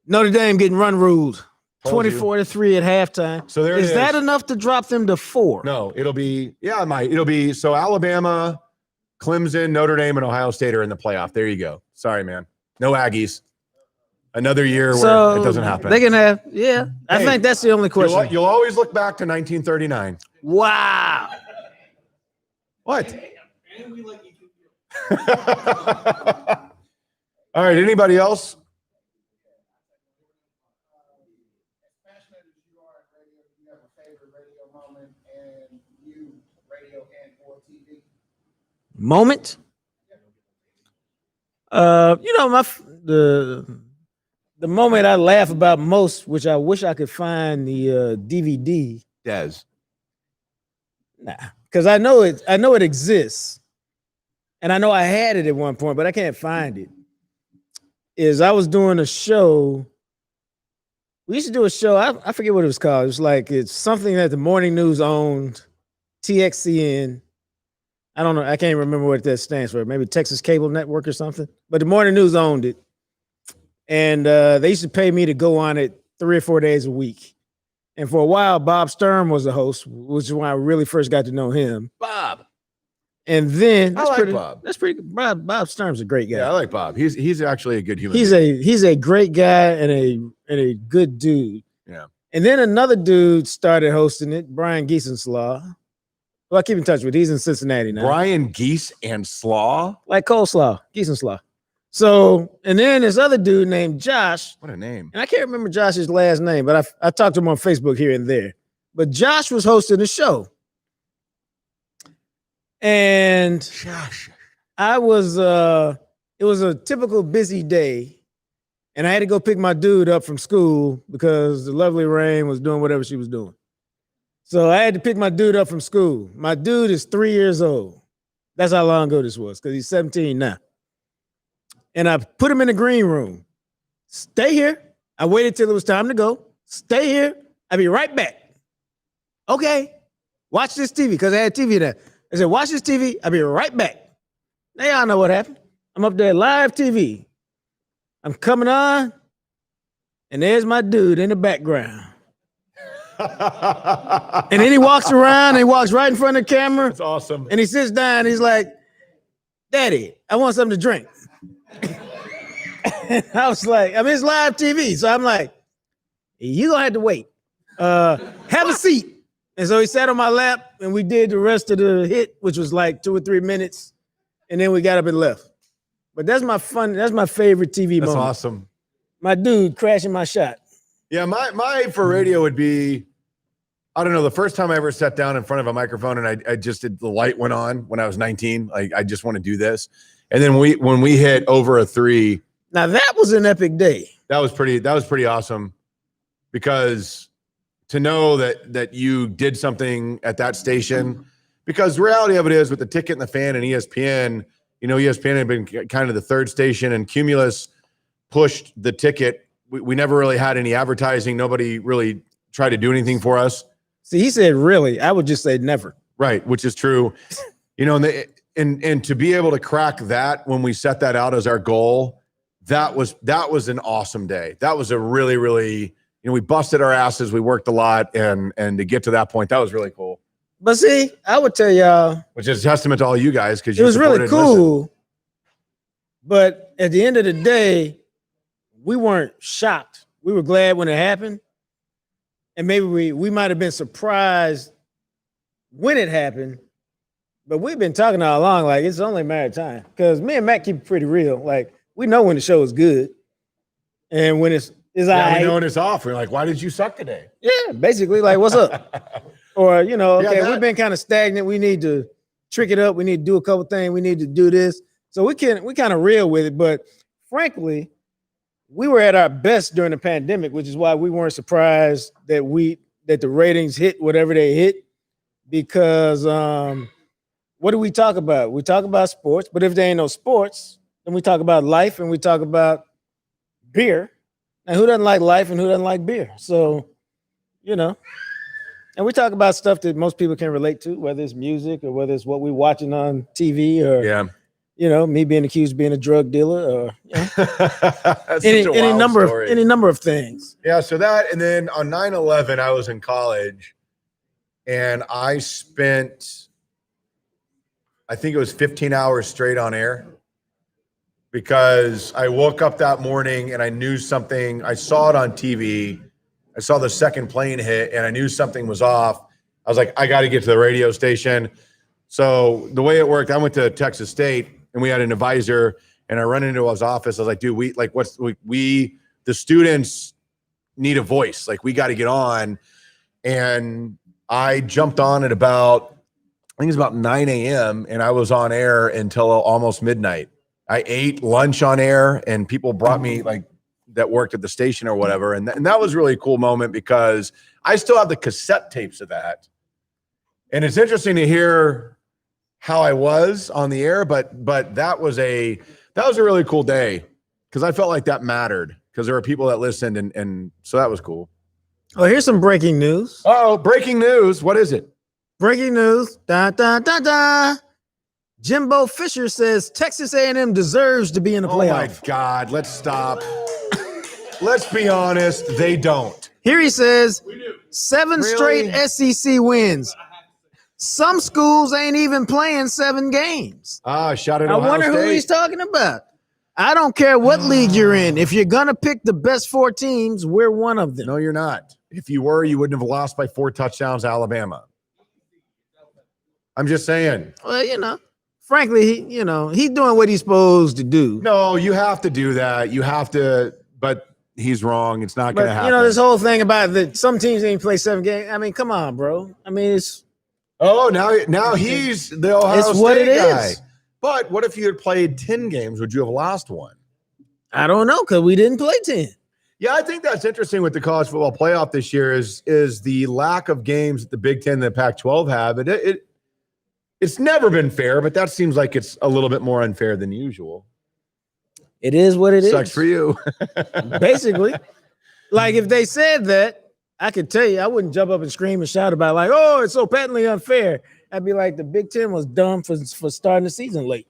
Notre Dame getting run ruled.
Told you.
24-3 at halftime.
So there it
is that enough to drop them to 4?
No, it'll be, it might. It'll be, so Alabama, Clemson, Notre Dame, and Ohio State are in the playoff. There you go. Sorry, man. No Aggies. Another year where it doesn't happen.
They can have, I think that's the only question.
You'll always look back to 1939.
Wow.
What? All right. Anybody else?
Moment? The moment I laugh about most, which I wish I could find the DVD.
Des.
Nah, because I know it exists. And I know I had it at one point, but I can't find it. Is I was doing a show. We used to do a show. I forget what it was called. It was like, it's something that the morning news owned, TXCN. I don't know. I can't remember what that stands for. Maybe Texas Cable Network or something. But the morning news owned it. And they used to pay me to go on it 3 or 4 days a week. And for a while, Bob Stern was the host, which is when I really first got to know him.
Bob.
And then
Bob.
That's pretty good. Bob Stern's a great guy.
Yeah, I like Bob. He's actually a good human.
He's a great guy and a good dude.
Yeah. And
then another dude started hosting it, Brian Giesenslaw, who I keep in touch with. He's in Cincinnati now.
Brian Geese and Slaw.
Like coleslaw, Giesenslaw. So, and then this other dude named Josh.
What a name.
And I can't remember Josh's last name, but I talked to him on Facebook here and there. But Josh was hosting the show. And
Josh.
it was a typical busy day. And I had to go pick my dude up from school because the lovely Rain was doing whatever she was doing. So I had to pick my dude up from school. My dude is 3 years old. That's how long ago this was, because he's 17 now. And I put him in the green room. Stay here. I waited till it was time to go. Stay here. I'll be right back. Okay. Watch this TV, because I had TV there. I said, watch this TV. I'll be right back. Now y'all know what happened. I'm up there live TV. I'm coming on, and there's my dude in the background. And then he walks around, and he walks right in front of the camera.
That's awesome.
And he sits down, and he's like, Daddy, I want something to drink. And I was like, it's live TV. So I'm like, you're going to have to wait. Have a seat. And so he sat on my lap, and we did the rest of the hit, which was like 2 or 3 minutes. And then we got up and left. But that's my favorite TV moment.
That's awesome.
My dude crashing my shot.
Yeah, my for radio would be, I don't know, the first time I ever sat down in front of a microphone and I just did, the light went on when I was 19. Like, I just want to do this. And then when we hit over a 3.
Now that was an epic day.
That was pretty awesome, because to know that you did something at that station, because the reality of it is, with the Ticket and the Fan and ESPN, ESPN had been kind of the third station, and Cumulus pushed the Ticket. We never really had any advertising. Nobody really tried to do anything for us.
See, he said, really, I would just say never.
Right. Which is true. And to be able to crack that when we set that out as our goal, that was an awesome day. That was a really, really, we busted our asses. We worked a lot, and to get to that point, that was really cool.
But see, I would tell y'all,
Which is a testament to all you guys because
it was really cool. But at the end of the day, we weren't shocked. We were glad when it happened. And maybe we might have been surprised when it happened. But we've been talking all along, like it's only a matter of time. Because me and Matt keep it pretty real. Like, we know when the show is good. And when it's
we
I
know when it's off. We're like, why did you suck today?
yeah, basically, like, what's up? Or,
Yeah,
we've been kind of stagnant. We need to trick it up. We need to do a couple things. We need to do this. So we kind of real with it. But frankly, we were at our best during the pandemic, which is why we weren't surprised that the ratings hit whatever they hit. Because what do we talk about? We talk about sports, but if there ain't no sports, then we talk about life and we talk about beer. And who doesn't like life and who doesn't like beer? So, and we talk about stuff that most people can relate to, whether it's music or whether it's what we're watching on TV or, me being accused of being a drug dealer or any number of things.
Yeah. So that, and then on 9/11, I was in college and I spent, I think it was 15 hours straight on air because I woke up that morning and I knew something. I saw it on TV. I saw the second plane hit and I knew something was off. I was like, I got to get to the radio station. So the way it worked, I went to Texas State and we had an advisor and I run into his office. I was like, dude, the students need a voice. Like, we got to get on. And I jumped on at I think it was about 9 a.m. and I was on air until almost midnight. I ate lunch on air and people brought me that worked at the station or whatever. And that was really a cool moment because I still have the cassette tapes of that. And it's interesting to hear how I was on the air, but that was a really cool day because I felt like that mattered because there were people that listened and so that was cool.
Oh, here's some breaking news.
Oh, breaking news. What is it?
Breaking news. Da, da, da, da. Jimbo Fisher says Texas A&M deserves to be in the playoff.
Oh my God, let's stop. Let's be honest, they don't.
Here he says 7 straight SEC wins. Some schools ain't even playing 7 games.
Shout out
I
Ohio
wonder
State.
who he's talking about. I don't care what league you're in. If you're going to pick the best 4 teams, we're one of them.
No, you're not. If you were, you wouldn't have lost by 4 touchdowns to Alabama. I'm just saying.
Well, frankly, he's doing what he's supposed to do.
No, you have to do that. You have to, but he's wrong. It's not going to happen.
This whole thing about that some teams ain't play 7 games. I mean, come on, bro. I mean, it's.
Oh, now he's the Ohio State
what it
guy.
is.
But what if you had played 10 games? Would you have lost 1?
I don't know because we didn't play 10.
Yeah, I think that's interesting with the college football playoff this year is the lack of games that the Big Ten and the Pac-12 have. It's never been fair, but that seems like it's a little bit more unfair than usual.
It is what it is.
Sucks for you.
Basically. Like, if they said that, I could tell you, I wouldn't jump up and scream and shout about it's so patently unfair. I'd be like, the Big Ten was dumb for starting the season late.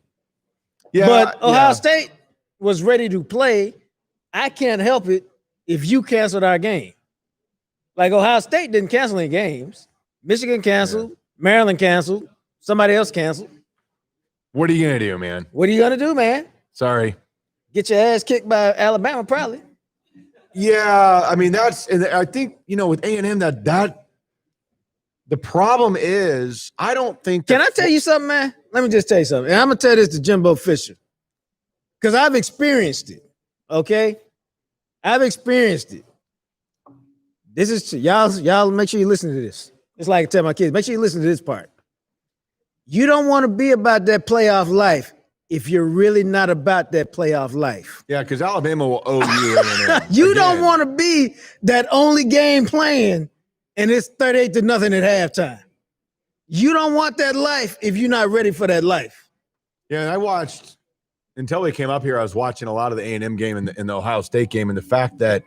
Yeah,
but Ohio State was ready to play. I can't help it if you canceled our game. Like, Ohio State didn't cancel any games. Michigan canceled. Maryland canceled. Somebody else canceled.
What are you going to do, man?
What are you going to do, man?
Sorry.
Get your ass kicked by Alabama, probably.
Yeah, I mean, I think, with A&M that the problem is, I don't think.
Can I tell you something, man? Let me just tell you something. And I'm going to tell this to Jimbo Fisher because I've experienced it, okay? I've experienced it. This is y'all make sure you listen to this. It's like I tell my kids, make sure you listen to this part. You don't want to be about that playoff life if you're really not about that playoff life.
Yeah, because Alabama will owe you.
You don't want to be that only game playing and it's 38-0 at halftime. You don't want that life if you're not ready for that life.
Yeah, and I watched, until we came up here, I was watching a lot of the A&M game and the Ohio State game, and the fact that,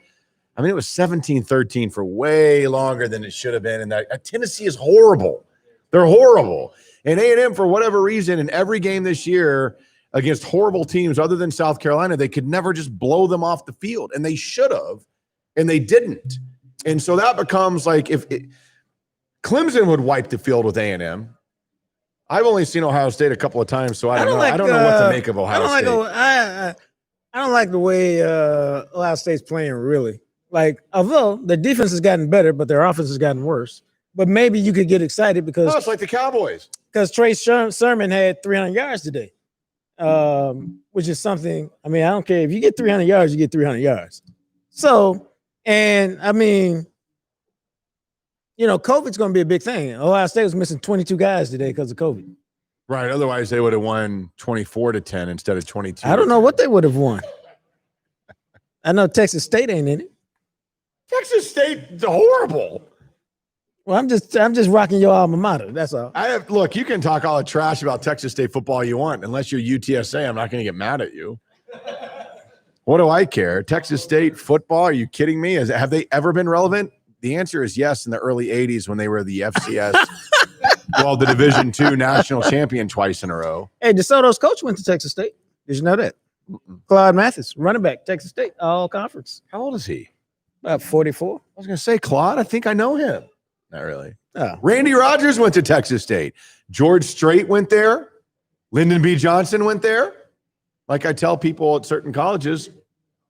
it was 17-13 for way longer than it should have been, and that Tennessee is horrible. They're horrible. And A&M, for whatever reason, in every game this year against horrible teams other than South Carolina, they could never just blow them off the field. And they should have, and they didn't. And so that becomes like if Clemson would wipe the field with A&M. I've only seen Ohio State a couple of times, so I don't know. I don't know what to make of Ohio State.
I don't like the way Ohio State's playing, really. Like, although the defense has gotten better, but their offense has gotten worse. But maybe you could get excited because
it's like the Cowboys.
Because Trey Sermon had 300 yards today, which is something. I mean, I don't care if you get 300 yards, you get 300 yards. So, and I mean, you know, COVID's going to be a big thing. Ohio State was missing 22 guys today because of COVID.
Right. Otherwise, they would have won 24-10 instead of 22.
I don't know what they would have won. I know Texas State ain't in it.
Texas State's horrible.
Well, I'm just rocking your alma mater. That's all.
Look, you can talk all the trash about Texas State football you want. Unless you're UTSA, I'm not going to get mad at you. What do I care? Texas State football? Are you kidding me? Have they ever been relevant? The answer is yes. In the early 80s when they were the FCS, well, the Division II national champion twice in a row.
Hey, DeSoto's coach went to Texas State. Did you know that? Claude Mathis, running back, Texas State, all conference.
How old is he?
About 44.
I was going to say Claude. I think I know him. Not really.
Oh.
Randy Rogers went to Texas State. George Strait went there. Lyndon B. Johnson went there. Like I tell people at certain colleges,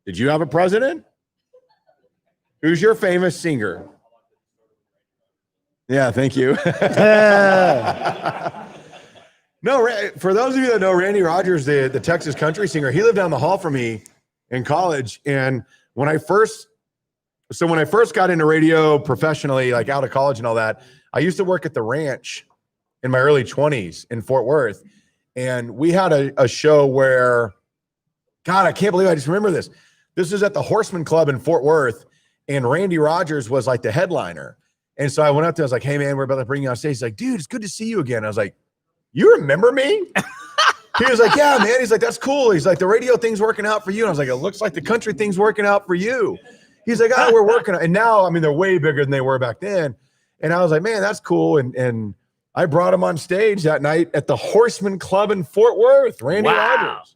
did you have a president? Who's your famous singer? Yeah, thank you. No, for those of you that know Randy Rogers, the Texas country singer, he lived down the hall from me in college. And when I first got into radio professionally, like out of college and all that, I used to work at the ranch in my early 20s in Fort Worth. And we had a show where, God, I can't believe I just remember this. This is at the Horseman Club in Fort Worth. And Randy Rogers was like the headliner. And so I went up there, I was like, hey man, we're about to bring you on stage. He's like, dude, it's good to see you again. I was like, you remember me? He was like, yeah, man. He's like, that's cool. He's like, the radio thing's working out for you. And I was like, it looks like the country thing's working out for you. He's like, we're working. And now, I mean, they're way bigger than they were back then. And I was like, man, that's cool. And I brought him on stage that night at the Horseman Club in Fort Worth, Randy Rogers.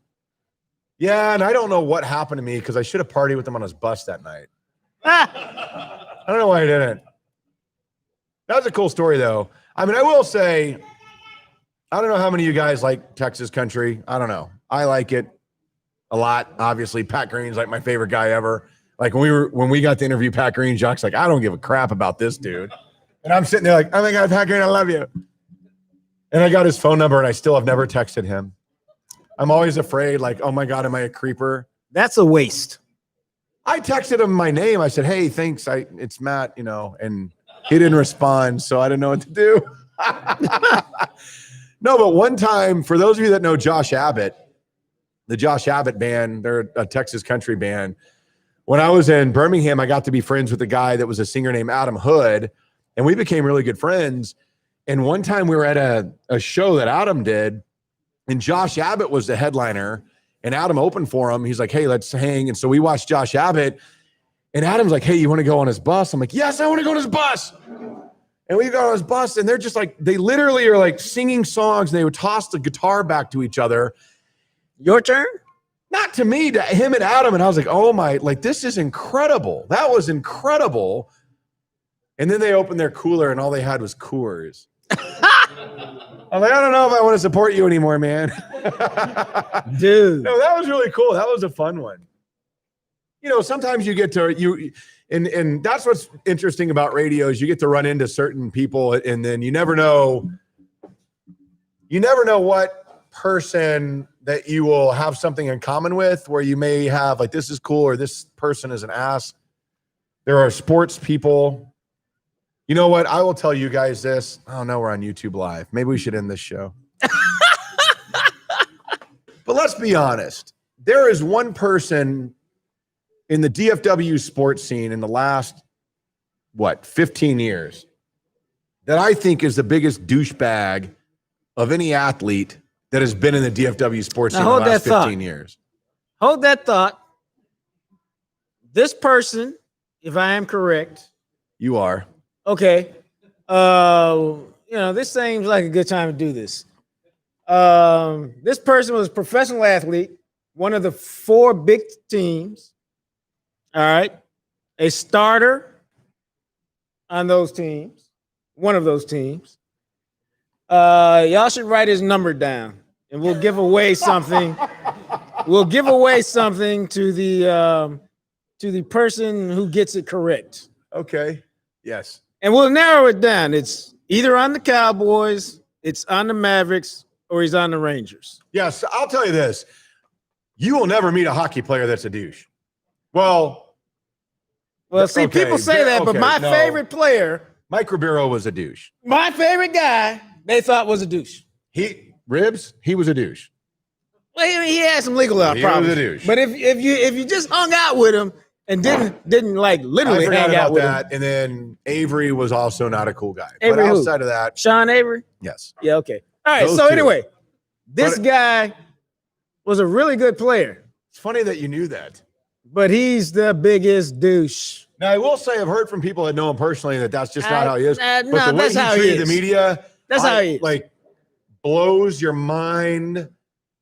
Yeah, and I don't know what happened to me because I should have partied with him on his bus that night. I don't know why I didn't. That was a cool story, though. I mean, I will say, I don't know how many of you guys like Texas country. I don't know. I like it a lot. Obviously, Pat Green's like my favorite guy ever. Like when we got to interview Pat Green, Jock's like, I don't give a crap about this dude. And I'm sitting there like, oh my God, Pat Green, I love you. And I got his phone number and I still have never texted him. I'm always afraid, like, oh my God, am I a creeper?
That's a waste.
I texted him my name. I said, hey, thanks. It's Matt, and he didn't respond. So I didn't know what to do. No, but one time, for those of you that know Josh Abbott, the Josh Abbott band, they're a Texas country band. When I was in Birmingham, I got to be friends with a guy that was a singer named Adam Hood, and we became really good friends. And one time we were at a show that Adam did, and Josh Abbott was the headliner, and Adam opened for him. He's like, hey, let's hang. And so we watched Josh Abbott, and Adam's like, hey, you want to go on his bus? I'm like, yes, I want to go on his bus. And we got on his bus, and they're just like, they literally are like singing songs, and they would toss the guitar back to each other.
Your turn?
Not to me, to him and Adam. And I was like, oh my, like, this is incredible. That was incredible. And then they opened their cooler, and all they had was Coors. I'm like, I don't know if I want to support you anymore, man.
Dude.
No, that was really cool. That was a fun one. Sometimes you get to, and that's what's interesting about radio is you get to run into certain people, and then you never know what person that you will have something in common with, where you may have like, this is cool, or this person is an ass. There are sports people. You know what? I will tell you guys this. Oh no, we're on YouTube Live. Maybe we should end this show. But let's be honest. There is one person in the DFW sports scene in the last, 15 years that I think is the biggest douchebag of any athlete that has been in the DFW sports scene in the last 15 years.
Hold that thought. This person, if I am correct.
You are.
Okay. This seems like a good time to do this. This person was a professional athlete, one of the 4 big teams. All right. A starter on those teams, one of those teams, y'all should write his number down, and we'll give away something. We'll give away something to the person who gets it correct,
Okay. Yes.
and we'll narrow it down. It's either on the Cowboys, it's on the Mavericks, or he's on the Rangers.
Yes. I'll tell you this. You will never meet a hockey player that's a douche. Well,
See,
okay,
people say that, but
okay,
my
no.
favorite player,
Mike Ribeiro was a douche.
my favorite guy, they thought was a douche.
He was a douche.
Well, he had some legal
He was
problems.
a douche.
But if you just hung out with him and didn't like
I
literally
forgot
hang out
about
with
that.
him,
And then Avery was also not a cool guy.
Avery
but
who?
outside of that,
Sean Avery.
yes.
Yeah, okay. All right.
Those
So
two.
anyway, this
But-
guy was a really good player,
It's funny that you knew that.
but he's the biggest douche.
Now, I will say I've heard from people that know him personally that that's just not how he is. But
no,
the way
that's
he
how he
treated
is.
the media,
That's how he is.
like blows your mind.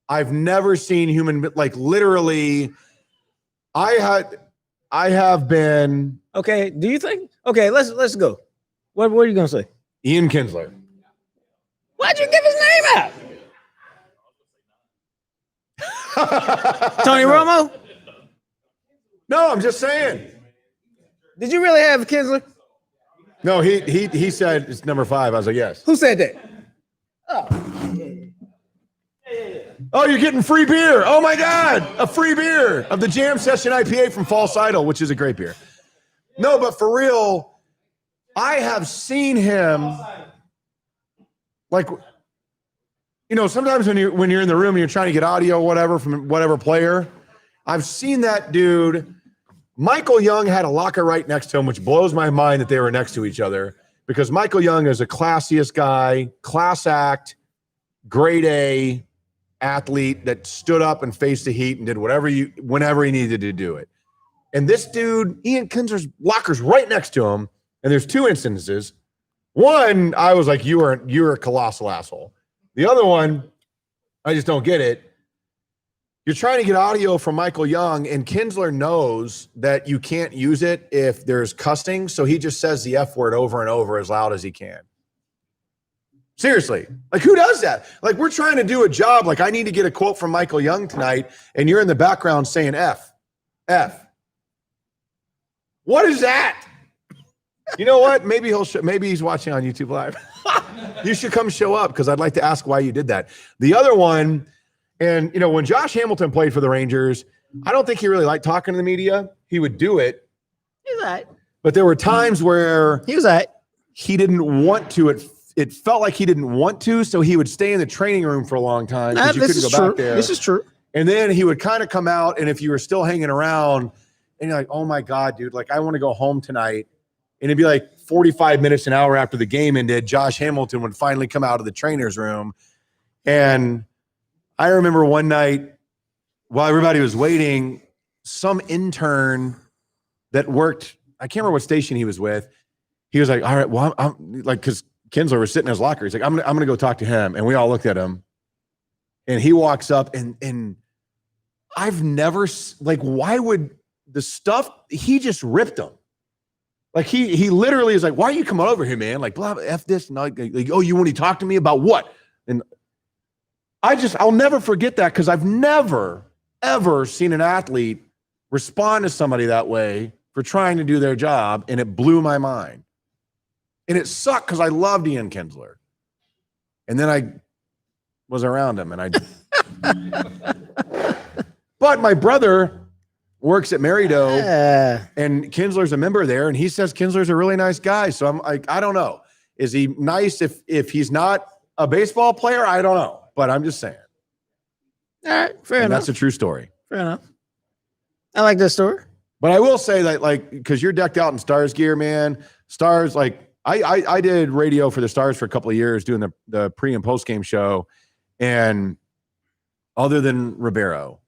I've never seen like literally. I have been
Okay. Do you think? Okay, let's go. What are you gonna say?
Ian Kinsler.
Why'd you give his name out? Tony Romo?
No, I'm just saying.
Did you really have Kinsler?
No, he said it's number 5. I was like, yes.
Who said that?
Oh, you're getting free beer. Oh my God, a free beer of the JaM Session IPA from False Idol, which is a great beer. No, but for real, I have seen him like, sometimes when you're in the room and you're trying to get audio, whatever, from whatever player, I've seen that dude. Michael Young had a locker right next to him, which blows my mind that they were next to each other, because Michael Young is a classiest guy, class act, grade A athlete that stood up and faced the heat and did whenever he needed to do it. And this dude, Ian Kinsler's locker's right next to him. And there's 2 instances. One, I was like, you're a colossal asshole. The other one, I just don't get it. You're trying to get audio from Michael Young, and Kinsler knows that you can't use it if there's cussing. So he just says the F word over and over as loud as he can. Seriously, like who does that? Like we're trying to do a job. Like I need to get a quote from Michael Young tonight, and you're in the background saying F. What is that? You know what? Maybe maybe he's watching on YouTube Live. You should come show up because I'd like to ask why you did that. The other one, and when Josh Hamilton played for the Rangers, I don't think he really liked talking to the media. He would do it.
He was all right.
But there were times where
He was all right.
he didn't want to. It felt like he didn't want to, so he would stay in the training room for a long time because you couldn't go back there.
This is true.
And then he would kind of come out, and if you were still hanging around, and you're like, "Oh my God, dude! Like I want to go home tonight," and it'd be like 45 minutes, an hour after the game ended, Josh Hamilton would finally come out of the trainer's room, and I remember one night while everybody was waiting, some intern that worked, I can't remember what station he was with. He was like, all right, well, I'm like, because Kinsler was sitting in his locker. He's like, I'm gonna go talk to him. And we all looked at him. And he walks up and I've never, like, why would the stuff, he just ripped them. Like he literally is like, why are you coming over here, man? Like, blah, blah, F this. And like, oh, you want to talk to me about what? And I'll never forget that because I've never, ever seen an athlete respond to somebody that way for trying to do their job. And it blew my mind. And it sucked because I loved Ian Kinsler. And then I was around him and but my brother works at Marido and Kinsler's a member there. And he says Kinsler's a really nice guy. So I'm like, I don't know. Is he nice if he's not a baseball player? I don't know. But I'm just saying.
All right, fair
And
enough.
that's a true story.
Fair enough. I like that story.
But I will say that, like, because you're decked out in Stars gear, man. Stars, like, I did radio for the Stars for a couple of years doing the pre and post game show. And other than Ribeiro,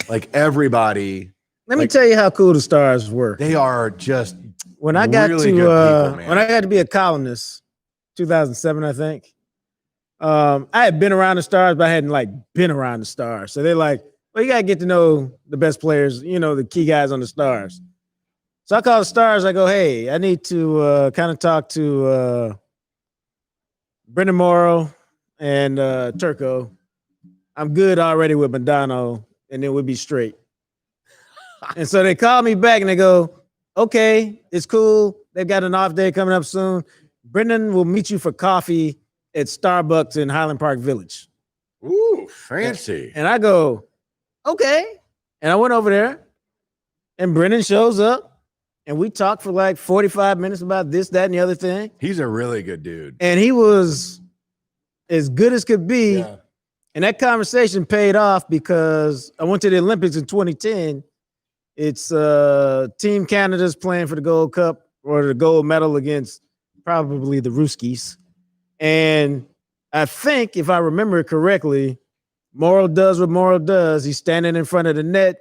like everybody,
Let me tell you how cool the Stars were.
they are just
When I got
really
to
good people, man.
when I got to be a columnist, 2007, I think. I had been around the Stars, but I hadn't like been around the Stars. So they're like, well, you gotta get to know the best players, the key guys on the Stars. So I call the stars. I go, hey, I need to kind of talk to Brendan Morrow and Turco. I'm good already with Madonna, and then we'll be straight. And so they call me back and they go, okay, it's cool. They've got an off day coming up soon. Brendan will meet you for coffee at Starbucks in Highland Park Village.
Ooh, fancy.
And I go, okay. And I went over there, and Brendan shows up, and we talked for like 45 minutes about this, that, and the other thing.
He's a really good dude.
And he was as good as could be.
Yeah.
And that conversation paid off because I went to the Olympics in 2010. It's Team Canada's playing for the gold cup or the gold medal against probably the Ruskies. And I think, if I remember correctly, Morrow does what Morrow does. He's standing in front of the net,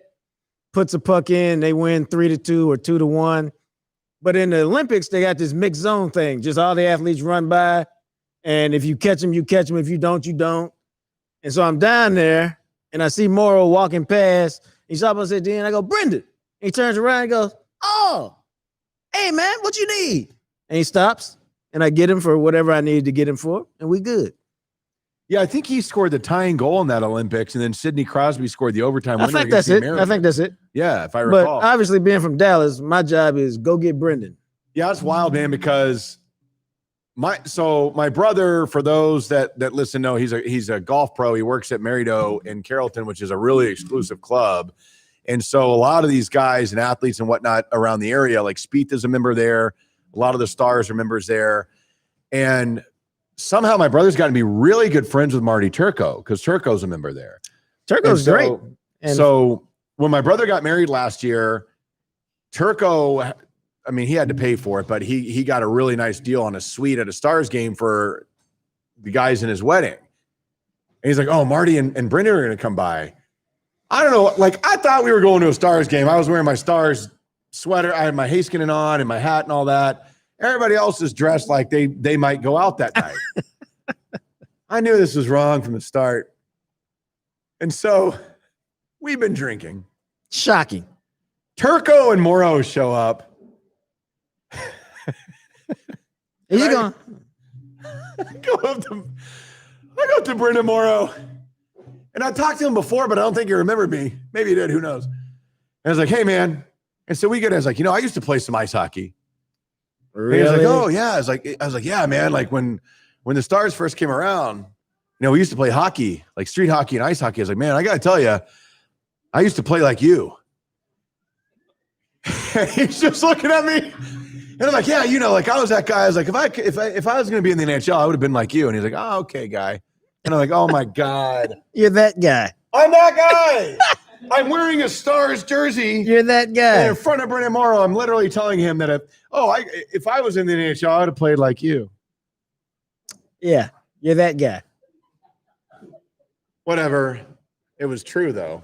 puts a puck in, they win 3-2 or 2-1. But in the Olympics, they got this mixed zone thing. Just all the athletes run by. And if you catch them, you catch them. If you don't, you don't. And so I'm down there and I see Morrow walking past. He's up and said, Dan, I go, Brendan. He turns around and goes, oh, hey, man, what you need? And he stops and I get him for whatever I needed to get him for. And we good.
Yeah, I think he scored the tying goal in that Olympics, and then Sidney Crosby scored the overtime
I
winner.
think that's
against
it.
the
I think that's it.
Yeah, if I
But
recall.
obviously, being from Dallas, my job is go get Brendan.
Yeah, it's wild, man, because my brother, for those that listen, know he's a golf pro. He works at Merido in Carrollton, which is a really exclusive club. And so a lot of these guys and athletes and whatnot around the area, like Spieth is a member there. A lot of the stars are members there. And somehow my brother's gotten to be really good friends with Marty Turco because Turco's a member there.
Turco's great. And
So when my brother got married last year, Turco, I mean, he had to pay for it, but he got a really nice deal on a suite at a Stars game for the guys in his wedding. And he's like, oh, Marty and Brendan are going to come by. I don't know. Like, I thought we were going to a Stars game. I was wearing my Stars sweater. I had my Haskinen on and my hat and all that. Everybody else is dressed like they might go out that night. I knew this was wrong from the start. And so we've been drinking.
shocking.
Turco and Morrow show up.
He's
Right.
going.
I go up to Brendan Morrow. And I talked to him before, but I don't think he remembered me. Maybe he did. Who knows? And I was like, hey, man. And so I was like, I used to play some ice hockey. And he was like, oh, yeah. I was like, yeah, man. Like when the Stars first came around, we used to play hockey, like street hockey and ice hockey. I was like, man, I got to tell you, I used to play like you. And he's just looking at me. And I'm like, yeah, like I was that guy. I was like, if I was going to be in the NHL, I would have been like you. And he's like, oh, okay, guy. And I'm like, oh my God.
You're that guy.
I'm that guy. I'm wearing a Stars jersey.
You're that guy.
And in front of Brendan Morrow, I'm literally telling him that if I was in the NHL, I would have played like you.
Yeah, you're that guy.
Whatever. It was true, though.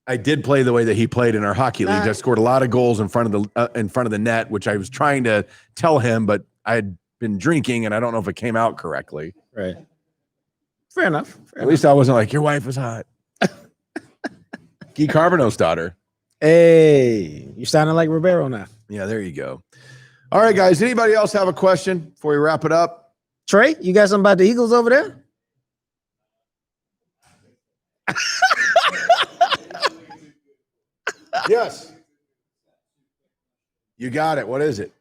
I did play the way that he played in our hockey league. I scored a lot of goals in front of the net, which I was trying to tell him, but I had been drinking, and I don't know if it came out correctly.
Right. Fair enough.
At least I wasn't like, your wife was hot. Guy Carbonell's daughter.
Hey, you sounding like Ribeiro now.
Yeah, there you go. All right, guys. Anybody else have a question before we wrap it up?
Trey, you got something about the Eagles over there?
Yes. You got it. What is it?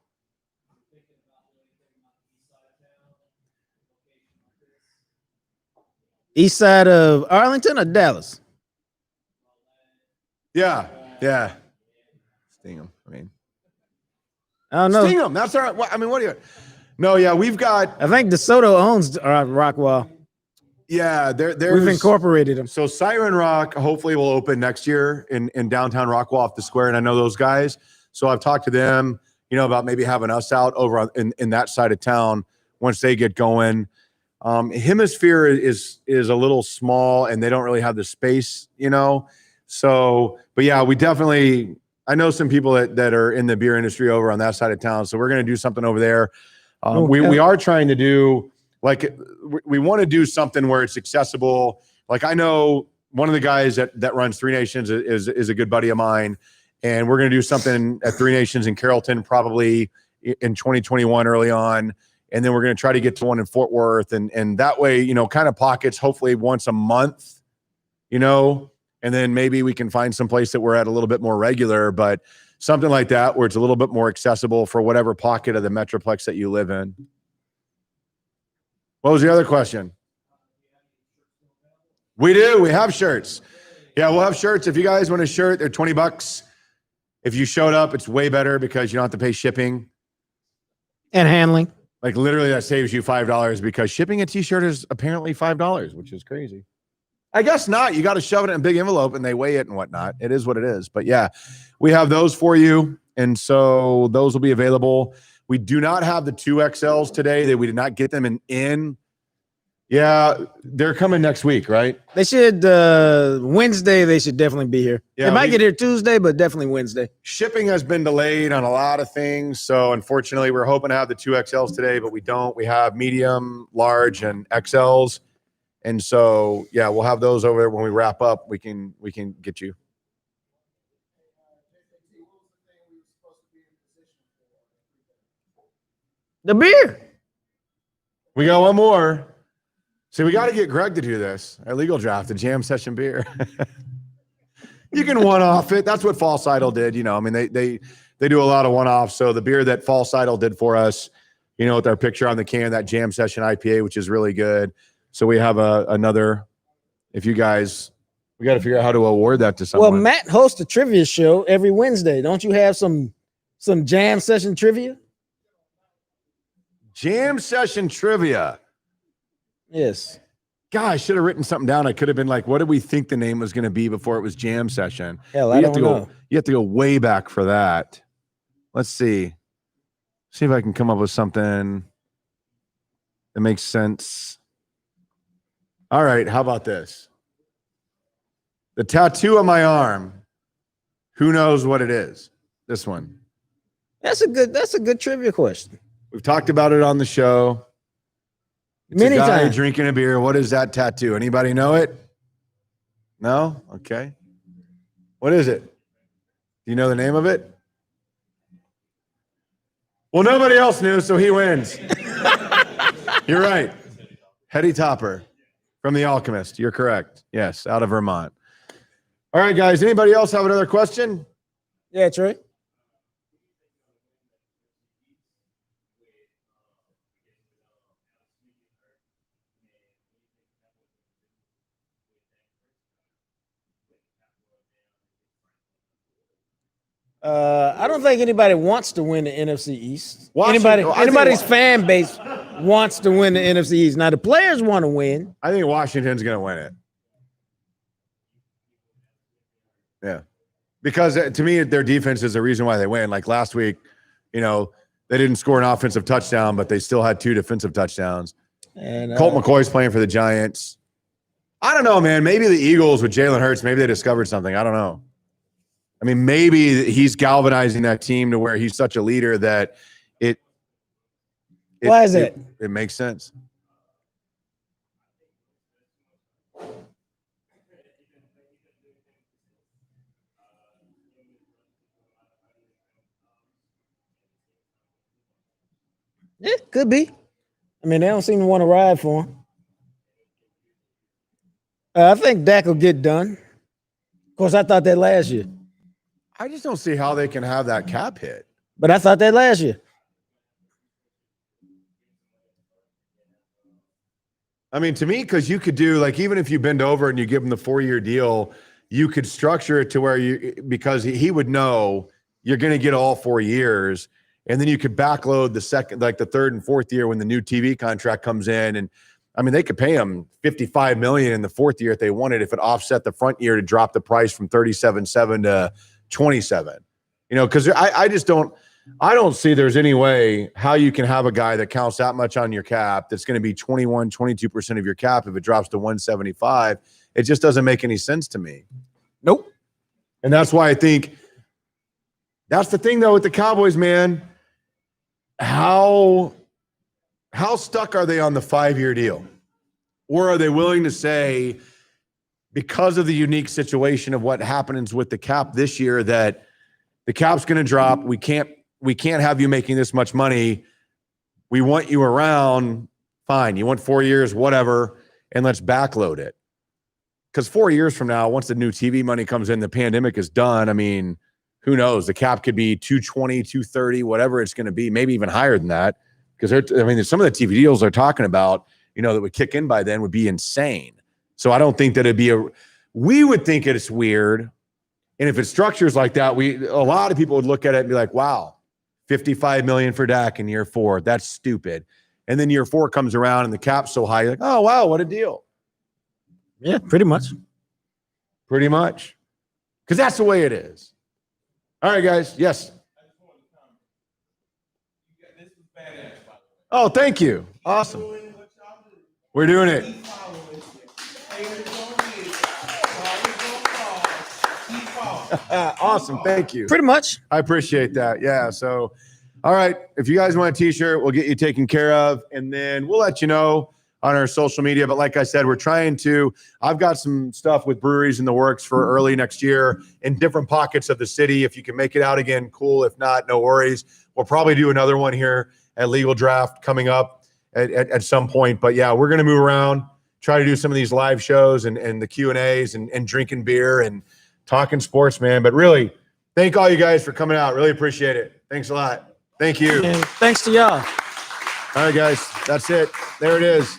East side of Arlington or Dallas?
Yeah. Sting them.
I don't know.
Sting them. That's all right. What do you? No, yeah, we've got.
I think DeSoto owns Rockwall.
Yeah, there's.
We've incorporated them.
So Siren Rock hopefully will open next year in downtown Rockwall off the square, and I know those guys. So I've talked to them, about maybe having us out over in that side of town once they get going. Hemisphere is a little small, and they don't really have the space, So, but yeah, we definitely. I know some people that are in the beer industry over on that side of town, so we're going to do something over there. We are trying to do we want to do something where it's accessible. Like I know one of the guys that runs Three Nations is a good buddy of mine, And we're going to do something at Three Nations in Carrollton, probably in 2021 early on. And then we're going to try to get to one in Fort Worth. And that way, kind of pockets, hopefully once a month, and then maybe we can find some place that we're at a little bit more regular, but something like that where it's a little bit more accessible for whatever pocket of the Metroplex that you live in. What was the other question? We do. We have shirts. Yeah, we'll have shirts. If you guys want a shirt, they're $20. If you showed up, it's way better because you don't have to pay shipping.
And handling.
Like literally that saves you $5 because shipping a t-shirt is apparently $5, which is crazy. I guess not. You got to shove it in a big envelope and they weigh it and whatnot. It is what it is. But yeah, we have those for you. And so those will be available. We do not have the 2XLs today. We did not get them in. Yeah, they're coming next week, right?
They should, Wednesday, they should definitely be here.
Yeah,
they might get here Tuesday, but definitely Wednesday.
Shipping has been delayed on a lot of things. So unfortunately, we're hoping to have the 2XLs today, but we don't. We have medium, large, and XLs. And so, yeah, we'll have those over there when we wrap up. We can get you.
The beer.
We got one more. See, we got to get Greg to do this. Our legal draft, the JaM session beer. You can one-off it. That's what False Idol did. They do a lot of one-offs. So the beer that False Idol did for us, with our picture on the can, that JaM session IPA, which is really good. So we have another, if you guys, we got to figure out how to award that to someone.
Well, Matt hosts a trivia show every Wednesday. Don't you have some JaM session trivia?
JaM session trivia.
Yes.
God, I should have written something down. I could have been like, what did we think the name was going to be before it was JaM session?
Hell, I don't know.
You have to go way back for that. Let's see. See if I can come up with something that makes sense. All right, how about this? The tattoo on my arm. Who knows what it is? This one.
That's a good trivia question.
We've talked about it on the show. It's
Many
a guy
times.
drinking a beer. What is that tattoo? Anybody know it? No? Okay. What is it? Do you know the name of it? Well, nobody else knew, so he wins. You're right. Hetty Topper from The Alchemist. You're correct. Yes, out of Vermont. All right, guys. Anybody else have another question?
Yeah, Trey. I don't think anybody wants to win the NFC East. Anybody's fan base wants to win the NFC East. Now the players want to win.
I think Washington's going to win it. Yeah. Because to me, their defense is the reason why they win. Like last week, they didn't score an offensive touchdown, but they still had 2 defensive touchdowns.
And
Colt McCoy's playing for the Giants. I don't know, man. Maybe the Eagles with Jalen Hurts, maybe they discovered something. I don't know. I mean, maybe he's galvanizing that team to where he's such a leader that
why is it?
It makes sense.
Yeah, could be. I mean, they don't seem to want to ride for him. I think Dak will get done. Of course, I thought that last year.
I just don't see how they can have that cap hit.
But I thought that last year.
I mean, to me, because you could do, like, even if you bend over and you give him the 4-year deal, you could structure it to where because he would know you're going to get all 4 years. And then you could backload the second, like the 3rd and 4th year when the new TV contract comes in. And I mean, they could pay him $55 million in the 4th year if they wanted, if it offset the front year to drop the price from 37.7 to 27. Because I don't see there's any way how you can have a guy that counts that much on your cap that's going to be 22% of your cap if it drops to 175. It just doesn't make any sense to me.
Nope.
And that's why I think that's the thing, though, with the Cowboys, man. How stuck are they on the 5-year deal? Or are they willing to say, because of the unique situation of what happens with the cap this year, that the cap's going to drop. We can't have you making this much money. We want you around. Fine. You want 4 years, whatever, and let's backload it. Because 4 years from now, once the new TV money comes in, the pandemic is done. I mean, who knows? The cap could be 220, 230, whatever it's going to be, maybe even higher than that. Because some of the TV deals they're talking about, that would kick in by then would be insane. So I don't think that we would think it's weird. And if it structures like that, a lot of people would look at it and be like, wow, $55 million for Dak in year 4. That's stupid. And then year 4 comes around and the cap's so high, you're like, oh, wow, what a deal.
Yeah, pretty much.
Pretty much. Because that's the way it is. All right, guys. Yes. Oh, thank you. Awesome. We're doing it. Awesome. Thank you.
Pretty much.
I appreciate that. Yeah. So, all right. If you guys want a t-shirt, we'll get you taken care of. And then we'll let you know on our social media. But like I said, I've got some stuff with breweries in the works for early next year in different pockets of the city. If you can make it out again, cool. If not, no worries. We'll probably do another one here at Legal Draft coming up at some point. But yeah, we're going to move around, try to do some of these live shows and the Q&As and drinking beer and talking sports, man. But really, thank all you guys for coming out. Really appreciate it. Thanks a lot. Thank you.
And thanks to y'all.
All right, guys. That's it. There it is.